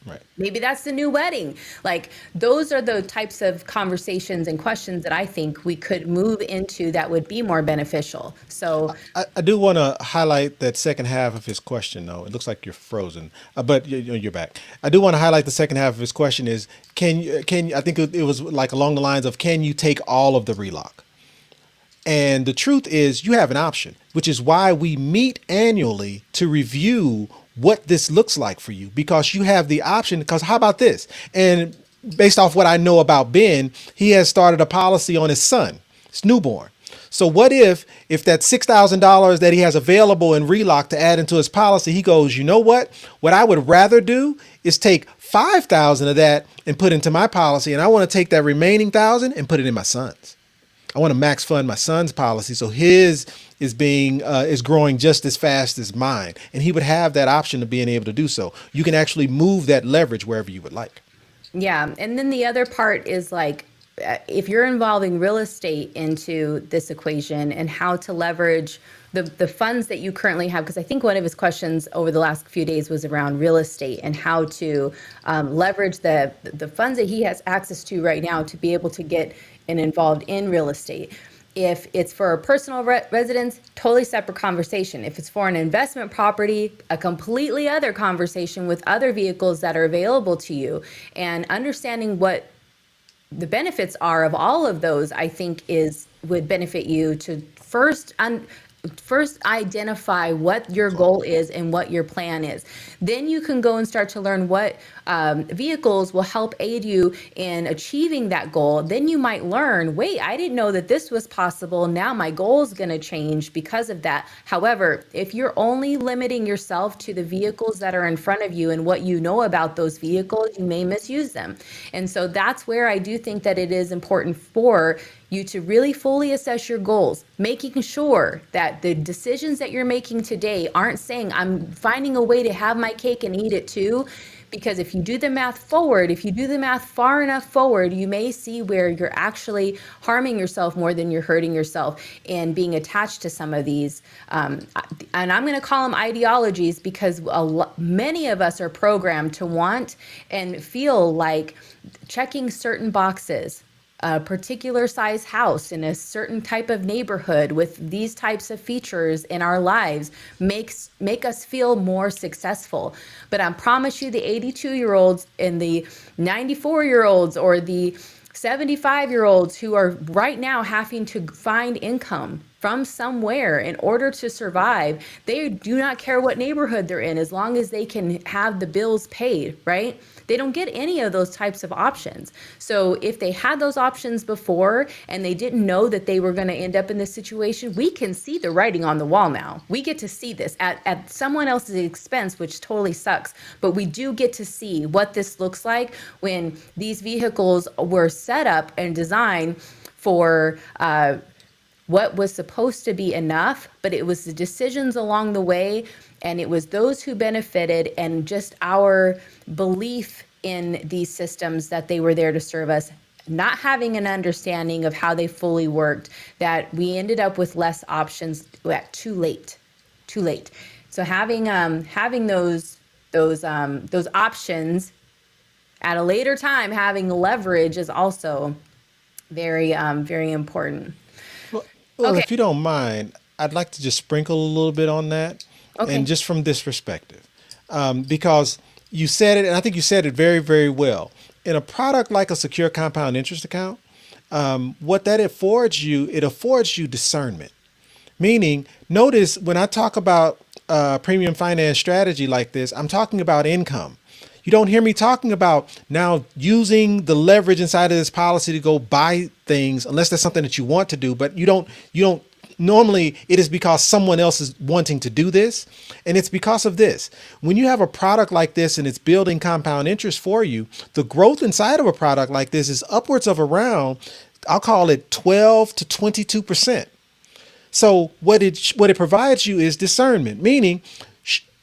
Right. Maybe that's the new wedding. Like, those are the types of conversations and questions that I think we could move into that would be more beneficial. So, I do want to highlight that second half of his question, though. It looks like you're frozen, but you're back. I do want to highlight the second half of his question is, I think it was like along the lines of, can you take all of the relock? And the truth is, you have an option, which is why we meet annually to review what this looks like for you, because you have the option. Because how about this? And based off what I know about Ben, he has started a policy on his son, his newborn. So what if that $6,000 that he has available in relock to add into his policy, he goes, you know what? What I would rather do is take 5,000 of that and put into my policy, and I want to take that remaining 1,000 and put it in my son's. I want to max fund my son's policy, so his is growing just as fast as mine, and he would have that option of being able to do so. You can actually move that leverage wherever you would like. yeah. And then the other part is like, if you're involving real estate into this equation and how to leverage the funds that you currently have, because I think one of his questions over the last few days was around real estate and how to leverage the funds that he has access to right now to be able to get involved in real estate. If it's for a personal residence, totally separate conversation. If it's for an investment property, a completely other conversation with other vehicles that are available to you, and understanding what the benefits are of all of those, I think would benefit you to first identify what your goal is and what your plan is. Then you can go and start to learn what vehicles will help aid you in achieving that goal. Then you might learn, wait, I didn't know that this was possible. Now my goal is going to change because of that. However, if you're only limiting yourself to the vehicles that are in front of you and what you know about those vehicles, you may misuse them. And so that's where I do think that it is important for you to really fully assess your goals, making sure that the decisions that you're making today aren't saying, I'm finding a way to have my cake and eat it too. Because if you do the math forward, if you do the math far enough forward, you may see where you're actually harming yourself more than you're hurting yourself and being attached to some of these. And I'm going to call them ideologies, because many of us are programmed to want and feel like checking certain boxes, a particular size house in a certain type of neighborhood with these types of features in our lives make us feel more successful. But I promise you, the 82-year-olds and the 94-year-olds or the 75-year-olds who are right now having to find income from somewhere in order to survive, they do not care what neighborhood they're in as long as they can have the bills paid, right? They don't get any of those types of options. So if they had those options before and they didn't know that they were going to end up in this situation, we can see the writing on the wall now. We get to see this at someone else's expense, which totally sucks. But we do get to see what this looks like when these vehicles were set up and designed for what was supposed to be enough, but it was the decisions along the way, and it was those who benefited, and just our belief in these systems that they were there to serve us, not having an understanding of how they fully worked, that we ended up with less options too late. So having those options at a later time, having leverage is also very very important. Well, Okay. if you don't mind, I'd like to just sprinkle a little bit on that. Okay. And just from this perspective, because you said it, and I think you said it very, very well. In a product like a secure compound interest account, what that affords you, it affords you discernment. Meaning, notice when I talk about premium finance strategy like this, I'm talking about income. You don't hear me talking about now using the leverage inside of this policy to go buy things, unless that's something that you want to do, but you don't normally. It is because someone else is wanting to do this. And it's because of this. When you have a product like this and it's building compound interest for you, the growth inside of a product like this is upwards of around, I'll call it 12 to 22%. So what it provides you is discernment, meaning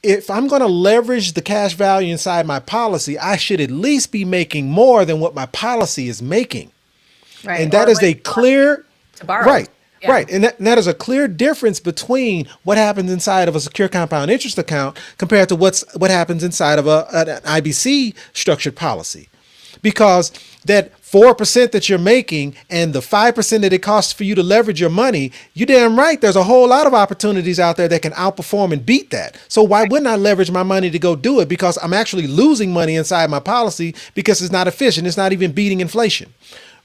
if I'm going to leverage the cash value inside my policy, I should at least be making more than what my policy is making. Right. And that Or is a what- clear, to borrow. right. Yeah. Right. And that is a clear difference between what happens inside of a secure compound interest account compared to what happens inside of an IBC structured policy. Because that 4% that you're making and the 5% that it costs for you to leverage your money, you damn right there's a whole lot of opportunities out there that can outperform and beat that. So why wouldn't I leverage my money to go do it? Because I'm actually losing money inside my policy because it's not efficient. It's not even beating inflation.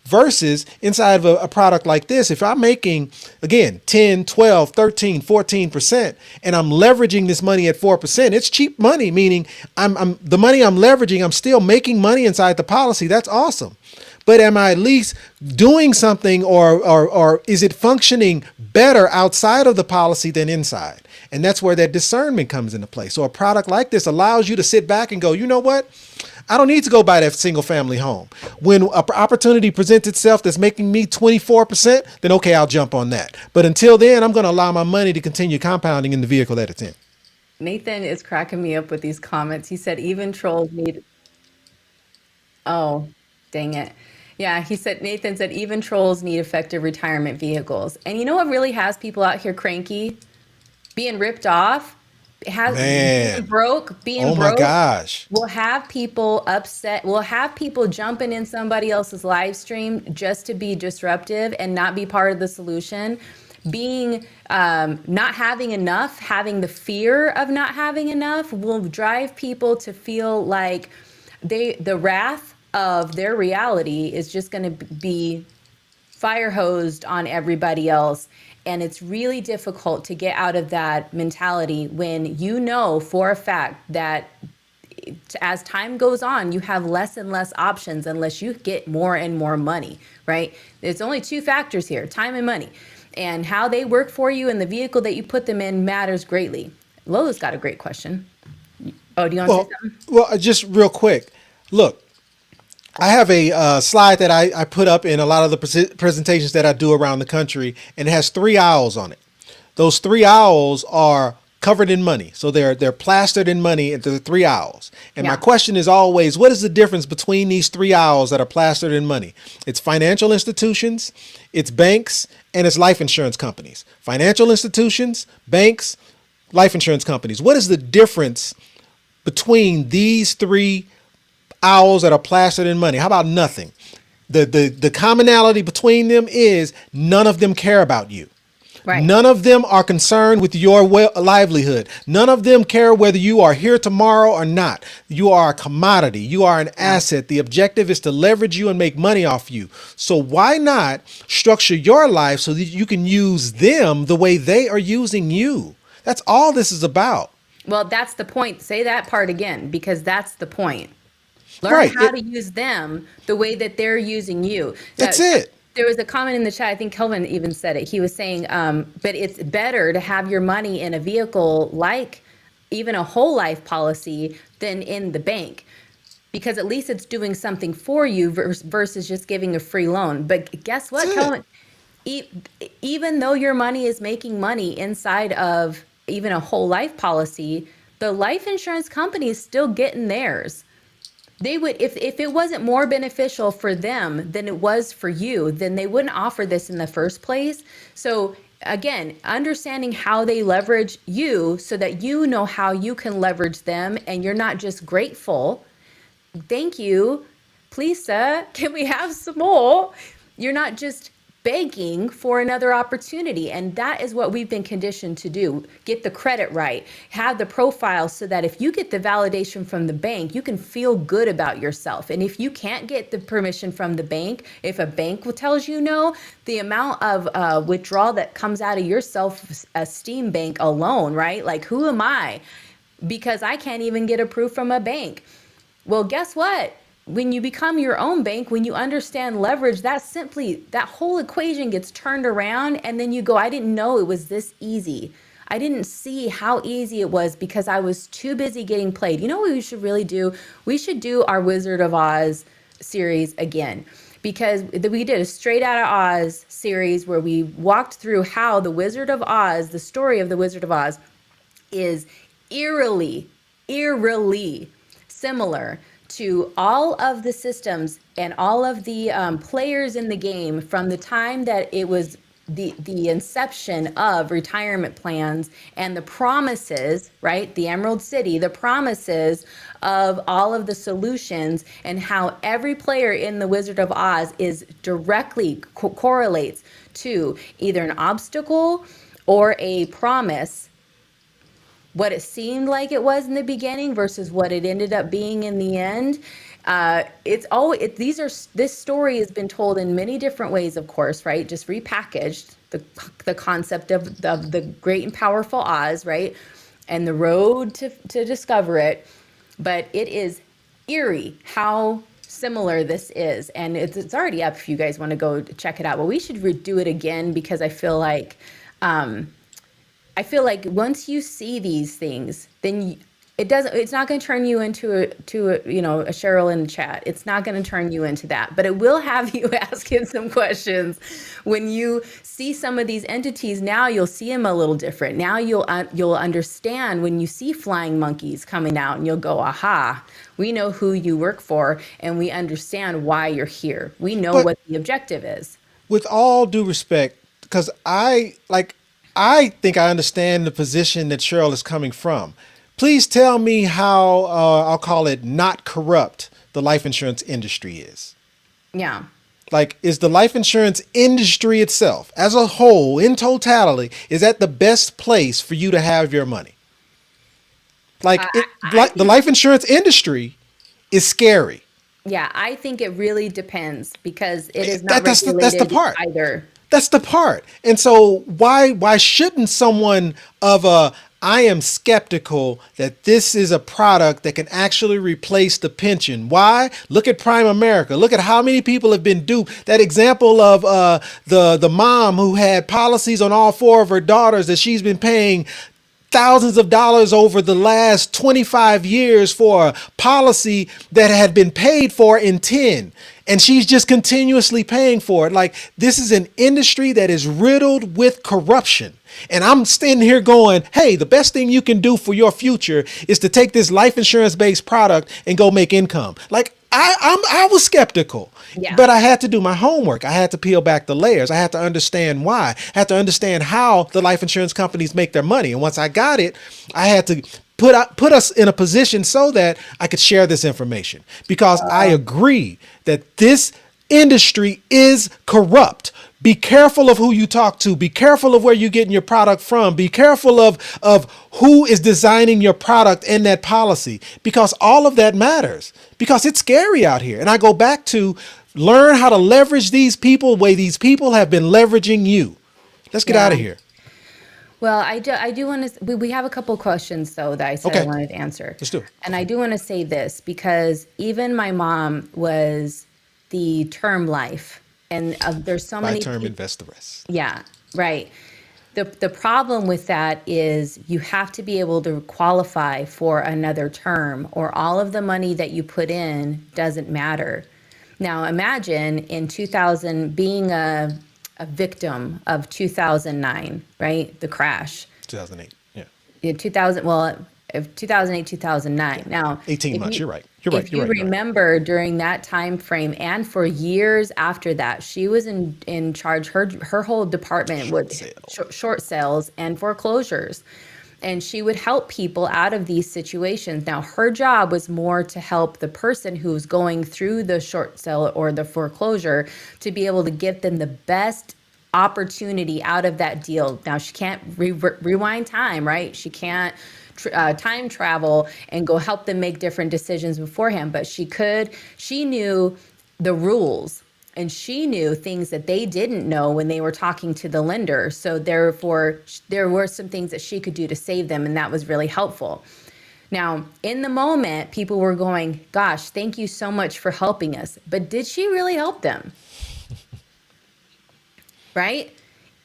Versus inside of a product like this, if I'm making, again, 10, 12, 13, 14%, and I'm leveraging this money at 4%, it's cheap money, meaning I'm the money I'm leveraging, I'm still making money inside the policy. That's awesome. But am I at least doing something or is it functioning better outside of the policy than inside? And that's where that discernment comes into play. So a product like this allows you to sit back and go, you know what? I don't need to go buy that single family home. When an opportunity presents itself that's making me 24%, then okay, I'll jump on that. But until then, I'm going to allow my money to continue compounding in the vehicle that it's in. Nathan is cracking me up with these comments. He said, even trolls need, oh, dang it. Yeah, he said, Nathan said, even trolls need effective retirement vehicles. And you know what really has people out here cranky? Being ripped off. Man. Being Oh my broke gosh. will have people upset. Will have people jumping in somebody else's live stream just to be disruptive and not be part of the solution. Being not having enough, having the fear of not having enough will drive people to feel like the wrath of their reality is just going to be fire hosed on everybody else. And it's really difficult to get out of that mentality when you know for a fact that as time goes on, you have less and less options unless you get more and more money, right? There's only two factors here, time and money. And how they work for you and the vehicle that you put them in matters greatly. Lola's got a great question. Oh, do you want to say something? Well, just real quick. Look, I have a slide that I put up in a lot of the presentations that I do around the country, and it has 3 owls on it. Those 3 owls are covered in money. So they're plastered in money into the 3 owls. And my question is always, what is the difference between these 3 owls that are plastered in money? It's financial institutions, it's banks, and it's life insurance companies. Financial institutions, banks, life insurance companies. What is the difference between these 3 owls that are plastered in money? How about nothing? The commonality between them is none of them care about you. Right. None of them are concerned with your livelihood. None of them care whether you are here tomorrow or not. You are a commodity. You are an asset. The objective is to leverage you and make money off you. So why not structure your life so that you can use them the way they are using you? That's all this is about. Well, that's the point. Say that part again, because that's the point. Learn how to use them the way that they're using you. That's it. There was a comment in the chat, I think Kelvin even said it. He was saying, but it's better to have your money in a vehicle like even a whole life policy than in the bank, because at least it's doing something for you versus just giving a free loan. But guess what, Kelvin? Even though your money is making money inside of even a whole life policy, the life insurance company is still getting theirs. They would, if it wasn't more beneficial for them than it was for you, then they wouldn't offer this in the first place. So again, understanding how they leverage you so that you know how you can leverage them and you're not just grateful. Thank you. Please, sir, can we have some more? You're not just begging for another opportunity. And that is what we've been conditioned to do. Get the credit right, have the profile so that if you get the validation from the bank, you can feel good about yourself. And if you can't get the permission from the bank, if a bank tells you no, the amount of withdrawal that comes out of your self-esteem bank alone, right? Like, who am I? Because I can't even get approved from a bank. Well, guess what? When you become your own bank, when you understand leverage, that whole equation gets turned around, and then you go, I didn't know it was this easy. I didn't see how easy it was because I was too busy getting played. You know what we should really do? We should do our Wizard of Oz series again, because we did a Straight Outta Oz series where we walked through how the Wizard of Oz, the story of the Wizard of Oz, is eerily similar to all of the systems and all of the players in the game from the time that it was the inception of retirement plans and the promises, right? The Emerald City, the promises of all of the solutions, and how every player in the Wizard of Oz is directly correlates to either an obstacle or a promise, what it seemed like it was in the beginning versus what it ended up being in the end. It's always this story has been told in many different ways, of course, right? Just repackaged the concept of the great and powerful Oz, right? And the road to discover it. But it is eerie how similar this is, and it's already up if you guys want to go check it out. But we should do it again, because I feel like once you see these things, then it's not going to turn you into a Cheryl in the chat. It's not going to turn you into that, but it will have you asking some questions. When you see some of these entities, now you'll see them a little different. Now you'll understand when you see flying monkeys coming out, and you'll go, aha, we know who you work for, and we understand why you're here. We know But what the objective is. with all due respect, because I think I understand the position that Cheryl is coming from. Please tell me how, I'll call it, not corrupt the life insurance industry is. Yeah. Like, is the life insurance industry itself, as a whole, in totality, is that the best place for you to have your money? Like, the life insurance industry is scary. Yeah, I think it really depends, because it is not That's the regulated part. either. That's the part. And so why shouldn't someone I am skeptical that this is a product that can actually replace the pension. Why? Look at Prime America. Look at how many people have been duped. That example of the mom who had policies on all four of her daughters that she's been paying thousands of dollars over the last 25 years for a policy that had been paid for in 10. And she's just continuously paying for it. Like, this is an industry that is riddled with corruption. And I'm standing here going, hey, the best thing you can do for your future is to take this life insurance based product and go make income. Like, I was skeptical, Yeah. but I had to do my homework. I had to peel back the layers. I had to understand why. I had to understand how the life insurance companies make their money. And once I got it, I had to put us in a position so that I could share this information, because I agree that this industry is corrupt. Be careful of who you talk to. Be careful of where you're getting your product from. Be careful of who is designing your product and that policy, because all of that matters, because it's scary out here. And I go back to learn how to leverage these people the way these people have been leveraging you. Let's get out of here. Well, I do want to, we have a couple questions, though, that I said I Okay. wanted to answer. Let's do it. And I do want to say this, because even my mom was the term life, and there's so Buy many term, peop- invest the rest. Yeah, right. The problem with that is you have to be able to qualify for another term, or all of the money that you put in doesn't matter. Now imagine in 2000 being a victim of 2009, right? The crash. 2008. Yeah. In 2000, well, of 2008, 2009. Now, 18 if months. you- You're right. You're if right. you You're right. You're right. remember during that time frame, and for years after that, she was in charge. Her whole department Short would sale. short sales and foreclosures, and she would help people out of these situations. Now, her job was more to help the person who's going through the short sale or the foreclosure to be able to get them the best opportunity out of that deal. Now, she can't rewind time, right? She can't time travel and go help them make different decisions beforehand, but she knew the rules, and she knew things that they didn't know when they were talking to the lender. So therefore, there were some things that she could do to save them, and that was really helpful. Now, in the moment, people were going, gosh, thank you so much for helping us. But did she really help them? Right?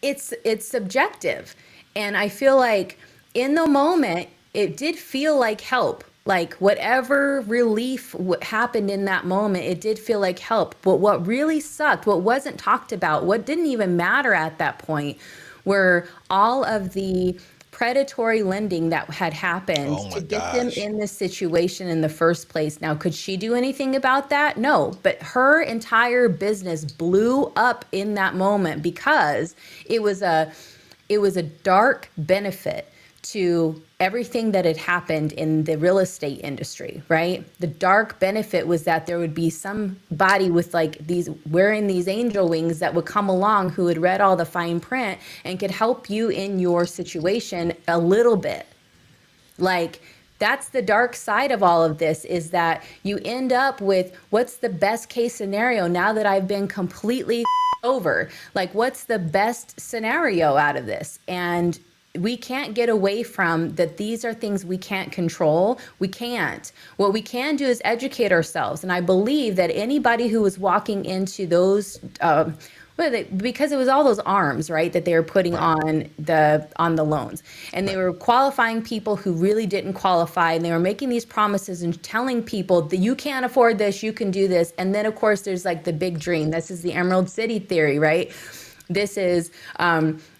It's subjective. And I feel like in the moment, it did feel like help. Like whatever relief happened in that moment, it did feel like help. But what really sucked, what wasn't talked about, what didn't even matter at that point, were all of the predatory lending that had happened Oh to my get them gosh. in this situation in the first place. Now, could she do anything about that? No, but her entire business blew up in that moment because it was a dark benefit to everything that had happened in the real estate industry, right? The dark benefit was that there would be somebody with like these wearing these angel wings that would come along who had read all the fine print and could help you in your situation a little bit. Like, that's the dark side of all of this, is that you end up with what's the best case scenario now that I've been completely over? Like, what's the best scenario out of this? And we can't get away from that. These are things we can't control. We can't. What we can do is educate ourselves. And I believe that anybody who was walking into those, because it was all those arms, right, that they were putting on the loans, and they were qualifying people who really didn't qualify, and they were making these promises and telling people that you can't afford this, you can do this. And then of course there's like the big dream. This is the Emerald City theory, right? This is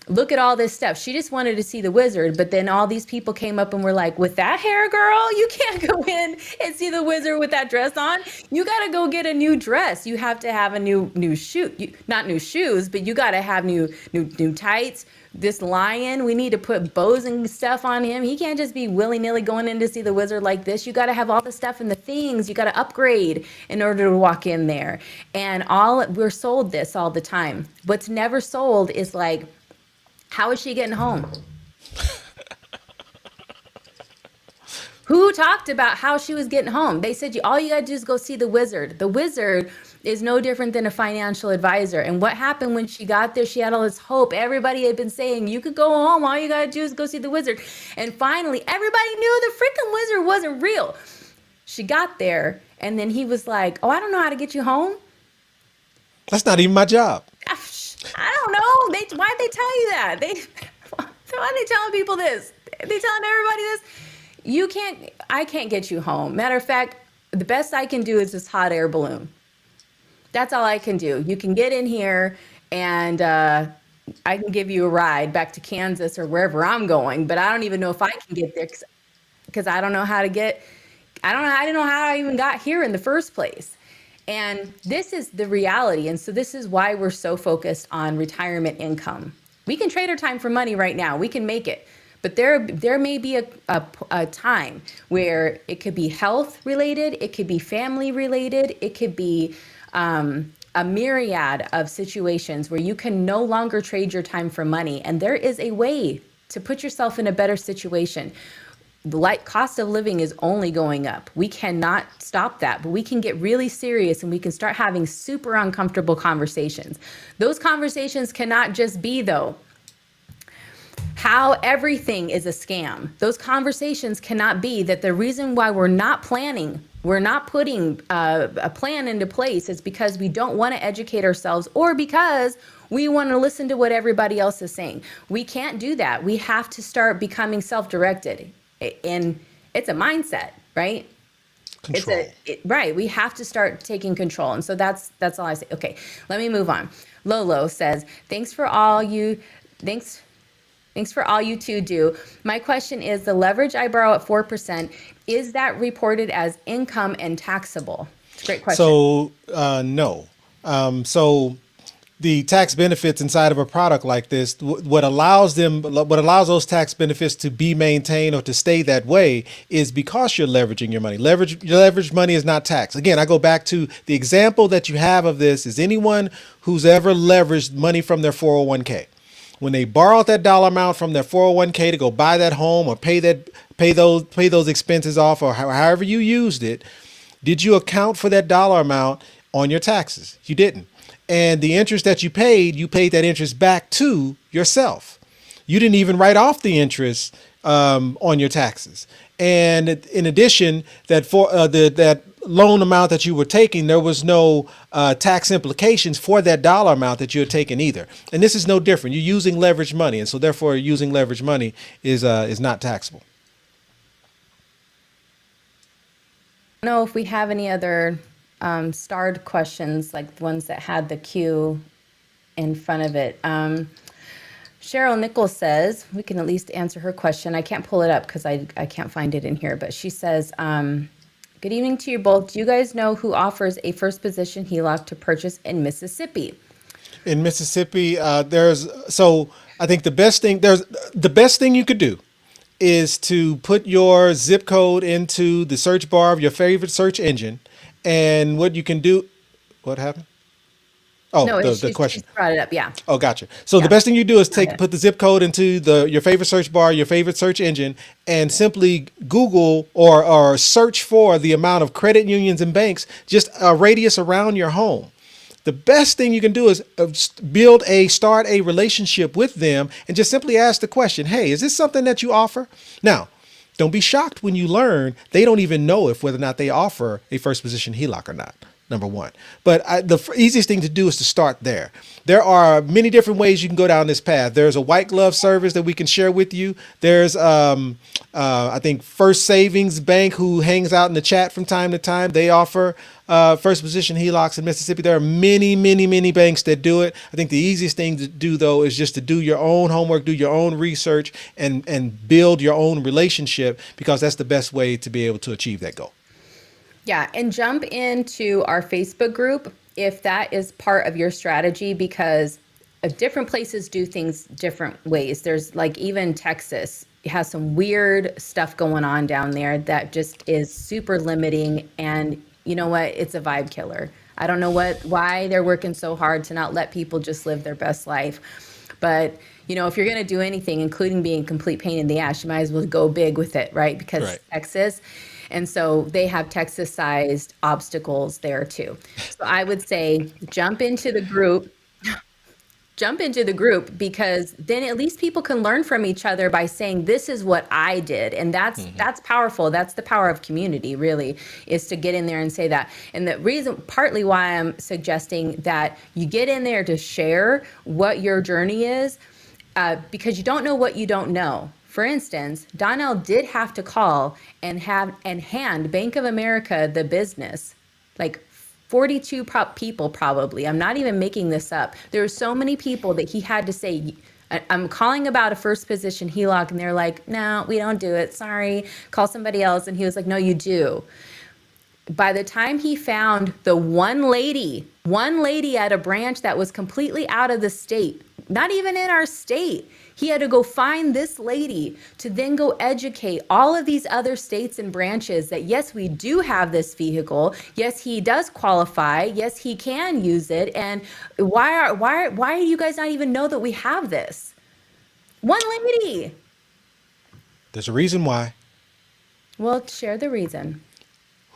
look at all this stuff. She just wanted to see the wizard, but then all these people came up and were like, with that hair, girl, you can't go in and see the wizard with that dress on. You got to go get a new dress. You have to have a new shoe, not new shoes, but you got to have new tights. This lion, we need to put bows and stuff on him. He can't just be willy-nilly going in to see the wizard like this. You got to have all the stuff and the things. You got to upgrade in order to walk in there. And we're sold this all the time. What's never sold is like, how is she getting home? Who talked about how she was getting home? They said, all you gotta do is go see the wizard. The wizard is no different than a financial advisor. And what happened when she got there? She had all this hope. Everybody had been saying, you could go home. All you gotta do is go see the wizard. And finally, everybody knew the freaking wizard wasn't real. She got there, and then he was like, oh, I don't know how to get you home. That's not even my job. I don't know. Why'd they tell you that? Why are they telling people this? They telling everybody this? I can't get you home. Matter of fact, the best I can do is this hot air balloon. That's all I can do. You can get in here and I can give you a ride back to Kansas or wherever I'm going, but I don't even know if I can get there because I don't know how to get, I don't know how I even got here in the first place. And this is the reality. And so this is why we're so focused on retirement income. We can trade our time for money right now. We can make it. But there may be a time where it could be health related, it could be family related, it could be a myriad of situations where you can no longer trade your time for money. And there is a way to put yourself in a better situation. The cost of living is only going up. We cannot stop that, but we can get really serious and we can start having super uncomfortable conversations. Those conversations cannot just be, though, how everything is a scam. Those conversations cannot be that the reason why we're not putting a plan into place is because we don't want to educate ourselves or because we want to listen to what everybody else is saying. We can't do that. We have to start becoming self-directed. And it's a mindset, right? Control. Right. We have to start taking control. And so that's all I say. Okay, let me move on. Lolo says, thanks for all you two do. My question is, the leverage I borrow at 4%, is that reported as income and taxable? It's a great question. So, no. So the tax benefits inside of a product like this, what allows those tax benefits to be maintained or to stay that way is because you're leveraging your money. Leveraged money is not taxed. Again, I go back to the example that you have of this is anyone who's ever leveraged money from their 401k. When they borrowed that dollar amount from their 401k to go buy that home or pay those expenses off or however you used it, did you account for that dollar amount on your taxes? You didn't. And the interest that you paid that interest back to yourself. You didn't even write off the interest on your taxes. And in addition, that loan amount that you were taking, there was no tax implications for that dollar amount that you're taking either. And this is no different. You're using leveraged money, and so therefore using leveraged money is not taxable. I don't know if we have any other starred questions, like the ones that had the Q in front of it. Cheryl Nichols says, we can at least answer her question. I can't pull it up because I can't find it in here, but she says, good evening to you both. Do you guys know who offers a first position HELOC to purchase in Mississippi? In Mississippi, I think the best thing you could do is to put your zip code into the search bar of your favorite search engine, and what you can do. What happened? Oh, No, the she's question. brought it up. Yeah. Oh, gotcha. So Yeah. the best thing you do is Got it. put the zip code into your favorite search bar, your favorite search engine, and simply Google or search for the amount of credit unions and banks, just a radius around your home. The best thing you can do is start a relationship with them and just simply ask the question, hey, is this something that you offer? Now, don't be shocked when you learn they don't even know if whether or not they offer a first position HELOC or not. Number one. But the easiest thing to do is to start there. There are many different ways you can go down this path. There's a white glove service that we can share with you. There's, I think, First Savings Bank, who hangs out in the chat from time to time. They offer first position HELOCs in Mississippi. There are many, many, many banks that do it. I think the easiest thing to do, though, is just to do your own homework, do your own research, and build your own relationship, because that's the best way to be able to achieve that goal. Yeah, and jump into our Facebook group if that is part of your strategy, because different places do things different ways. There's like even Texas has some weird stuff going on down there that just is super limiting, and you know what? It's a vibe killer. I don't know why they're working so hard to not let people just live their best life. But if you're going to do anything, including being a complete pain in the ass, you might as well go big with it, right? Because Right. Texas. And so they have Texas-sized obstacles there too. So I would say jump into the group, because then at least people can learn from each other by saying, this is what I did. And that's powerful. That's the power of community, really, is to get in there and say that. And the reason, partly why I'm suggesting that you get in there to share what your journey is, because you don't know what you don't know. For instance, Donnell did have to call and hand Bank of America the business, like 42 people probably. I'm not even making this up. There were so many people that he had to say, I'm calling about a first position HELOC, and they're like, no, we don't do it. Sorry, call somebody else. And he was like, no, you do. By the time he found the one lady at a branch that was completely out of the state, not even in our state, he had to go find this lady to then go educate all of these other states and branches that, yes, we do have this vehicle. Yes, he does qualify. Yes, he can use it. And why do you guys not even know that we have this? One lady. There's a reason why. Well, share the reason.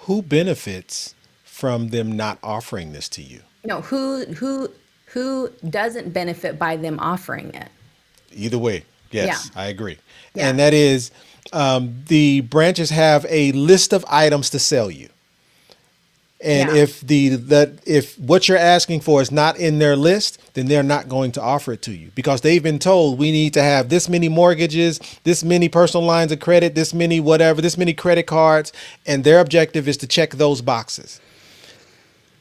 Who benefits from them not offering this to you? No, who doesn't benefit by them offering it? Either way, yes, Yeah. I agree. Yeah. And that is, the branches have a list of items to sell you. And Yeah. if what you're asking for is not in their list, then they're not going to offer it to you, because they've been told we need to have this many mortgages, this many personal lines of credit, this many whatever, this many credit cards, and their objective is to check those boxes.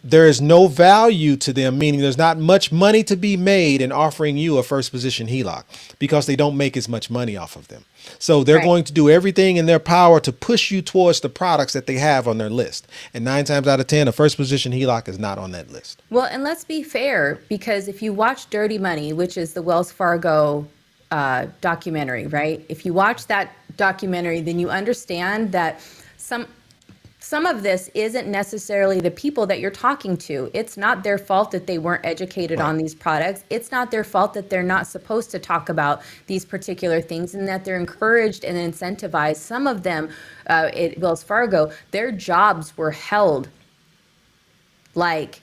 There is no value to them, meaning there's not much money to be made in offering you a first position HELOC, because they don't make as much money off of them. So they're Right. going to do everything in their power to push you towards the products that they have on their list. And 9 times out of 10, a first position HELOC is not on that list. Well, and let's be fair, because if you watch Dirty Money, which is the Wells Fargo documentary, right? If you watch that documentary, then you understand that some of this isn't necessarily the people that you're talking to. It's not their fault that they weren't educated on these products. It's not their fault that they're not supposed to talk about these particular things, and that they're encouraged and incentivized. Some of them at Wells Fargo, their jobs were held like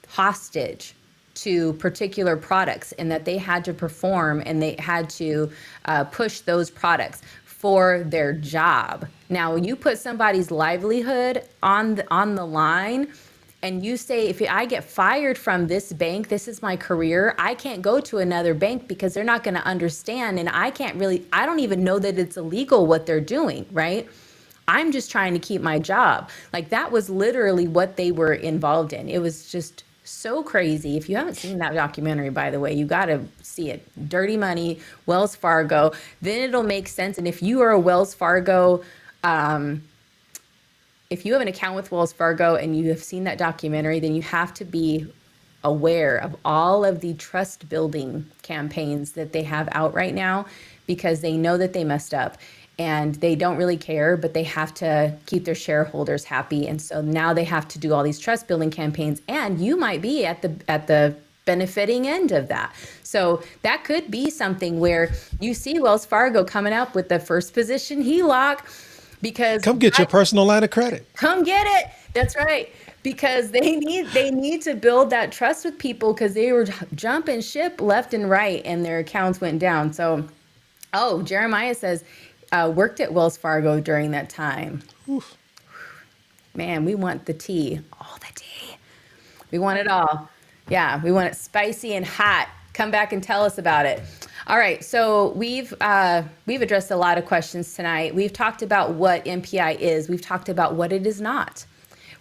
hostage to particular products, and that they had to perform and they had to push those products for their job. Now, you put somebody's livelihood on the line, and you say, if I get fired from this bank, this is my career, I can't go to another bank because they're not going to understand, and I don't even know that it's illegal what they're doing, right? I'm just trying to keep my job. Like, that was literally what they were involved in. It was just so crazy. If you haven't seen that documentary, by the way, you got to see it. Dirty Money, Wells Fargo, then it'll make sense. And if you are a Wells Fargo, if you have an account with Wells Fargo and you have seen that documentary, then you have to be aware of all of the trust building campaigns that they have out right now, because they know that they messed up and they don't really care, but they have to keep their shareholders happy. And so now they have to do all these trust building campaigns, and you might be at the benefiting end of that. So that could be something where you see Wells Fargo coming up with the first position HELOC, because Come get your personal line of credit. come get it. That's right. Because they need to build that trust with people, because they were jumping ship left and right and their accounts went down. So, oh, Jeremiah says, worked at Wells Fargo during that time. Oof. Man, we want the tea, all the tea. We want it all. Yeah, we want it spicy and hot. Come back and tell us about it. All right, so we've addressed a lot of questions tonight. We've talked about what MPI is. We've talked about what it is not.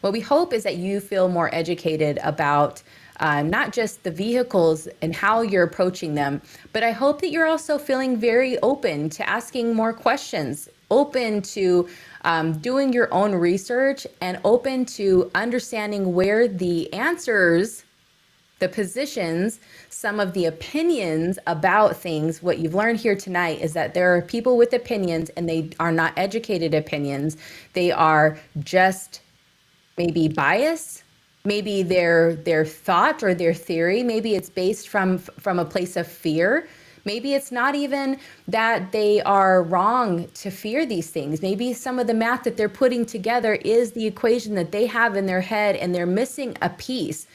What we hope is that you feel more educated about not just the vehicles and how you're approaching them, but I hope that you're also feeling very open to asking more questions, open to doing your own research, and open to understanding where the answers, the positions, some of the opinions about things. What you've learned here tonight is that there are people with opinions, and they are not educated opinions. They are just maybe bias, maybe their thought or their theory. Maybe it's based from a place of fear. Maybe it's not even that they are wrong to fear these things. Maybe some of the math that they're putting together is the equation that they have in their head, and they're missing a piece.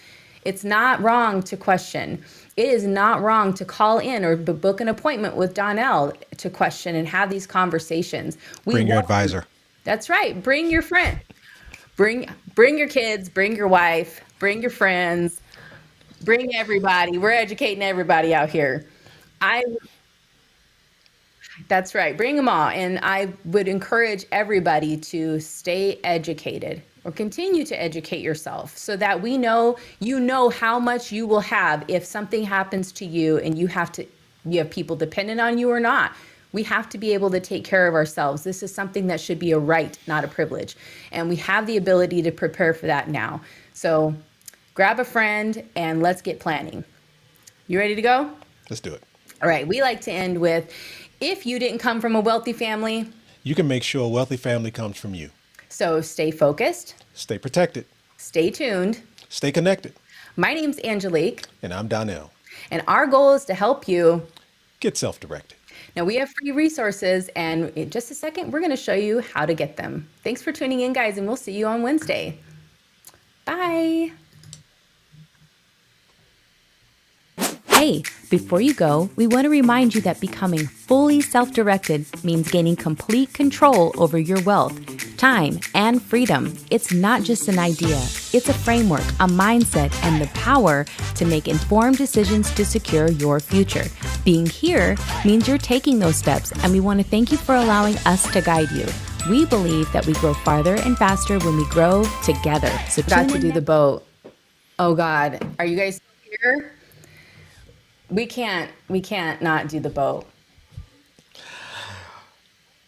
It's not wrong to question. It is not wrong to call in or book an appointment with Donnell to question and have these conversations. Bring your advisor. That's right. Bring your friend. Bring your kids, bring your wife, bring your friends, bring everybody. We're educating everybody out here. That's right. Bring them all. And I would encourage everybody to stay educated, or continue to educate yourself, so that you know how much you will have if something happens to you and you have people dependent on you or not. We have to be able to take care of ourselves. This is something that should be a right, not a privilege. And we have the ability to prepare for that now. So grab a friend and let's get planning. You ready to go? Let's do it. All right. We like to end with, if you didn't come from a wealthy family, You can make sure a wealthy family comes from you. so stay focused, Stay protected. stay tuned. Stay connected. My name's Angelique, And I'm Donnell. and our goal is to help you. Get self-directed. Now, we have free resources, and in just a second, we're going to show you how to get them. Thanks for tuning in, guys, and we'll see you on Wednesday. Bye. Hey, before you go, we want to remind you that becoming fully self-directed means gaining complete control over your wealth, time, and freedom. It's not just an idea. It's a framework, a mindset, and the power to make informed decisions to secure your future. Being here means you're taking those steps, and we want to thank you for allowing us to guide you. We believe that we grow farther and faster when we grow together. So Got tune to in do the boat. Oh, God. Are you guys still here? We can't not do the boat.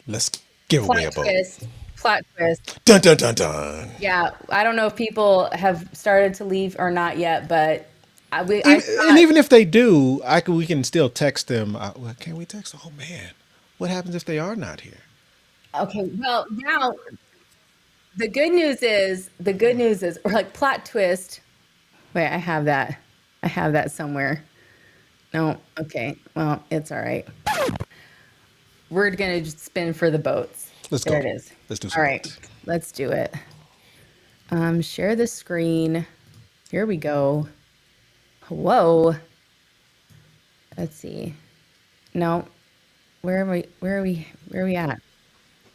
Let's give away a Plot boat. twist. Plot twist. Dun, dun, dun, dun. Yeah, I don't know if people have started to leave or not yet, but And even if they do, we can still text them. Well, can we text? Oh, man. What happens if they are not here? okay. Well, now the good news is, or like plot twist. Wait, I have that somewhere. No, okay. Well, it's all right. We're gonna just spin for the boats. Let's go. There it is. Let's do some All right, boats. let's do it. Share the screen. Here we go. Whoa. Let's see. No. Where are we at?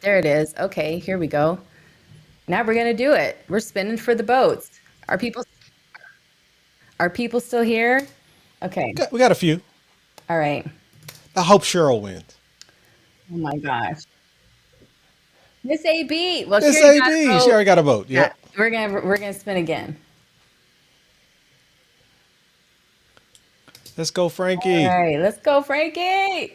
There it is. Okay, here we go. Now we're gonna do it. We're spinning for the boats. Are people still here? Okay. We got a few. All right. I hope Cheryl wins. Oh my gosh. Miss AB. Well, Miss she already got a AB. vote. She already got a vote. Yeah, Yep. we're gonna spin again. Let's go, All Frankie. right, let's go, Frankie.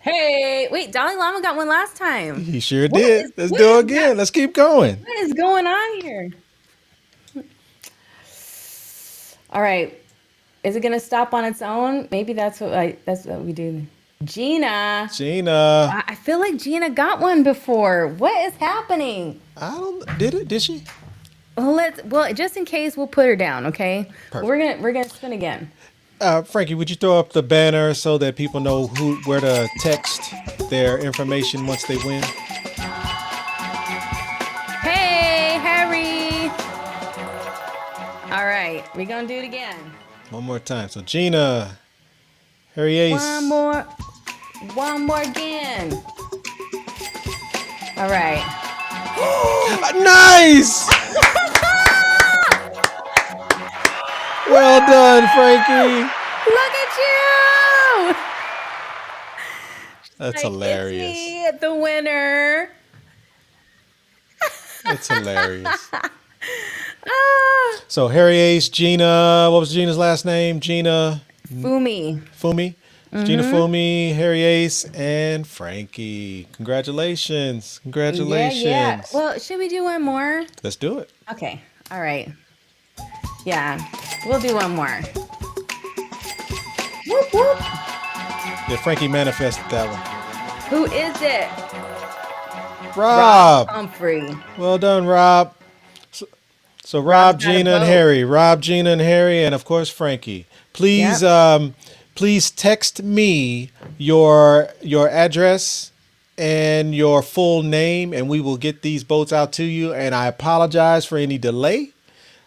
Hey, wait, Dalai Lama got one last time. He sure What did. is Let's what do it is again. Let's keep going. what is going on here? All right. Is it gonna stop on its own? Maybe that's what we do. Gina. Gina. I feel like Gina got one before. What is happening? I don't, did it? Did she? Well, just in case we'll put her down, okay? Perfect. We're gonna spin again. Frankie, would you throw up the banner so that people know where to text their information once they win? Hey, Harry. All right, we're gonna do it again. One more time. So Gina, Harry Ace. One more again. All right. Nice. Well done, Frankie. Look at you! That's Like, hilarious. It's me, the winner. That's hilarious. Ah, So Harry Ace, Gina. What was Gina's last name? Gina Fumi. Fumi. Gina Fumi, Harry Ace, and Frankie. Congratulations. Congratulations. Yeah. Well, should we do one more? Let's do it. Okay. All right. Yeah, we'll do one more. Whoop, whoop. Yeah, Frankie manifested that one. Who is it? Rob. Humphrey. Well done, Rob. So Rob, Rob's got a Gina, and vote. Harry. Rob, Gina, and Harry, and of course Frankie. Please, please text me your address and your full name, and we will get these boats out to you. And I apologize for any delay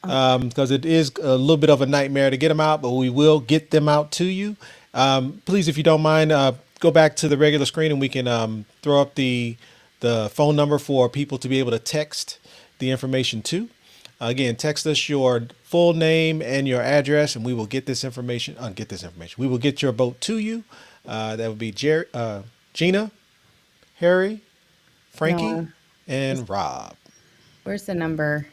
because it is a little bit of a nightmare to get them out, but we will get them out to you. Please, if you don't mind, go back to the regular screen, and we can throw up the phone number for people to be able to text the information to. Again, text us your full name and your address, and we will get this information. We will get your boat to you. That would be Gina, Harry, Frankie, No. and Rob. Where's the number?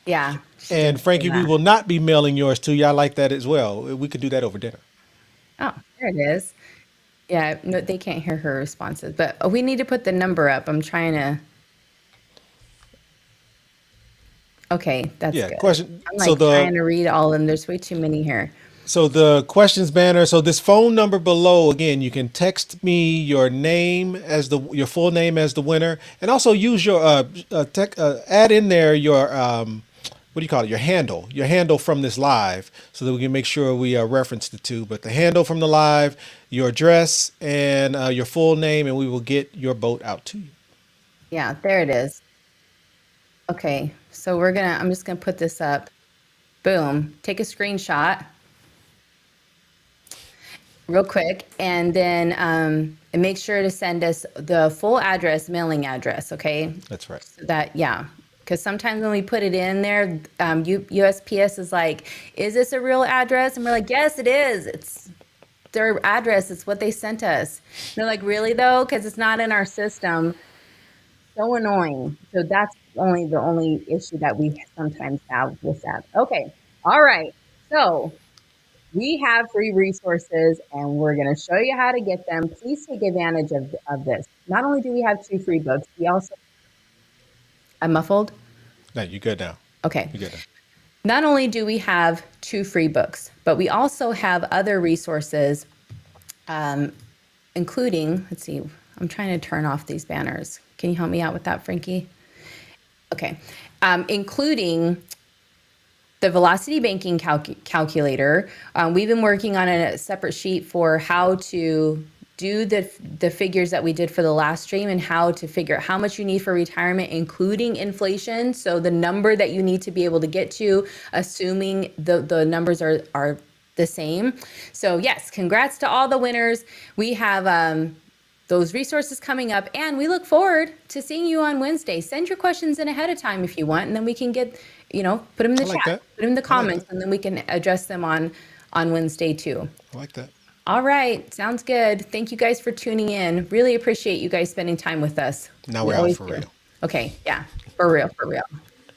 Yeah. And Frankie, we will not be mailing yours to you. I like that as well. We could do that over dinner. Oh, there it is. Yeah, no, they can't hear her responses, but we need to put the number up. I'm trying to. Okay, that's Yeah, good. question. I'm So like the trying to read all of them. There's way too many here. So the questions banner. So this phone number below, again, you can text me your name as your full name as the winner, and also use your add in there your what do you call it? Your handle from this live, so that we can make sure we reference the two. But the handle from the live, your address, and your full name, and we will get your boat out to you. Yeah, there it is. Okay, so I'm just gonna put this up. Boom. Take a screenshot real quick, and then and make sure to send us the full address, mailing address, okay? That's right. So yeah, because sometimes when we put it in there, USPS is like, is this a real address? And we're like, yes, it is. It's their address. It's what they sent us. And they're like, really though? Because it's not in our system. So annoying. So that's the only issue that we sometimes have with that. Okay. All right. So we have free resources, and we're going to show you how to get them. Please take advantage of this. Not only do we have 2 free books, we also... I'm muffled? No, you're good now. Okay. You're good now. Not only do we have 2 free books, but we also have other resources, including, let's see, I'm trying to turn off these banners. Can you help me out with that, Frankie? Okay. Including the velocity banking calculator. We've been working on a separate sheet for how to do the figures that we did for the last stream, and how to figure out how much you need for retirement, including inflation. So the number that you need to be able to get to, assuming the numbers are the same. So yes, congrats to all the winners. We have those resources coming up, and we look forward to seeing you on Wednesday. Send your questions in ahead of time if you want, and then we can get, put them in the I like chat, that. put them in the I like comments, that. and then we can address them on Wednesday too. I like that. All right, sounds good. Thank you guys for tuning in. Really appreciate you guys spending time with us. Now We we're out always for do. real. Okay, yeah, for real, for real.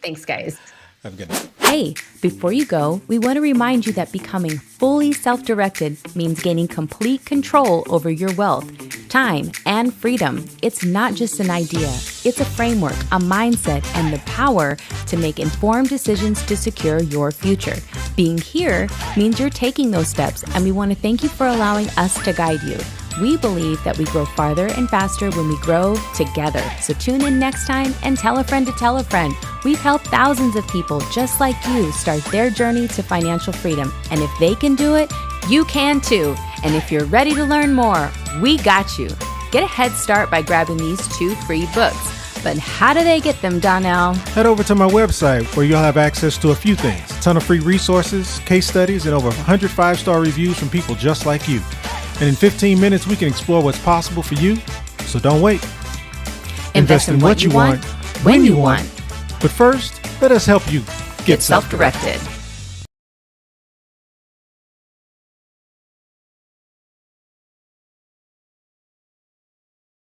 Thanks, guys. Have a good night. Hey, before you go, we want to remind you that becoming fully self-directed means gaining complete control over your wealth, time, and freedom. It's not just an idea. It's a framework, a mindset, and the power to make informed decisions to secure your future. Being here means you're taking those steps, and we want to thank you for allowing us to guide you. We believe that we grow farther and faster when we grow together. So tune in next time and tell a friend to tell a friend. We've helped thousands of people just like you start their journey to financial freedom. And if they can do it, you can too. And if you're ready to learn more, we got you. Get a head start by grabbing these 2 free books. But how do they get them, Donnell? Head over to my website where you'll have access to a few things. A ton of free resources, case studies, and over 100 5-star reviews from people just like you. And in 15 minutes, we can explore what's possible for you. So don't wait. Invest in what you want, when you want. But first, let us help you Get self-directed.